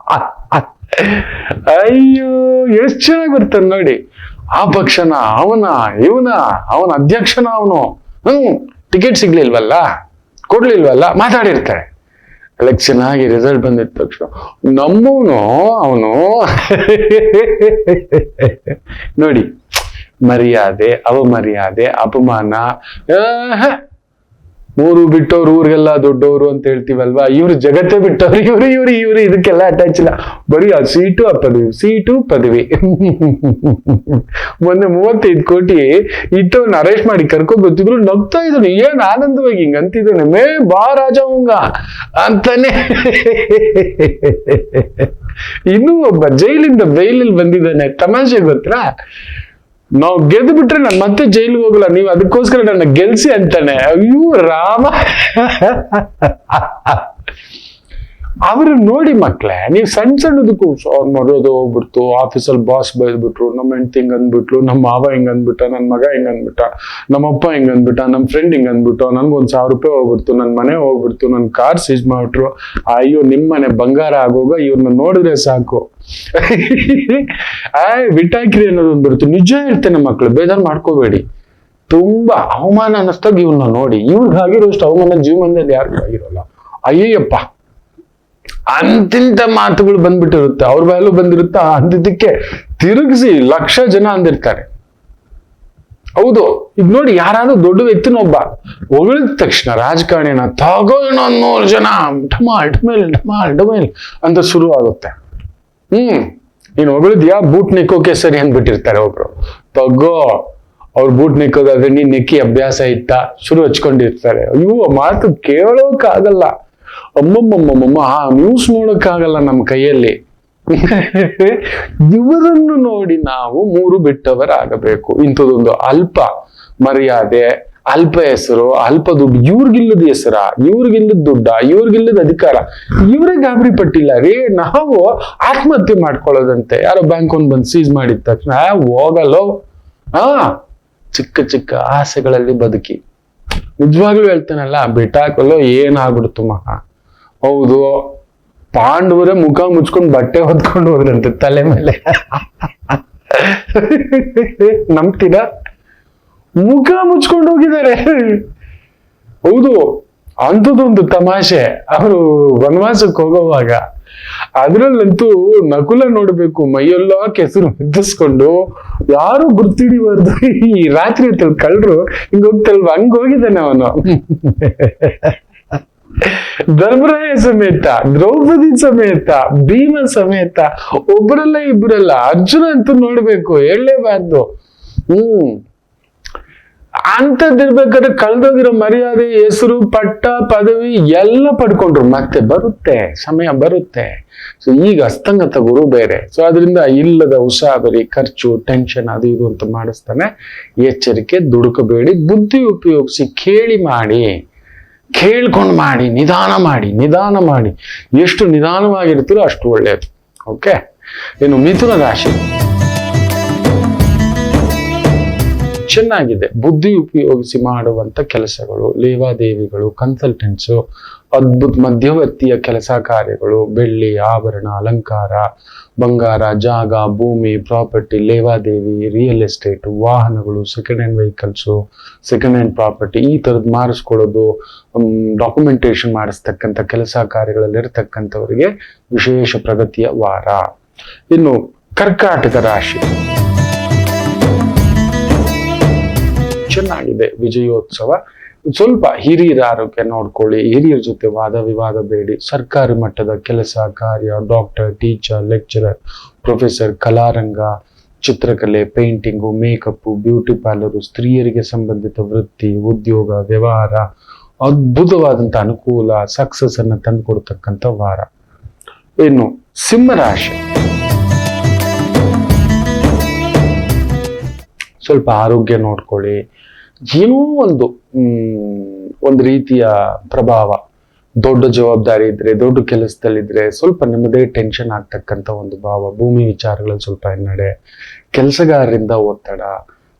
ಅಯ್ಯೋ, ಎಷ್ಟ್ ಚೆನ್ನಾಗಿ ಬರ್ತಾನೆ ನೋಡಿ. ಆ ಪಕ್ಷನ ಅವನ ಅಧ್ಯಕ್ಷನ ಅವನು, ಟಿಕೆಟ್ ಸಿಗ್ಲಿಲ್ವಲ್ಲ, ಕೊಡ್ಲಿಲ್ವಲ್ಲ, ಮಾತಾಡಿರ್ತಾರೆ. ಎಲೆಕ್ಷನ್ ಆಗಿ ರಿಸಲ್ಟ್ ಬಂದಿದ ತಕ್ಷಣ ಅವನು ನೋಡಿ, ಮರ್ಯಾದೆ, ಅವಮರ್ಯಾದೆ, ಅಪಮಾನ. 3 ಬಿಟ್ಟವ್ರು ಊರಿಗೆಲ್ಲ ದೊಡ್ಡವರು ಅಂತ ಹೇಳ್ತೀವಲ್ವಾ, ಇವ್ರು ಜಗತ್ತೇ ಬಿಟ್ಟವ್ರು, ಇವ್ರು ಇದಕ್ಕೆಲ್ಲ ಅಟ್ಯಾಚ್ ಇಲ್ಲ. ಬರೀ ಆ ಸೀಟು ಪದವಿ. ಮೊನ್ನೆ 35 ಕೋಟಿ ಇಟ್ಟವನ್ನ ಅರೆಸ್ಟ್ ಮಾಡಿ ಕರ್ಕೊಂಡ್ ಬರ್ತಿದ್ರು, ನಗ್ತಾ ಇದ್ದಾನೆ, ಏನ್ ಆನಂದವಾಗಿ ಹಿಂಗ ಅಂತಿದ್ದಾನೆ, ಮೇ ಬಾ ರಾಜವಂಗ ಅಂತಾನೆ. ಇನ್ನೂ ಒಬ್ಬ ಜೈಲಿಂದ ಬೈಲಲ್ಲಿ ಬಂದಿದ್ದಾನೆ, ತಮಾಷೆ ಗೊತ್ತಾ? ನಾವು ಗೆದ್ದು ಬಿಟ್ರೆ ನಾನು ಮತ್ತೆ ಜೈಲಿಗೆ ಹೋಗಲ್ಲ, ನೀವು ಅದಕ್ಕೋಸ್ಕರ ನನ್ನ ಗೆಲ್ಸಿ ಅಂತಾನೆ. ಅಯ್ಯೋ ರಾಮ, ಅವ್ರು ನೋಡಿ ಮಕ್ಳೇ, ನೀವು ಸಣ್ಣದಕ್ಕೂ ಅವ್ರು ಮರೋದು ಹೋಗ್ಬಿಡ್ತು, ಆಫೀಸಲ್ಲಿ ಬಾಸ್ ಬೈದ್ಬಿಟ್ರು, ನಮ್ಮ ಹೆಂಡತಿ ಹಿಂಗ್ ಅಂದ್ಬಿಟ್ರು, ನಮ್ಮ ಮಾವ ಹಿಂಗ್ ಅಂದ್ಬಿಟ್ಟ, ನನ್ನ ಮಗ ಹಿಂಗ್ ಅಂದ್ಬಿಟ್ಟ, ನಮ್ಮಪ್ಪ ಹಿಂಗ್ ಅಂದ್ಬಿಟ್ಟ, ನಮ್ಮ ಫ್ರೆಂಡ್ ಹಿಂಗ್ ಅಂದ್ಬಿಟ್ಟು, ನನ್ಗೊಂದ್ 1000 ರೂಪಾಯಿ ಹೋಗ್ಬಿಡ್ತು, ನನ್ನ ಮನೆ ಹೋಗ್ಬಿಡ್ತು, ನನ್ನ ಕಾರ್ ಸೀಜ್ ಮಾಡ್ಬಿಟ್ರು. ಅಯ್ಯೋ, ನಿಮ್ಮನೆ ಬಂಗಾರ ಆಗೋಗ ಇವ್ರನ್ನ ನೋಡಿದ್ರೆ ಸಾಕು, ಬಿಟ್ಟಾಕಿರಿ ಅನ್ನೋದೊಂದು ಬರುತ್ತೆ. ನಿಜ ಹೇಳ್ತೇನೆ ಮಕ್ಳು, ಬೇಜಾರು ಮಾಡ್ಕೋಬೇಡಿ. ತುಂಬಾ ಅವಮಾನ ಅನ್ನಿಸ್ದಾಗ ಇವ್ರನ್ನ ನೋಡಿ, ಇವ್ರಿಗಾಗಿರೋಷ್ಟು ಅವಮಾನ ಜೀವನದಲ್ಲಿ ಯಾರಿಗೂ ಆಗಿರೋಲ್ಲ. ಅಯ್ಯಯ್ಯಪ್ಪ, ಅಂತಿಂತ ಮಾತುಗಳು ಬಂದ್ಬಿಟ್ಟಿರುತ್ತೆ, ಅವ್ರ ವ್ಯಾಲ್ಯೂ ಬಂದಿರುತ್ತೆ. ಅಂತಿದ್ದಕ್ಕೆ ತಿರುಗಿಸಿ 1,00,000 ಜನ ಅಂದಿರ್ತಾರೆ. ಹೌದು, ಈಗ ನೋಡಿ, ಯಾರಾದ್ರೂ ದೊಡ್ಡ ವ್ಯಕ್ತಿನೊಬ್ಬ ಹೊಗಳಿದ ತಕ್ಷಣ ರಾಜಕಾರಣಿನ ತಗೋ ಇನ್ನೊಂದು 100 ಜನ ಡಮೇಲ್ ಅಂತ ಶುರು ಆಗುತ್ತೆ. ನೀನ್ ಹೊಗಳಿದ್ಯಾ, ಬೂಟ್ ನೆಕ್ಕೋಕೆ ಸರಿ ಅಂದ್ಬಿಟ್ಟಿರ್ತಾರೆ ಒಬ್ರು. ತಗೋ, ಅವ್ರ ಬೂಟ್ ನೆಕ್ಕೋದಾದ್ರೆ ನೀನ್ ನೆಕ್ಕಿ ಅಭ್ಯಾಸ ಇತ್ತ, ಶುರು ಹಚ್ಕೊಂಡಿರ್ತಾರೆ. ಅಯ್ಯೋ, ಮಾತು ಕೇಳೋಕ್ಕಾಗಲ್ಲ, ಅಮ್ಮಮ್ಮಮ್ಮಮ್ಮ, ನ್ಯೂಸ್ ನೋಡೋಕ್ಕಾಗಲ್ಲ ನಮ್ಮ ಕೈಯಲ್ಲಿ. ಇವರನ್ನು ನೋಡಿ ನಾವು 3 ಬಿಟ್ಟವರಾಗಬೇಕು. ಇಂಥದೊಂದು ಅಲ್ಪ ಮರ್ಯಾದೆ, ಅಲ್ಪ ಹೆಸರು, ಅಲ್ಪ ದುಡ್ಡು, ಇವ್ರಿಗಿಲ್ಲದ ಹೆಸರ, ಇವ್ರಿಗಿಲ್ಲದ ದುಡ್ಡ, ಇವ್ರಿಗಿಲ್ಲದ ಅಧಿಕಾರ, ಇವರೇ ಗಾಬರಿ ಪಟ್ಟಿಲ್ಲ ರೀ. ನಾವು ಆತ್ಮಹತ್ಯೆ ಮಾಡ್ಕೊಳ್ಳೋದಂತೆ. ಯಾರೋ ಬ್ಯಾಂಕ್ ಒಂದು ಬಂದು ಸೀಸ್ ಮಾಡಿದ ತಕ್ಷಣ ಹೋಗಲ್ಲೋ. ಚಿಕ್ಕ ಚಿಕ್ಕ ಆಸೆಗಳಲ್ಲಿ ಬದುಕಿ ನಿಜವಾಗ್ಲೂ ಹೇಳ್ತಾನಲ್ಲ, ಬಿಟ್ಟಾಕಲ್ಲೋ ಏನಾಗ್ಬಿಡ್ತು ಮಹಾ. ಹೌದು, ಪಾಂಡವರೇ ಮುಖ ಮುಚ್ಕೊಂಡು ಬಟ್ಟೆ ಹೊದ್ಕೊಂಡು ಹೋದ್ರಂತೆ ತಲೆ ಮೇಲೆ. ನಂಬ್ತೀರಾ? ಮುಖ ಮುಚ್ಕೊಂಡು ಹೋಗಿದ್ದಾರೆ. ಹೌದು, ಅಂಥದ್ದೊಂದು ತಮಾಷೆ. ಅವರು ವನವಾಸಕ್ಕೆ ಹೋಗೋವಾಗ ಅದ್ರಲ್ಲಂತೂ ನಕುಲ ನೋಡ್ಬೇಕು, ಮೈಯೆಲ್ಲ ಕೆಸರು ಮೆತ್ತಿಸ್ಕೊಂಡು ಯಾರು ಗುರ್ತಿಡಿಬಾರ್ದು. ಈ ರಾತ್ರಿ ಹೊತ್ತಲ್ಲಿ ಕಳ್ರು ಹಿಂಗ ಹೋಗ್ತಲ್ವ, ಹಂಗ ಹೋಗಿದ್ದಾನೆ ಅವನು. ಧರ್ಮರಾಯ ಸಮೇತ, ದ್ರೌಪದಿ ಸಮೇತ, ಭೀಮ ಸಮೇತ, ಒಬ್ಬರಲ್ಲ ಇಬ್ಬರಲ್ಲ, ಅರ್ಜುನ ಅಂತೂ ನೋಡ್ಬೇಕು, ಹೇಳಲೇಬಾರ್ದು. ಅಂತದಿರ್ಬೇಕಾದ್ರೆ ಕಳ್ದೋಗಿರೋ ಮರ್ಯಾದೆ, ಹೆಸರು, ಪಟ್ಟ, ಪದವಿ ಎಲ್ಲ ಪಡ್ಕೊಂಡ್ರು. ಮತ್ತೆ ಬರುತ್ತೆ, ಸಮಯ ಬರುತ್ತೆ. ಸೊ ಈಗ ಅಸ್ತಂಗತ ಗುರು ಬೇರೆ. ಸೊ ಅದರಿಂದ ಇಲ್ಲದ ಉಸಾಬರಿ, ಖರ್ಚು, ಟೆನ್ಷನ್, ಅದು ಇದು ಅಂತ ಮಾಡಿಸ್ತಾನೆ. ಎಚ್ಚರಿಕೆ, ದುಡುಕಬೇಡಿ, ಬುದ್ಧಿ ಉಪಯೋಗಿಸಿ ಕೇಳಿ ಮಾಡಿ, ಕೇಳ್ಕೊಂಡು ಮಾಡಿ, ನಿಧಾನ ಮಾಡಿ. ಎಷ್ಟು ನಿಧಾನವಾಗಿರ್ತೀರೋ ಅಷ್ಟು ಒಳ್ಳೆಯದು. ಓಕೆ, ಇನ್ನು ಮಿಥುನ ರಾಶಿ ಚೆನ್ನಾಗಿದೆ. ಬುದ್ಧಿ ಉಪಯೋಗಿಸಿ ಮಾಡುವಂತ ಕೆಲಸಗಳು, ಲೇವಾದೇವಿಗಳು, ಕನ್ಸಲ್ಟೆನ್ಸು, ಅದ್ಭುತ ಮಧ್ಯವರ್ತಿಯ ಕೆಲಸ ಕಾರ್ಯಗಳು, ಬೆಳ್ಳಿ, ಆಭರಣ, ಅಲಂಕಾರ, ಬಂಗಾರ, ಜಾಗ, ಭೂಮಿ, ಪ್ರಾಪರ್ಟಿ, ಲೇವಾದೇವಿ, ರಿಯಲ್ ಎಸ್ಟೇಟ್, ವಾಹನಗಳು, second hand vehicles, second hand property, ಈ ಥರದ್ದು ಮಾರಿಸ್ಕೊಳ್ಳೋದು, ಡಾಕ್ಯುಮೆಂಟೇಶನ್ ಮಾಡಿಸ್ತಕ್ಕಂಥ ಕೆಲಸ ಕಾರ್ಯಗಳಲ್ಲಿ ಇರತಕ್ಕಂಥವರಿಗೆ ವಿಶೇಷ ಪ್ರಗತಿಯ ವಾರ. ಇನ್ನು ಕರ್ಕಾಟಕ ರಾಶಿ ಚೆನ್ನಾಗಿದೆ, ವಿಜಯೋತ್ಸವ. ಸ್ವಲ್ಪ ಹಿರಿಯರ ಆರೋಗ್ಯ ನೋಡ್ಕೊಳ್ಳಿ, ಹಿರಿಯರ ಜೊತೆ ವಾದ ವಿವಾದ ಬೇಡಿ. ಸರ್ಕಾರಿ ಮಟ್ಟದ ಕೆಲಸ ಕಾರ್ಯ, ಡಾಕ್ಟರ್, ಟೀಚರ್, ಲೆಕ್ಚರರ್, ಪ್ರೊಫೆಸರ್, ಕಲಾರಂಗ, ಚಿತ್ರಕಲೆ, ಪೇಂಟಿಂಗು, ಮೇಕಪ್, ಬ್ಯೂಟಿ ಪಾರ್ಲರು, ಸ್ತ್ರೀಯರಿಗೆ ಸಂಬಂಧಿತ ವೃತ್ತಿ, ಉದ್ಯೋಗ, ವ್ಯವಹಾರ, ಅದ್ಭುತವಾದಂಥ ಅನುಕೂಲ, ಸಕ್ಸಸ್ ಅನ್ನು ತಂದುಕೊಡ್ತಕ್ಕಂಥ ವಾರ. ಇನ್ನು ಸಿಂಹರಾಶಿ ಸ್ವಲ್ಪ ಆರೋಗ್ಯ ನೋಡ್ಕೊಳ್ಳಿ. ಏನೋ ಒಂದು ರೀತಿಯ ಪ್ರಭಾವ, ದೊಡ್ಡ ಜವಾಬ್ದಾರಿ ಇದ್ರೆ, ದೊಡ್ಡ ಕೆಲಸದಲ್ಲಿದ್ರೆ ಸ್ವಲ್ಪ ನಿಮ್ಮದೇ ಟೆನ್ಷನ್ ಆಗ್ತಕ್ಕಂಥ ಒಂದು ಭಾವ. ಭೂಮಿ ವಿಚಾರಗಳಲ್ಲಿ ಸ್ವಲ್ಪ ಹಿನ್ನಡೆ, ಕೆಲಸಗಾರರಿಂದ ಒತ್ತಡ,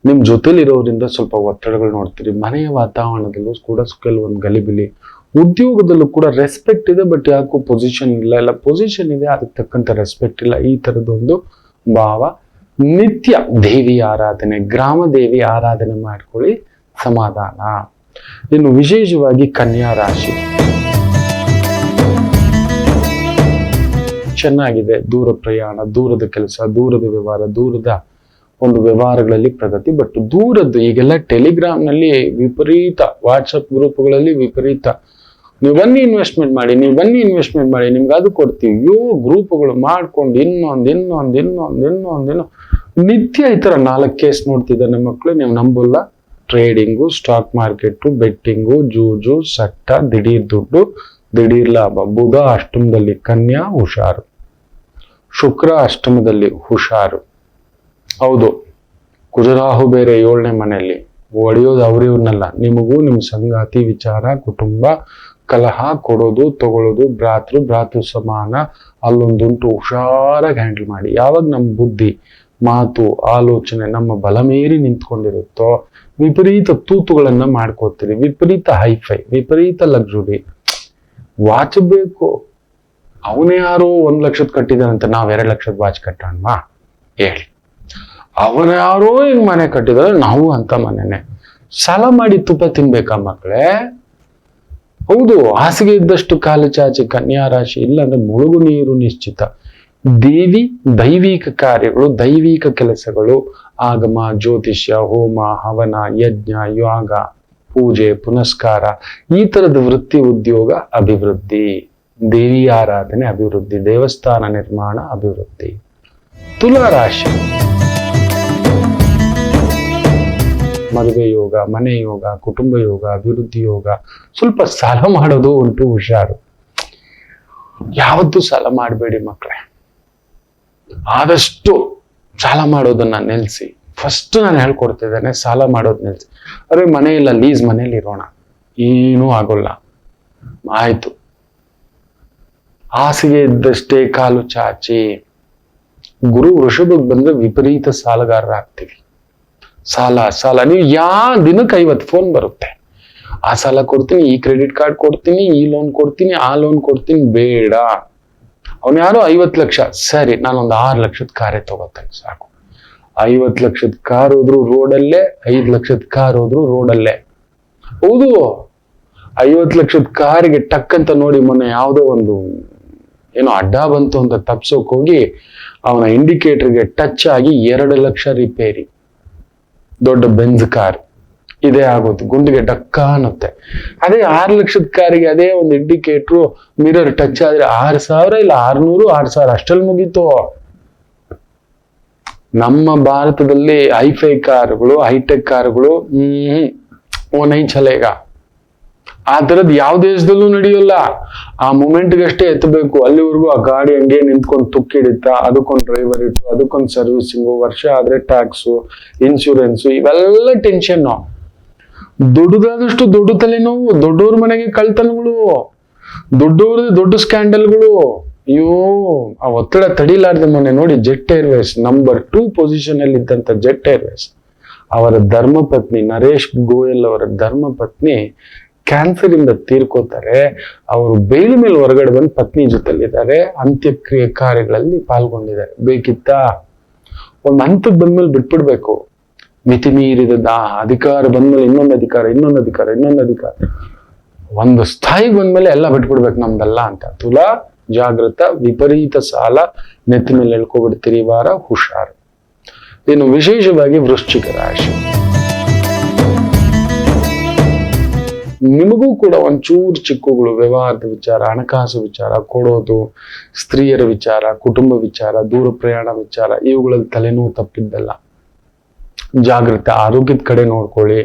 ನಿಮ್ ಜೊತೆಲಿರೋರಿಂದ ಸ್ವಲ್ಪ ಒತ್ತಡಗಳು ನೋಡ್ತೀರಿ. ಮನೆಯ ವಾತಾವರಣದಲ್ಲೂ ಕೂಡ ಕೆಲವೊಂದು ಗಲಿಬಿಲಿ. ಉದ್ಯೋಗದಲ್ಲೂ ಕೂಡ ರೆಸ್ಪೆಕ್ಟ್ ಇದೆ, ಬಟ್ ಯಾಕೋ ಪೊಸಿಷನ್ ಇಲ್ಲ ಪೊಸಿಷನ್ ಇದೆ, ಅದಕ್ಕೆ ತಕ್ಕಂಥ ರೆಸ್ಪೆಕ್ಟ್ ಇಲ್ಲ. ಈ ತರದೊಂದು ಭಾವ. ನಿತ್ಯ ದೇವಿ ಆರಾಧನೆ, ಗ್ರಾಮ ದೇವಿ ಆರಾಧನೆ ಮಾಡ್ಕೊಳ್ಳಿ, ಸಮಾಧಾನ. ಇನ್ನು ವಿಶೇಷವಾಗಿ ಕನ್ಯಾ ರಾಶಿ ಚೆನ್ನಾಗಿದೆ. ದೂರ ಪ್ರಯಾಣ, ದೂರದ ಕೆಲಸ, ದೂರದ ವ್ಯವಹಾರ, ದೂರದ ಒಂದು ವ್ಯವಹಾರಗಳಲ್ಲಿ ಪ್ರಗತಿ. ಬಟ್ ದೂರದ್ದು ಈಗೆಲ್ಲ ಟೆಲಿಗ್ರಾಮ್ ನಲ್ಲಿ ವಿಪರೀತ, ವಾಟ್ಸಪ್ ಗ್ರೂಪ್ಗಳಲ್ಲಿ ವಿಪರೀತ, ನೀವು ಬನ್ನಿ ಇನ್ವೆಸ್ಟ್ಮೆಂಟ್ ಮಾಡಿ, ನಿಮ್ಗೆ ಅದು ಕೊಡ್ತೀವಿ. ಗ್ರೂಪ್ಗಳು ಮಾಡ್ಕೊಂಡು ಇನ್ನೊಂದು ನಿತ್ಯ ಈ ತರ 4 ಕೇಸ್ ನೋಡ್ತಿದ್ದಾರೆ ಮಕ್ಕಳು. ನೀವು ನಂಬಲ್ಲ. ಟ್ರೇಡಿಂಗು, ಸ್ಟಾಕ್ ಮಾರ್ಕೆಟ್, ಬೆಟ್ಟಿಂಗು, ಜೂಜು, ಸಟ್ಟ, ದಿಢೀರ್ ದುಡ್ಡು, ದಿಢೀರ್ ಲಾಭ. ಬುಧ ಅಷ್ಟಮದಲ್ಲಿ ಕನ್ಯಾ, ಹುಷಾರು. ಶುಕ್ರ ಅಷ್ಟಮದಲ್ಲಿ ಹುಷಾರು. ಹೌದು, ಕುಜರಾಹು ಬೇರೆ 7ನೇ ಮನೆಯಲ್ಲಿ. ಒಡೆಯೋದು ಅವ್ರಿವ್ರನ್ನಲ್ಲ, ನಿಮಗೂ ನಿಮ್ಮ ಸಂಗಾತಿ, ವಿಚಾರ, ಕುಟುಂಬ, ಕಲಹ, ಕೊಡೋದು ತಗೊಳ್ಳೋದು, ಭ್ರಾತೃ ಸಮಾನ, ಅಲ್ಲೊಂದುಂಟು. ಹುಷಾರಾಗಿ ಹ್ಯಾಂಡಲ್ ಮಾಡಿ. ಯಾವಾಗ ನಮ್ಮ ಬುದ್ಧಿ, ಮಾತು, ಆಲೋಚನೆ ನಮ್ಮ ಬಲ ಮೀರಿ ನಿಂತ್ಕೊಂಡಿರುತ್ತೋ ವಿಪರೀತ ತೂತುಗಳನ್ನ ಮಾಡ್ಕೋತೀರಿ. ವಿಪರೀತ ಹೈಫೈ, ವಿಪರೀತ ಲಕ್ಸುರಿ. ವಾಚ್ ಬೇಕು, ಅವನೇ ಯಾರೋ 1 ಲಕ್ಷದ ಕಟ್ಟಿದಾನಂತ ನಾವ್ 2 ಲಕ್ಷದ ವಾಚ್ ಕಟ್ಟೋಣವಾ ಹೇಳಿ? ಅವನ ಯಾರೋ ಹಿಂಗ್ ಮನೆ ಕಟ್ಟಿದಾರೆ, ನಾವು ಅಂತ ಮನೆನೆ. ಸಾಲ ಮಾಡಿ ತುಪ್ಪ ತಿನ್ಬೇಕಾ ಮಕ್ಕಳೇ? ಹೌದು, ಹಾಸಿಗೆ ಇದ್ದಷ್ಟು ಕಾಲು ಚಾಚಿ ಕನ್ಯಾ ರಾಶಿ, ಇಲ್ಲ ಅಂದ್ರೆ ಮುಳುಗು ನೀರು ನಿಶ್ಚಿತ. ದೈವಿಕ ಕಾರ್ಯಗಳು, ದೈವಿಕ ಕೆಲಸಗಳು, ಆಗಮ, ಜ್ಯೋತಿಷ್ಯ, ಹೋಮ, ಹವನ, ಯಜ್ಞ, ಯಾಗ, ಪೂಜೆ, ಪುನಸ್ಕಾರ, ಈ ತರದ ವೃತ್ತಿ, ಉದ್ಯೋಗ ಅಭಿವೃದ್ಧಿ. ದೇವಿ ಆರಾಧನೆ ಅಭಿವೃದ್ಧಿ, ದೇವಸ್ಥಾನ ನಿರ್ಮಾಣ ಅಭಿವೃದ್ಧಿ. ತುಲಾ ರಾಶಿ ಮದುವೆ ಯೋಗ, ಮನೆ ಯೋಗ, ಕುಟುಂಬ ಯೋಗ, ಅಭಿವೃದ್ಧಿ ಯೋಗ. ಸ್ವಲ್ಪ ಸಾಲ ಮಾಡೋದು ಉಂಟು, ಹುಷಾರು. ಯಾವತ್ತೂ ಸಾಲ ಮಾಡಬೇಡಿ ಮಕ್ಕಳೇ. ಆದಷ್ಟು ಸಾಲ ಮಾಡೋದನ್ನ ನಿಲ್ಲಿಸಿ. ಫಸ್ಟ್ ನಾನು ಹೇಳ್ಕೊಡ್ತಿದ್ದೇನೆ, ಸಾಲ ಮಾಡೋದು ನಿಲ್ಸಿ. ಅರೆ ಮನೆ ಇಲ್ಲ, ಲೀಸ್ ಮನೇಲಿ ಇರೋಣ, ಏನೂ ಆಗೋಲ್ಲ. ಆಯ್ತು, ಹಾಸಿಗೆ ಇದ್ದಷ್ಟೇ ಕಾಲು ಚಾಚಿ. ಗುರು ವೃಷಭಕ್ಕೆ ಬಂದ್ರೆ ವಿಪರೀತ ಸಾಲಗಾರರಾಗ್ತೀವಿ. ಸಾಲ ನೀವು ದಿನಕ್ಕೆ 50 ಫೋನ್ ಬರುತ್ತೆ. ಆ ಸಾಲ ಕೊಡ್ತೀನಿ, ಈ ಕ್ರೆಡಿಟ್ ಕಾರ್ಡ್ ಕೊಡ್ತೀನಿ, ಈ ಲೋನ್ ಕೊಡ್ತೀನಿ, ಆ ಲೋನ್ ಕೊಡ್ತೀನಿ. ಬೇಡ, ಅವನು ಯಾರೋ 50 ಲಕ್ಷ, ಸರಿ ನಾನೊಂದು 6 ಲಕ್ಷದ ಕಾರೇ ತಗೋತೇನೆ ಸಾಕು. 50 ಲಕ್ಷದ ಕಾರ್ ಹೋದ್ರು ರೋಡಲ್ಲೇ, 5 ಲಕ್ಷದ ಕಾರ್ ಹೋದ್ರು ರೋಡಲ್ಲೇ. ಹೌದು, 50 ಲಕ್ಷದ ಕಾರಿಗೆ ಟಕ್ ಅಂತ ನೋಡಿ ಮೊನ್ನೆ ಯಾವುದೋ ಒಂದು ಏನೋ ಅಡ್ಡ ಬಂತು ಅಂತ ತಪ್ಸೋಕ್ ಹೋಗಿ ಅವನ ಇಂಡಿಕೇಟರ್ಗೆ ಟಚ್ ಆಗಿ 2 ಲಕ್ಷ ರಿಪೇರಿ. ದೊಡ್ಡ ಬೆಂಜ್ ಕಾರ್ ಇದೇ ಆಗೋದು, ಗುಂಡಿಗೆ ಡಕ್ಕ ಅನ್ನುತ್ತೆ. ಅದೇ 6 ಲಕ್ಷದ ಕಾರಿಗೆ ಅದೇ ಒಂದು ಇಂಡಿಕೇಟ್ರು ಮಿರರ್ ಟಚ್ ಆದ್ರೆ 6,000 ಇಲ್ಲ 600, 6,000 ಅಷ್ಟಲ್ಲಿ ಮುಗೀತು. ನಮ್ಮ ಭಾರತದಲ್ಲಿ ಹೈಫೈ ಕಾರುಗಳು, ಹೈಟೆಕ್ ಕಾರುಗಳು ಓನೈ ಚಲೇಗ. ಆ ತರದ್ ಯಾವ ದೇಶದಲ್ಲೂ ನಡೆಯೋಲ್ಲ. ಆ ಮೂಮೆಂಟ್ಗಷ್ಟೇ ಎತ್ತಬೇಕು, ಅಲ್ಲಿವರೆಗೂ ಆ ಗಾಡಿ ಹಂಗೆ ನಿಂತ್ಕೊಂಡು ತುಕ್ಕಿಡಿತಾ, ಅದಕ್ಕೊಂದು ಡ್ರೈವರ್ ಇಟ್ಟು, ಅದಕ್ಕೊಂದು ಸರ್ವಿಸಿಂಗು, ವರ್ಷ ಆದ್ರೆ ಟ್ಯಾಕ್ಸು, ಇನ್ಶೂರೆನ್ಸು, ಇವೆಲ್ಲ ಟೆನ್ಷನ್. ದೊಡ್ಡದಾದಷ್ಟು ದೊಡ್ಡ ತಲೆನೋವು, ದೊಡ್ಡವ್ರ ಮನೆಗೆ ಕಳ್ತನಗಳು, ದೊಡ್ಡವ್ರದ್ದು ದೊಡ್ಡ ಸ್ಕ್ಯಾಂಡಲ್ಗಳು. ಅಯ್ಯೋ, ಆ ಒತ್ತಡ ತಡಿಲಾರ್ದೆ ಮೊನ್ನೆ ನೋಡಿ ಜೆಟ್ ಏರ್ವೇಸ್ ನಂಬರ್ 2 ಪೊಸಿಷನ್ ಅಲ್ಲಿ ಇದ್ದಂತ ಜೆಟ್ ಏರ್ವೇಸ್, ಅವರ ಧರ್ಮಪತ್ನಿ ನರೇಶ್ ಗೋಯಲ್ ಅವರ ಧರ್ಮಪತ್ನಿ ಕ್ಯಾನ್ಸರ್ ಇಂದ ತೀರ್ಕೋತಾರೆ. ಅವರು ಬೇಲಿ ಮೇಲೆ ಹೊರಗಡೆ ಬಂದು ಪತ್ನಿ ಜೊತೆಲಿದ್ದಾರೆ, ಅಂತ್ಯಕ್ರಿಯೆ ಕಾರ್ಯಗಳಲ್ಲಿ ಪಾಲ್ಗೊಂಡಿದ್ದಾರೆ. ಬೇಕಿತ್ತಾ? ಒಂದು ಹಂತಕ್ಕೆ ಬಂದ್ಮೇಲೆ ಬಿಟ್ಬಿಡ್ಬೇಕು. ಮಿತಿ ಮೀರಿದ ಅಧಿಕಾರ ಬಂದ್ಮೇಲೆ ಇನ್ನೊಂದು ಅಧಿಕಾರ, ಒಂದು ಸ್ಥಾಯಿಗೆ ಬಂದ್ಮೇಲೆ ಎಲ್ಲ ಬಿಟ್ಬಿಡ್ಬೇಕು ನಮ್ದಲ್ಲ ಅಂತ. ತುಲಾ ಜಾಗೃತ, ವಿಪರೀತ ಸಾಲ ನೆತ್ತಿ ಮೇಲೆ ಹೇಳ್ಕೊಬಿಡ್ತೀರಿ ವಾರ, ಹುಷಾರು. ಇನ್ನು ವಿಶೇಷವಾಗಿ ವೃಶ್ಚಿಕ ರಾಶಿ, ನಿಮಗೂ ಕೂಡ ಒಂಚೂರು ಚಿಕ್ಕುಗಳು, ವ್ಯವಹಾರದ ವಿಚಾರ, ಹಣಕಾಸು ವಿಚಾರ, ಕೊಡೋದು, ಸ್ತ್ರೀಯರ ವಿಚಾರ, ಕುಟುಂಬ ವಿಚಾರ, ದೂರ ಪ್ರಯಾಣ ವಿಚಾರ, ಇವುಗಳಲ್ಲಿ ತಲೆನೋವು ತಪ್ಪಿದ್ದಲ್ಲ. ಜಾಗೃತ, ಆರೋಗ್ಯದ ಕಡೆ ನೋಡ್ಕೊಳ್ಳಿ.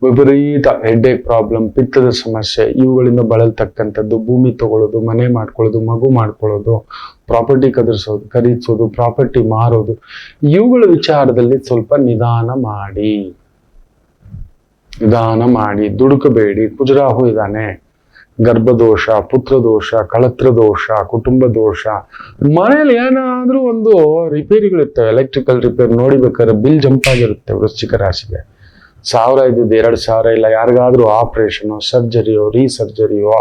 ವಿಪರೀತ ಹೆಡ್ಏಕ್ ಪ್ರಾಬ್ಲಮ್, ಪಿತ್ತದ ಸಮಸ್ಯೆ, ಇವುಗಳಿಂದ ಬಳಲ್ತಕ್ಕಂಥದ್ದು, ಭೂಮಿ ತಗೊಳ್ಳೋದು, ಮನೆ ಮಾಡ್ಕೊಳ್ಳೋದು, ಮಗು ಮಾಡ್ಕೊಳ್ಳೋದು, ಪ್ರಾಪರ್ಟಿ ಖರೀದಿಸೋದು, ಪ್ರಾಪರ್ಟಿ ಮಾರೋದು, ಇವುಗಳ ವಿಚಾರದಲ್ಲಿ ಸ್ವಲ್ಪ ನಿಧಾನ ಮಾಡಿ ದುಡುಕಬೇಡಿ. ಕುಜರಾಹು ಇದ್ದಾನೆ, ಗರ್ಭದೋಷ, ಪುತ್ರದೋಷ, ಕಳತ್ರ ದೋಷ, ಕುಟುಂಬ ದೋಷ. ಮನೇಲಿ ಏನಾದ್ರೂ ಒಂದು ರಿಪೇರಿಗಳಿರ್ತವೆ, ಎಲೆಕ್ಟ್ರಿಕಲ್ ರಿಪೇರಿ ನೋಡಿಬೇಕಾದ್ರೆ ಬಿಲ್ ಜಂಪ್ ಆಗಿರುತ್ತೆ. ವೃಶ್ಚಿಕ ರಾಶಿಗೆ 1,000 ಇದ್ದಿದ್ದು 2,000 ಇಲ್ಲ. ಯಾರಿಗಾದ್ರೂ ಆಪರೇಷನ್, ಸರ್ಜರಿಯೋ, ರೀಸರ್ಜರಿಯೋ,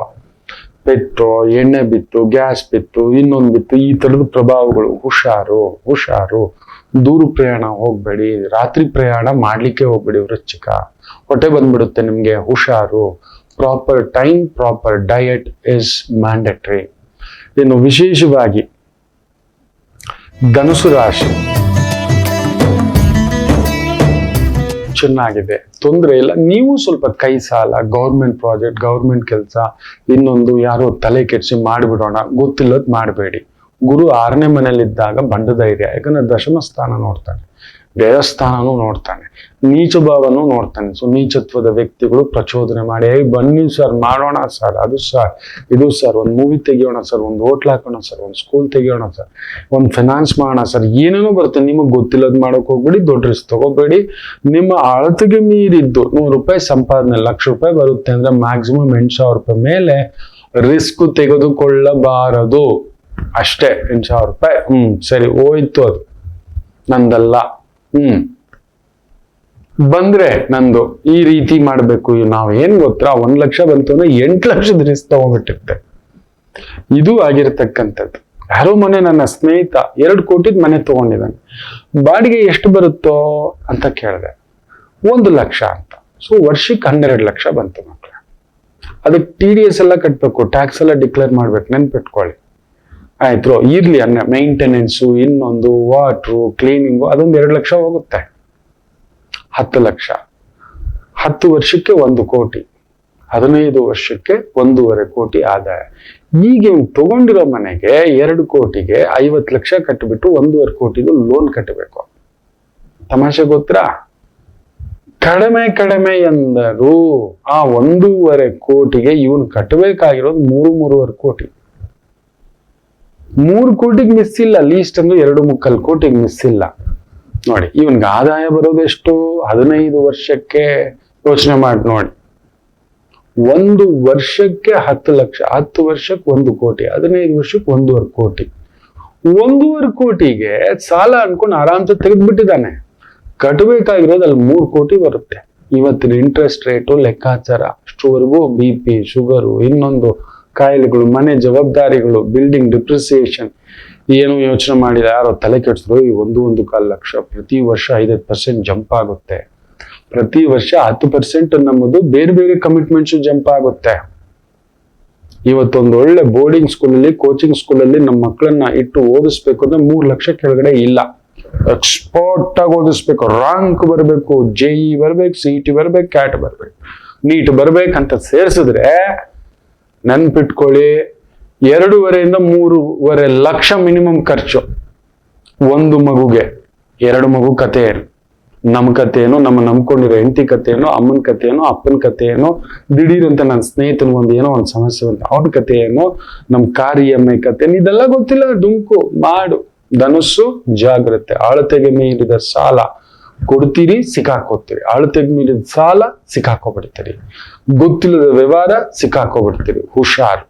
ಪೆಟ್ಟು, ಎಣ್ಣೆ ಬಿತ್ತು, ಗ್ಯಾಸ್ ಬಿತ್ತು, ಇನ್ನೊಂದು ಬಿತ್ತು, ಈ ತರದ ಪ್ರಭಾವಗಳು. ಹುಷಾರು. ದೂರ ಪ್ರಯಾಣ ಹೋಗ್ಬೇಡಿ, ರಾತ್ರಿ ಪ್ರಯಾಣ ಮಾಡ್ಲಿಕ್ಕೆ ಹೋಗ್ಬೇಡಿ. ವೃಶ್ಚಿಕ, ಹೊಟ್ಟೆ ಬಂದ್ಬಿಡುತ್ತೆ ನಿಮ್ಗೆ. ಹುಷಾರು. Proper time, proper diet is mandatory. ಇನ್ನು ವಿಶೇಷವಾಗಿ ಧನುಸು ರಾಶಿ ಚೆನ್ನಾಗಿದೆ, ತೊಂದರೆ ಇಲ್ಲ. ನೀವು ಸ್ವಲ್ಪ ಕೈ ಸಾಲ, ಗೌರ್ಮೆಂಟ್ ಪ್ರಾಜೆಕ್ಟ್, ಗೌರ್ಮೆಂಟ್ ಕೆಲಸ, ಇನ್ನೊಂದು ಯಾರೋ ತಲೆ ಕೆಡಿಸಿ ಮಾಡಿಬಿಡೋಣ, ಗೊತ್ತಿಲ್ಲದ್ ಮಾಡಬೇಡಿ. ಗುರು 6ನೇ ಮನೇಲಿದ್ದಾಗ ಬಂಡ ಧೈರ್ಯ, ಯಾಕಂದ್ರೆ ದಶಮ ಸ್ಥಾನ ನೋಡ್ತಾನೆ, ವ್ಯಯಸ್ಥಾನನೂ ನೋಡ್ತಾನೆ, ನೀಚ ಭಾವನೂ ನೋಡ್ತಾನೆ. ಸೊ ನೀಚತ್ವದ ವ್ಯಕ್ತಿಗಳು ಪ್ರಚೋದನೆ ಮಾಡಿ, ಬನ್ನಿ ಸರ್ ಮಾಡೋಣ ಸರ್, ಅದು ಸರ್, ಇದು ಸರ್, ಒಂದು ಮೂವಿ ತೆಗಿಯೋಣ ಸರ್, ಒಂದು ಹೋಟ್ಲ್ ಹಾಕೋಣ ಸರ್, ಒಂದು ಸ್ಕೂಲ್ ತೆಗಿಯೋಣ ಸರ್, ಒಂದು ಫೈನಾನ್ಸ್ ಮಾಡೋಣ ಸರ್, ಏನೇನೋ ಬರುತ್ತೆ. ನಿಮಗೆ ಗೊತ್ತಿಲ್ಲದ್ ಮಾಡೋಕೆ ಹೋಗ್ಬೇಡಿ, ದೊಡ್ಡ ರಿಸ್ಕ್ ತಗೋಬೇಡಿ. ನಿಮ್ಮ ಅಳತೆಗೆ ಮೀರಿದ್ದು ₹100 ಸಂಪಾದನೆ, ₹1,00,000 ಬರುತ್ತೆ ಅಂದ್ರೆ ಮ್ಯಾಕ್ಸಿಮಮ್ ₹8,000 ಮೇಲೆ ರಿಸ್ಕ್ ತೆಗೆದುಕೊಳ್ಳಬಾರದು. ಅಷ್ಟೇ. ₹8,000 ಸರಿ ಹೋಯ್ತು, ಅದು ನಂದಲ್ಲ. ಬಂದ್ರೆ ನಂದು. ಈ ರೀತಿ ಮಾಡ್ಬೇಕು. ನಾವು ಏನ್ ಗೊತ್ತಾ, 1 ಲಕ್ಷ ಬಂತು ಅಂದ್ರೆ 8 ಲಕ್ಷದ ರಿಸ್ಕ್ ತಗೊಂಡ್ಬಿಟ್ಟಿರ್ತೆ. ಇದು ಆಗಿರತಕ್ಕಂಥದ್ದು. ಯಾರೋ ಮನೆ, ನನ್ನ ಸ್ನೇಹಿತ 2 ಕೋಟಿದ್ ಮನೆ ತಗೊಂಡಿದ್ದಾನೆ. ಬಾಡಿಗೆ ಎಷ್ಟು ಬರುತ್ತೋ ಅಂತ ಕೇಳಿದೆ, 1 ಲಕ್ಷ ಅಂತ. ಸೊ ವರ್ಷಕ್ಕೆ 12 ಲಕ್ಷ ಬಂತು ಮಕ್ಕಳ. ಅದಕ್ಕೆ TDS ಎಲ್ಲ ಕಟ್ಬೇಕು, ಟ್ಯಾಕ್ಸ್ ಎಲ್ಲ ಡಿಕ್ಲೇರ್ ಮಾಡ್ಬೇಕು, ನೆನ್ಪಿಟ್ಕೊಳ್ಳಿ. ಆಯ್ತು, ಇರ್ಲಿ. ಮೇಂಟೆನೆನ್ಸು, ಇನ್ನೊಂದು ವಾಟ್ರು, ಕ್ಲೀನಿಂಗು, ಅದೊಂದು 2 ಲಕ್ಷ ಹೋಗುತ್ತೆ. 10 ಲಕ್ಷ. 10 ವರ್ಷಕ್ಕೆ 1 ಕೋಟಿ, 15 ವರ್ಷಕ್ಕೆ 1.5 ಕೋಟಿ ಆದಾಯ. ಈಗ ತಗೊಂಡಿರೋ ಮನೆಗೆ 2 ಕೋಟಿಗೆ 50 ಲಕ್ಷ ಕಟ್ಟಿಬಿಟ್ಟು 1.5 ಕೋಟಿದು ಲೋನ್ ಕಟ್ಟಬೇಕು. ತಮಾಷೆ ಗೊತ್ತಾ? ಕಡಿಮೆ ಎಂದರು ಆ 1.5 ಕೋಟಿಗೆ ಇವನು ಕಟ್ಟಬೇಕಾಗಿರೋದು 3.5 ಕೋಟಿ. 3 ಕೋಟಿಗೆ ಮಿಸ್ ಇಲ್ಲ, ಲೀಸ್ಟ್ ಅಂದ್ರೆ 2.25 ಕೋಟಿಗೆ ಮಿಸ್ ಇಲ್ಲ. ನೋಡಿ, ಇವನ್ಗೆ ಆದಾಯ ಬರೋದೆಷ್ಟು? 15 ವರ್ಷಕ್ಕೆ ಯೋಚನೆ ಮಾಡಿ ನೋಡಿ. 1 ವರ್ಷಕ್ಕೆ 10 ಲಕ್ಷ, 10 ವರ್ಷಕ್ಕೆ 1 ಕೋಟಿ, 15 ವರ್ಷಕ್ಕೆ 1.5 ಕೋಟಿ. 1.5 ಕೋಟಿಗೆ ಸಾಲ ಅನ್ಕೊಂಡು ಆರಾಮ್ಸೆ ತೆಗೆದ್ಬಿಟ್ಟಿದ್ದಾನೆ. ಕಟ್ಟಬೇಕಾಗಿರೋದು ಅಲ್ಲಿ 3 ಕೋಟಿ ಬರುತ್ತೆ. ಇವತ್ತಿನ ಇಂಟ್ರೆಸ್ಟ್ ರೇಟು ಲೆಕ್ಕಾಚಾರ ಅಷ್ಟುವರೆಗೂ BP, ಶುಗರು, ಇನ್ನೊಂದು ಕಾಯಿಲೆಗಳು, ಮನೆ ಜವಾಬ್ದಾರಿಗಳು, ಬಿಲ್ಡಿಂಗ್ ಡಿಪ್ರಿಸಿಯೇಷನ್, ಏನು ಯೋಚನೆ ಮಾಡಿದ ಯಾರೋ ತಲೆ ಕೆಡಿಸಿದ್ರು. ಈ 1.25 ಲಕ್ಷ ಪ್ರತಿ ವರ್ಷ 5% ಜಂಪ್ ಆಗುತ್ತೆ. ಪ್ರತಿ ವರ್ಷ 10% ನಮ್ಮದು ಬೇರೆ ಬೇರೆ ಕಮಿಟ್ಮೆಂಟ್ಸ್ ಜಂಪ್ ಆಗುತ್ತೆ. ಇವತ್ತೊಂದು ಒಳ್ಳೆ ಬೋರ್ಡಿಂಗ್ ಸ್ಕೂಲಲ್ಲಿ, ಕೋಚಿಂಗ್ ಸ್ಕೂಲಲ್ಲಿ ನಮ್ಮ ಮಕ್ಕಳನ್ನ ಇಟ್ಟು ಓದಿಸ್ಬೇಕು ಅಂದ್ರೆ 3 ಲಕ್ಷ ಕೆಳಗಡೆ ಇಲ್ಲ. ಎಕ್ಸ್ಪರ್ಟ್ ಆಗಿ ಓದಿಸ್ಬೇಕು, ರ್ಯಾಂಕ್ ಬರಬೇಕು, JE ಬರ್ಬೇಕು, CET ಬರ್ಬೇಕು, CAT ಬರ್ಬೇಕು, ನೀಟ್ ಬರ್ಬೇಕಂತ ಸೇರಿಸಿದ್ರೆ ನೆನ್ಪಿಟ್ಕೊಳ್ಳಿ, 2.5 3.5 ಲಕ್ಷ ಮಿನಿಮಮ್ ಖರ್ಚು ಒಂದು ಮಗುಗೆ. 2 ಮಗು ಕತೆ ಏನು, ನಮ್ಮ ಕತೆ ಏನು, ನಮ್ಮ ನಂಬ್ಕೊಂಡಿರೋ ಹೆಂಡತಿ ಕತೆ ಏನು, ಅಮ್ಮನ ಕತೆ ಏನು, ಅಪ್ಪನ ಕತೆ ಏನು, ದಿಢೀರಂತ ನನ್ನ ಸ್ನೇಹಿತನ ಏನೋ ಒಂದು ಸಮಸ್ಯೆ ಬಂತ ಅವನ ಕತೆ ಏನು, ನಮ್ಮ ಕಾರ್ EMI ಕತೆ ಏನು, ಇದೆಲ್ಲ ಗೊತ್ತಿಲ್ಲ. ಡುಂಕು ಮಾಡು, ಧನುಸ್ಸು ಜಾಗ್ರತೆ. ಅಳತೆಗೆ ಮೀರಿದ ಸಾಲ ಕೊಡ್ತೀರಿ, ಸಿಕ್ಕಾಕೋತೀರಿ. ಅಳತೆಗೆ ಮೀರಿದ ಸಾಲ ಸಿಕ್ಕಾಕೋಬಿಡ್ತೀರಿ. ಗೊತ್ತಿಲ್ಲದ ವ್ಯವಹಾರ ಸಿಕ್ಕಾಕೋಬಿಡ್ತೀರಿ. ಹುಷಾರು.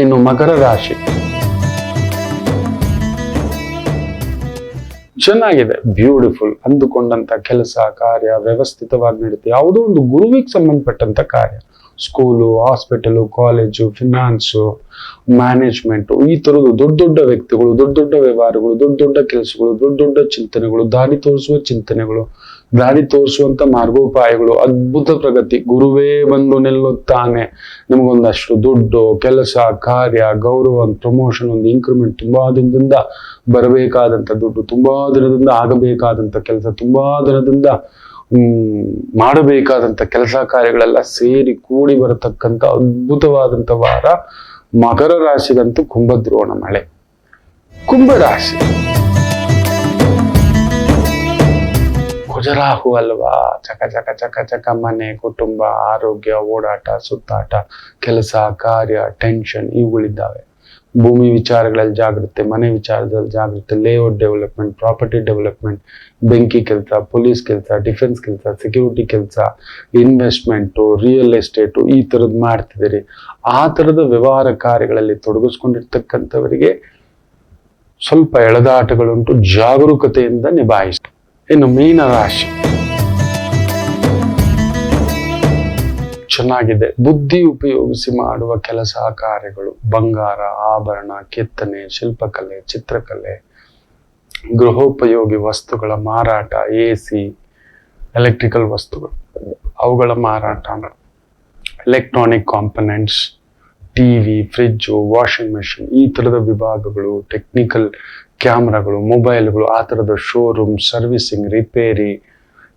ಇನ್ನು ಮಕರ ರಾಶಿ ಚೆನ್ನಾಗಿದೆ, ಬ್ಯೂಟಿಫುಲ್. ಅಂದುಕೊಂಡಂತ ಕೆಲಸ ಕಾರ್ಯ ವ್ಯವಸ್ಥಿತವಾಗಿ ನಡೀತೆ. ಯಾವುದೋ ಒಂದು ಗುರುವಿಗೆ ಸಂಬಂಧಪಟ್ಟಂತ ಕಾರ್ಯ, school, hospital, college, finance, management, ಈ ತರದ್ದು ದೊಡ್ಡ ದೊಡ್ಡ ವ್ಯಕ್ತಿಗಳು, ದೊಡ್ಡ ದೊಡ್ಡ ವ್ಯವಹಾರಗಳು, ದೊಡ್ಡ ದೊಡ್ಡ ಕೆಲಸಗಳು, ದೊಡ್ಡ ದೊಡ್ಡ ಚಿಂತನೆಗಳು, ದಾರಿ ತೋರಿಸುವ ಚಿಂತನೆಗಳು, ದಾರಿ ತೋರಿಸುವಂತ ಮಾರ್ಗೋಪಾಯಗಳು, ಅದ್ಭುತ ಪ್ರಗತಿ. ಗುರುವೇ ಬಂದು ನಿಲ್ಲುತ್ತಾನೆ. ನಿಮಗೊಂದಷ್ಟು ದುಡ್ಡು, ಕೆಲಸ, ಕಾರ್ಯ, ಗೌರವ, ಒಂದು ಪ್ರಮೋಷನ್, ಒಂದು ಇನ್ಕ್ರಿಮೆಂಟ್, ತುಂಬಾ ದಿನದಿಂದ ಬರಬೇಕಾದಂತ ದುಡ್ಡು, ತುಂಬಾ ದಿನದಿಂದ ಆಗಬೇಕಾದಂತ ಕೆಲಸ, ತುಂಬಾ ದಿನದಿಂದ ಮಾಡಬೇಕಾದಂತ ಕೆಲಸ ಕಾರ್ಯಗಳೆಲ್ಲ ಸೇರಿ ಕೂಡಿ ಬರತಕ್ಕಂತ ಅದ್ಭುತವಾದಂತ ವಾರ. ಮಕರ ರಾಶಿಗಂತೂ ಕುಂಭದ್ರೋಣ ಮಳೆ. ಕುಂಭರಾಶಿ ಕುಜರಾಹು ಅಲ್ವಾ, ಚಕ ಚಕ ಚಕ ಚಕ, ಮನೆ, ಕುಟುಂಬ, ಆರೋಗ್ಯ, ಓಡಾಟ, ಸುತ್ತಾಟ, ಕೆಲಸ ಕಾರ್ಯ, ಟೆನ್ಷನ್ ಇವುಗಳಿದ್ದಾವೆ. ಭೂಮಿ ವಿಚಾರಗಳಲ್ಲಿ ಜಾಗೃತೆ, ಮನೆ ವಿಚಾರದಲ್ಲಿ ಜಾಗೃತೆ, ಲೇಔಟ್ ಡೆವಲಪ್ಮೆಂಟ್, ಪ್ರಾಪರ್ಟಿ ಡೆವಲಪ್ಮೆಂಟ್, ಬೆಂಕಿ ಕೆಲಸ, ಪೊಲೀಸ್ ಕೆಲಸ, ಡಿಫೆನ್ಸ್ ಕೆಲಸ, ಸೆಕ್ಯೂರಿಟಿ ಕೆಲಸ, ಇನ್ವೆಸ್ಟ್ಮೆಂಟು, ರಿಯಲ್ ಎಸ್ಟೇಟು, ಈ ಥರದ್ದು ಮಾಡ್ತಿದ್ದೀರಿ. ಆ ಥರದ ವ್ಯವಹಾರ ಕಾರ್ಯಗಳಲ್ಲಿ ತೊಡಗಿಸ್ಕೊಂಡಿರ್ತಕ್ಕಂಥವರಿಗೆ ಸ್ವಲ್ಪ ಎಳೆದಾಟಗಳುಂಟು. ಜಾಗರೂಕತೆಯಿಂದ ನಿಭಾಯಿಸಿ. ಇನ್ನು ಮೀನ ರಾಶಿ ಚೆನ್ನಾಗಿದೆ. ಬುದ್ಧಿ ಉಪಯೋಗಿಸಿ ಮಾಡುವ ಕೆಲಸ ಕಾರ್ಯಗಳು, ಬಂಗಾರ, ಆಭರಣ, ಕೆತ್ತನೆ, ಶಿಲ್ಪಕಲೆ, ಚಿತ್ರಕಲೆ, ಗೃಹೋಪಯೋಗಿ ವಸ್ತುಗಳ ಮಾರಾಟ, AC, ಎಲೆಕ್ಟ್ರಿಕಲ್ ವಸ್ತುಗಳು, ಅವುಗಳ ಮಾರಾಟ, electronic components, TV, fridge, washing machine, ಈ ಥರದ ವಿಭಾಗಗಳು, ಟೆಕ್ನಿಕಲ್ ಕ್ಯಾಮ್ರಾಗಳು, ಮೊಬೈಲ್ಗಳು, ಆ ಥರದ ಶೋರೂಮ್, ಸರ್ವಿಸಿಂಗ್, ರಿಪೇರಿ,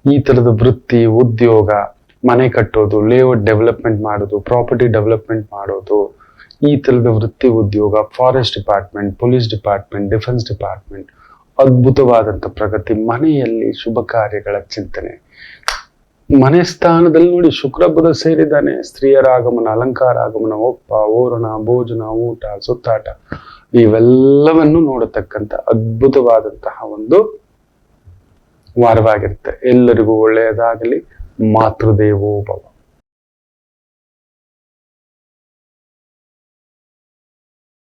ಈ ಥರದ ವೃತ್ತಿ ಉದ್ಯೋಗ, ಮನೆ ಕಟ್ಟೋದು, ಲೇಔಟ್ ಡೆವಲಪ್ಮೆಂಟ್ ಮಾಡೋದು, ಪ್ರಾಪರ್ಟಿ ಡೆವಲಪ್ಮೆಂಟ್ ಮಾಡೋದು, ಈ ಥರದ ವೃತ್ತಿ ಉದ್ಯೋಗ, forest department, police department, defence department, ಅದ್ಭುತವಾದಂಥ ಪ್ರಗತಿ. ಮನೆಯಲ್ಲಿ ಶುಭ ಕಾರ್ಯಗಳ ಚಿಂತನೆ. ಮನೆ ಸ್ಥಾನದಲ್ಲಿ ನೋಡಿ ಶುಕ್ರ ಬುಧ ಸೇರಿದ್ದಾನೆ. ಸ್ತ್ರೀಯರ ಆಗಮನ, ಅಲಂಕಾರ ಆಗಮನ, ಒಪ್ಪ, ಓರಣ, ಭೋಜನ, ಊಟ, ಸುತ್ತಾಟ ಇವೆಲ್ಲವನ್ನು ನೋಡತಕ್ಕಂಥ ಅದ್ಭುತವಾದಂತಹ ಒಂದು ವಾರವಾಗಿರುತ್ತೆ. ಎಲ್ಲರಿಗೂ ಒಳ್ಳೆಯದಾಗಲಿ. ಮಾತೃದೇವೋ ಭವ.